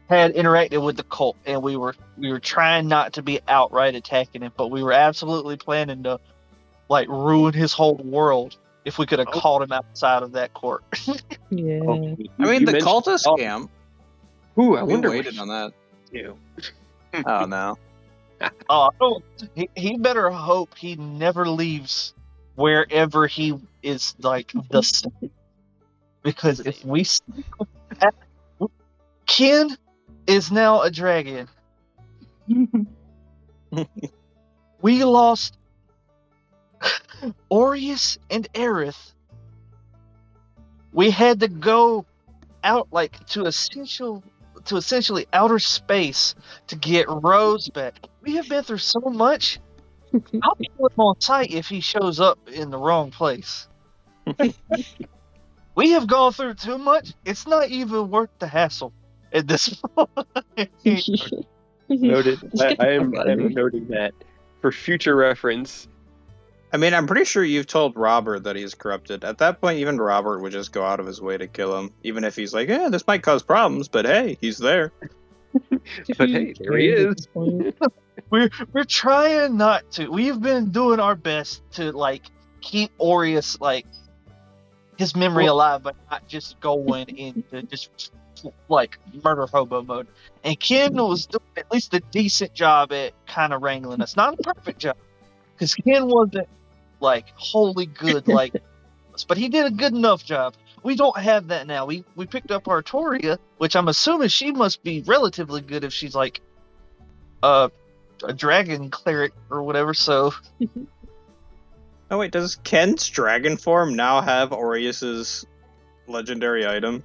had interacted with the cult, and we were trying not to be outright attacking him, but we were absolutely planning to ruin his whole world if we could have caught him outside of that court. Yeah. I mean, the cultist scam. Ooh, I We wonder waited what on that. you. Oh no. He better hope he never leaves wherever he is the same. Because if we Ken is now a dragon. We lost Aureus and Aerith. We had to go out to essentially outer space to get Rose back. We have been through so much. I'll kill him on sight if he shows up in the wrong place. We have gone through too much. It's not even worth the hassle at this point. Noted. I am noting that for future reference. I mean, I'm pretty sure you've told Robert that he's corrupted. At that point, even Robert would just go out of his way to kill him, even if he's like, "Yeah, this might cause problems, but hey, he's there." But hey, there he is. We're trying not to. We've been doing our best to keep Aureus his memory alive, but not just going into just like murder hobo mode. And Ken was doing at least a decent job at kind of wrangling us. Not a perfect job, because Ken wasn't like wholly good, like, but he did a good enough job. We don't have that now. We picked up Artoria, which I'm assuming she must be relatively good if she's like a dragon cleric or whatever. So Oh wait, does Ken's dragon form now have Aureus's legendary item?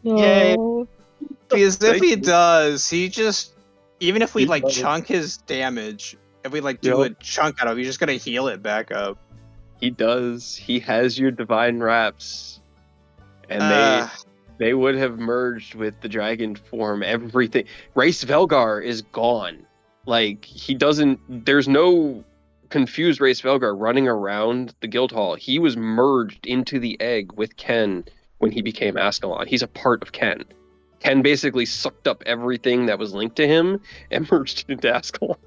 No. Because if Thank he you. does, he just, even if we He like does. chunk his damage, if we like do a Yep. chunk out of it, he's just gonna heal it back up. He does. He has your divine wraps, and Ah. they would have merged with the dragon form. Everything. Race Velgar is gone. Like he doesn't. There's no confused Race Velgar running around the guild hall. He was merged into the egg with Ken when he became Ascalon. He's a part of Ken. Ken basically sucked up everything that was linked to him and merged it into Ascalon.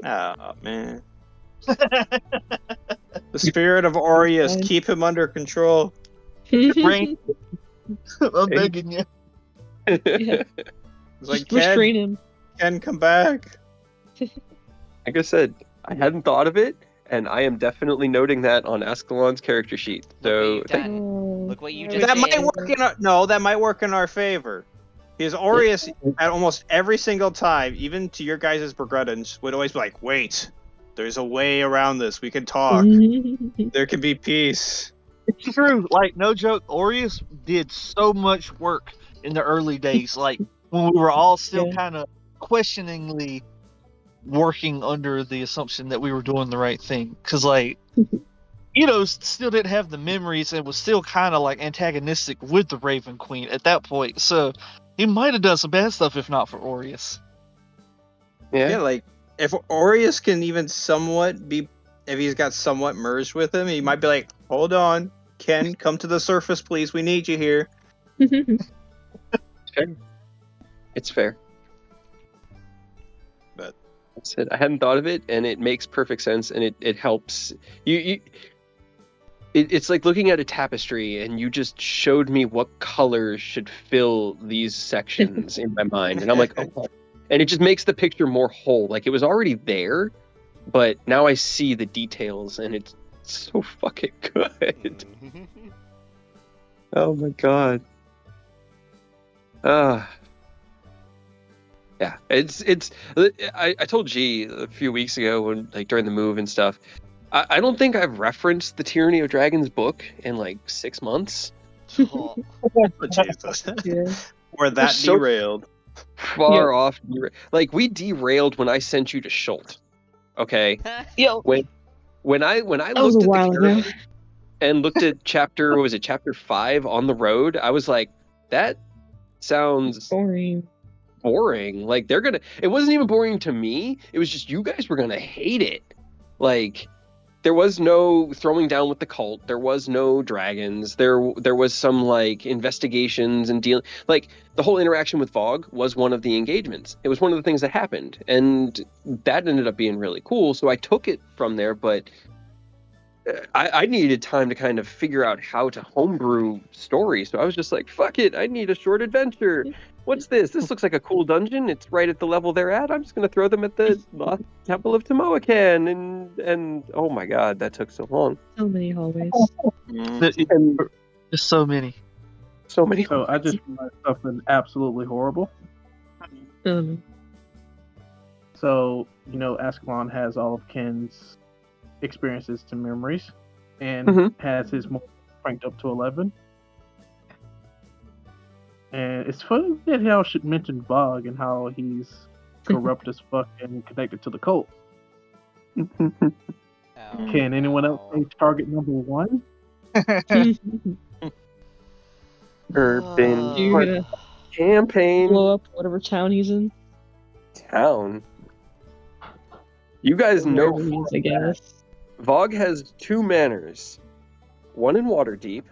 Oh man. The spirit of Aureus, keep him under control. Rain, I'm begging you. Yeah. It's like, Just restrain Ken, him. Ken, come back. Like I said, I hadn't thought of it, and I am definitely noting that on Ascalon's character sheet. Look what So you've thank done. Look what you just That did. might work in our, no, that might work in our favor. Because Aureus, at almost every single time, even to your guys' begrudgance, would always be like, wait, there's a way around this. We can talk. There can be peace. It's true. Like, no joke, Aureus did so much work in the early days. Like, when we were all still Yeah. kind of questioningly working under the assumption that we were doing the right thing. Because, like, still didn't have the memories and was still kind of, like, antagonistic with the Raven Queen at that point. So, he might have done some bad stuff if not for Aureus. Yeah, like, if Aureus can even somewhat be, if he's got somewhat merged with him, he might be like, hold on, Ken, come to the surface, please. We need you here. It's fair. But That's it. I hadn't thought of it, and it makes perfect sense, and it helps. It's like looking at a tapestry, and you just showed me what colors should fill these sections in my mind, and I'm like, oh. And it just makes the picture more whole. Like it was already there, but now I see the details, and it's so fucking good. Oh my god. Yeah, it's. I told G a few weeks ago when like during the move and stuff. I don't think I've referenced the Tyranny of Dragons book in like 6 months. Oh. Jesus. Yeah. We're that So- derailed. Far off. Like we derailed when I sent you to Schult. Okay. Yo. When I That was looked a at the while ago. character and looked at chapter chapter 5 on the road, I was like, that sounds Boring. boring. Like it wasn't even boring to me. It was just you guys were gonna hate it. Like there was no throwing down with the cult. There was no dragons. There was some like investigations and dealing. Like the whole interaction with Vogue was one of the engagements. It was one of the things that happened, and that ended up being really cool. So I took it from there, but I needed time to kind of figure out how to homebrew stories. So I was just like, fuck it, I need a short adventure. What's this? This looks like a cool dungeon. It's right at the level they're at. I'm just going to throw them at the Lost Temple of Temoacan. And oh my god, that took so long. So many hallways. And Just so many. so many. So I just realized something absolutely horrible. So, Ascalon has all of Ken's experiences to memories and Mhm. has his more cranked up to 11. And it's funny that how should mention Vogue and how he's corrupt as fuck and connected to the cult. Oh, Can anyone else no. say target number 1? Urban You're gonna campaign blow up whatever town he's in. town. You guys know Wherever he is, I guess. Vogue has 2 manors. One in Waterdeep,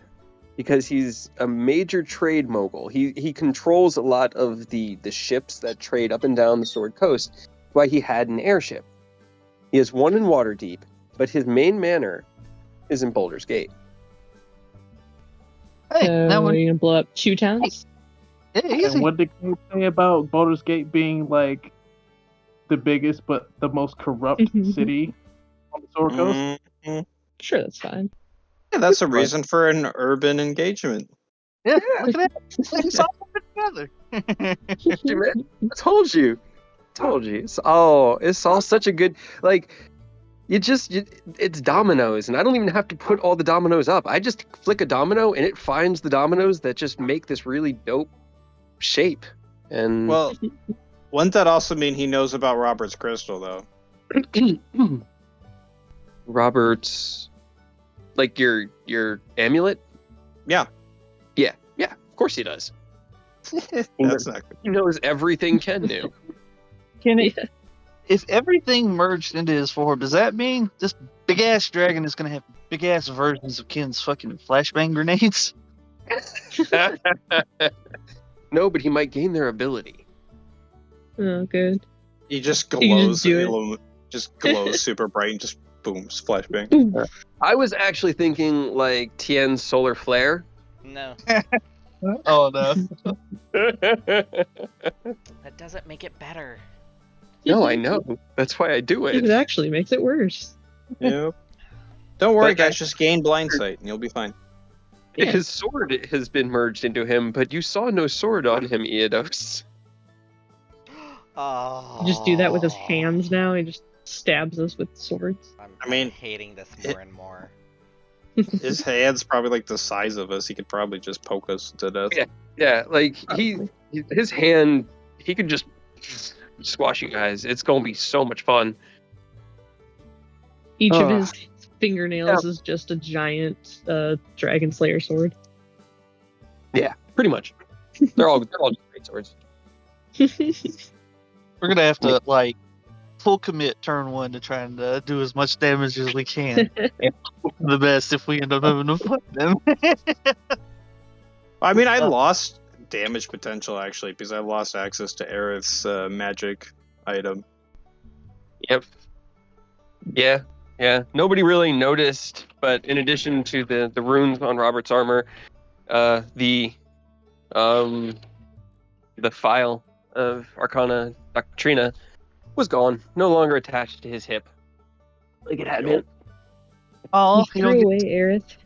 because he's a major trade mogul. He controls a lot of the ships that trade up and down the Sword Coast. why he had an airship. He has one in Waterdeep, but his main manor is in Baldur's Gate. Hey, So now we're gonna blow up 2 towns. yeah, And easy. what did you say about Baldur's Gate being like the biggest but the most corrupt city on the Sword Coast? Mhm. Sure, that's fine. Yeah, that's a Right. reason for an urban engagement. Yeah, look at that. It's all put together. Man, I told you. It's all such a good, like, it's dominoes, and I don't even have to put all the dominoes up. I just flick a domino, and it finds the dominoes that just make this really dope shape. And Well, wouldn't that also mean he knows about Robert's crystal, though? Robert's, like your amulet? Yeah. Yeah, of course he does. That's not good. He knows everything Ken knew. Can it? If everything merged into his form, does that mean this big ass dragon is gonna have big ass versions of Ken's fucking flashbang grenades? No, but he might gain their ability. Oh, good. He just You glows, just do it. super bright and just boom, flashbang. I was actually thinking like Tien's solar flare. No, Oh no. that doesn't make it better. No, I know. That's why I do It it. actually makes it worse. Yep. Don't worry, But guys. Just gain blind sight, and you'll be fine. Yeah. His sword has been merged into him, but you saw no sword on him, Eodos. Oh. Just do that with his hands now. He just stabs us with swords. I mean, I'm hating this more and more. His hand's probably like the size of us. He could probably just poke us to death. Yeah, like Probably. his hand, he could just squash you guys. It's gonna be so much fun. Each of Ugh. his fingernails is just a giant dragon slayer sword. Yeah, pretty much. They're all great swords. We're gonna have to like full commit turn 1 to try and do as much damage as we can. And hope for the best if we end up having to fight them. I mean, I lost damage potential actually because I lost access to Aerith's magic item. Yep. Yeah. Nobody really noticed, but in addition to the runes on Robert's armor, the file of Arcana Doctrina was gone, no longer attached to his hip, like it had been. Oh, You threw away Aerith.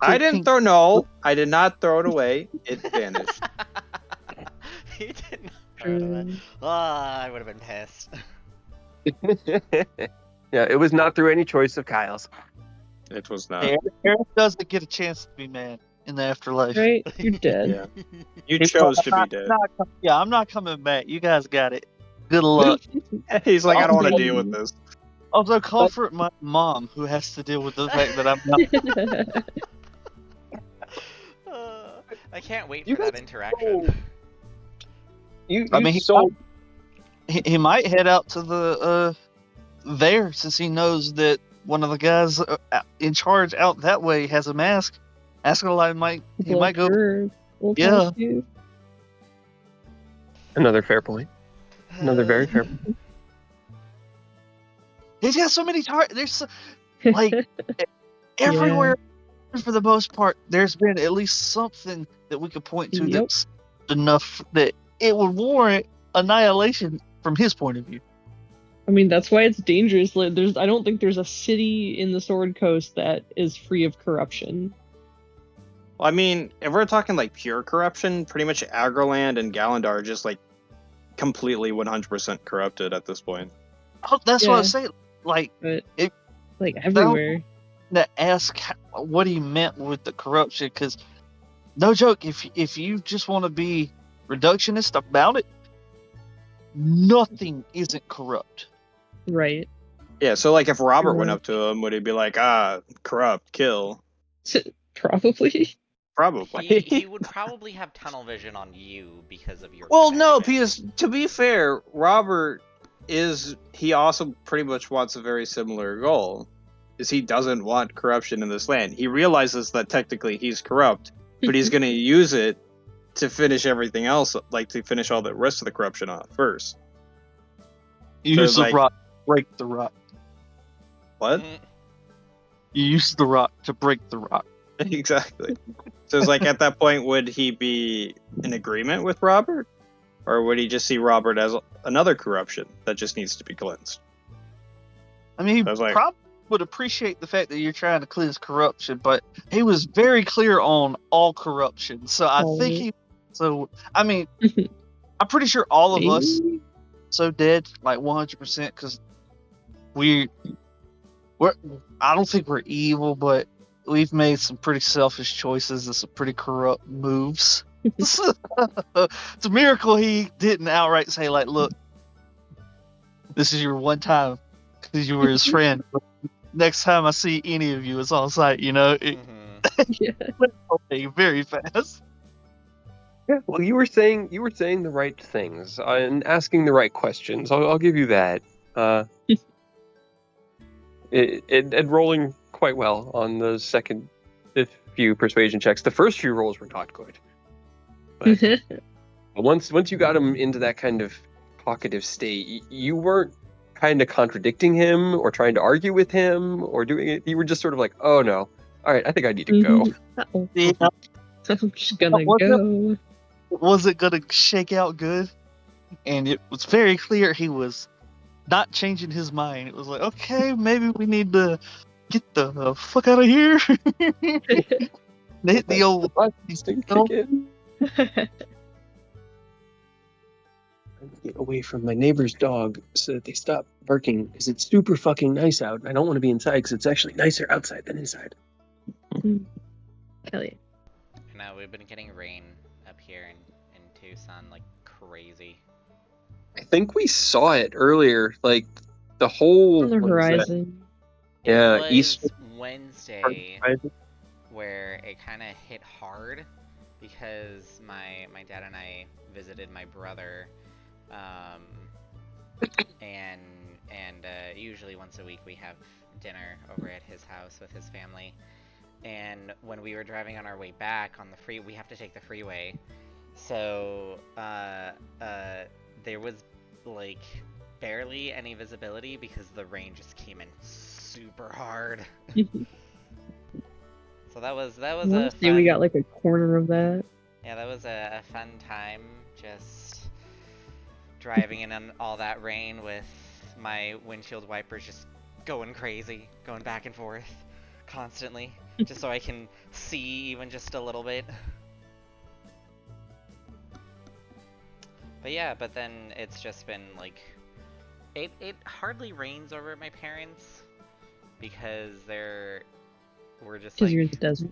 I didn't throw I did not throw it away. It vanished. He didn't throw it away. Oh, I would have been pissed. Yeah, it was not through any choice of Kyle's. It was not. Eric doesn't get a chance to be mad in the afterlife. Right? You're dead. Yeah. You chose to be dead. I'm not coming back. You guys got it. Good luck. He's like, I don't want to deal with this. Also, comfort my mom, who has to deal with the fact that I'm not. I can't wait You for that guys interaction. I mean, he might head out to the there since he knows that one of the guys in charge out that way has a mask. Ascalon might go. Yeah. Another fair point. Another very fair point. He's got so many targets. There's like everywhere. For the most part, there's been at least something that we could point to that's enough that it would warrant annihilation from his point of view. I mean, that's why it's dangerous. Like, I don't think there's a city in the Sword Coast that is free of corruption. Well, I mean, if we're talking like pure corruption, pretty much Agroland and Galandar are just like completely 100% corrupted at this point. Oh, that's what I was saying. Like, But like everywhere. To ask what he meant with the corruption, because no joke, if you just want to be reductionist about it, nothing isn't corrupt. Right. Yeah, so like if Robert went up to him, would he be like, corrupt, kill? Probably. Probably. He would probably have tunnel vision on you because of your. Well, no, connection. because to be fair, Robert he also pretty much wants a very similar goal. Is he doesn't want corruption in this land. He realizes that technically he's corrupt, but he's going to use it to finish everything else, like to finish all the rest of the corruption off first. You So use the like- rock to break the rock. What? You use the rock to break the rock. Exactly. So it's like at that point, would he be in agreement with Robert, or would he just see Robert as another corruption that just needs to be cleansed? I mean, he I was like- probably would appreciate the fact that you're trying to cleanse corruption, but he was very clear on all corruption. So I think he. So I mean, I'm pretty sure all of us so dead like 100% because we're. I don't think we're evil, but we've made some pretty selfish choices and some pretty corrupt moves. It's a miracle he didn't outright say like, "Look, this is your one time because you were his friend. Next time I see any of you, it's on site." You know, it Yeah. went away very fast. Yeah, well, you were saying the right things and asking the right questions. I'll give you that. And rolling quite well on the second few persuasion checks. The first few rolls were not good, but once you got him into that kind of talkative state, you weren't kind of contradicting him or trying to argue with him or doing it. You were just sort of like, "Oh no, all right, I think I need to go." Yeah, I'm just gonna What's up? go. was it gonna shake out good? And it was very clear he was not changing his mind. It was like, okay, maybe we need to get the fuck out of here. They hit the old Instinct kick in. Get away from my neighbor's dog so that they stop barking because it's super fucking nice out. I don't want to be inside because it's actually nicer outside than inside. Hell yeah. No, we've been getting rain up here in Tucson like crazy. I think we saw it earlier, like the whole On the what is that? horizon. Yeah, It was east Wednesday horizon. where it kind of hit hard because my dad and I visited my brother, and usually once a week we have dinner over at his house with his family. And when we were driving on our way back on the we have to take the freeway. So there was like barely any visibility because the rain just came in super hard. So that was a Honestly, fun, we got like a corner of that. yeah, that was a fun time just driving in on all that rain with my windshield wipers just going crazy, going back and forth constantly, just so I can see even just a little bit. But yeah, but then it's just been like, it hardly rains over at my parents because we're just Because like, you're in the desert.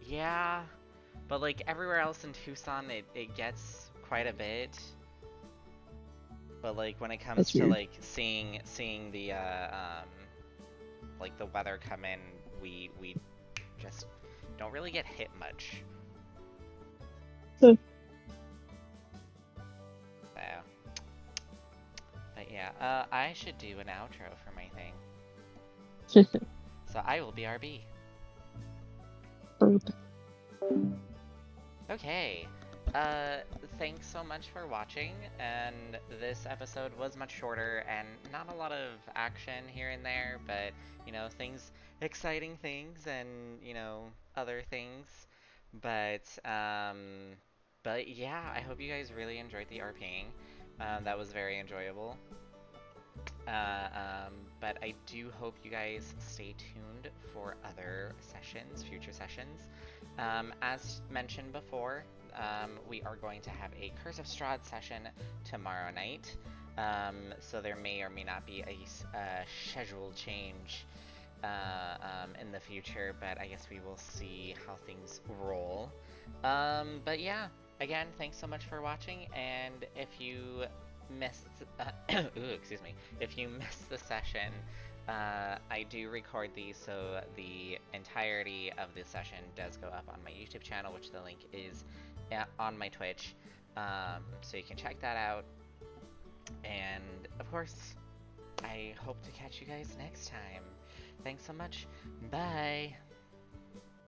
yeah, but like everywhere else in Tucson, it gets quite a bit. But like when it comes That's to weird. like seeing the like the weather come in, we just don't really get hit much. Huh. But yeah, I should do an outro for my thing. So I will be RB. Okay. Thanks so much for watching, and this episode was much shorter and not a lot of action here and there, but, you know, exciting things and, you know, other things. But yeah, I hope you guys really enjoyed the RPing. That was very enjoyable. But I do hope you guys stay tuned for other sessions, future sessions. As mentioned before, we are going to have a Curse of Strahd session tomorrow night. So there may or may not be a schedule change in the future, but I guess we will see how things roll. But yeah, again, thanks so much for watching, and if you missed excuse me, if you missed the session, I do record these, so the entirety of the session does go up on my YouTube channel, which the link is on my Twitch, so you can check that out. And of course, I hope to catch you guys next time. Thanks so much. Bye.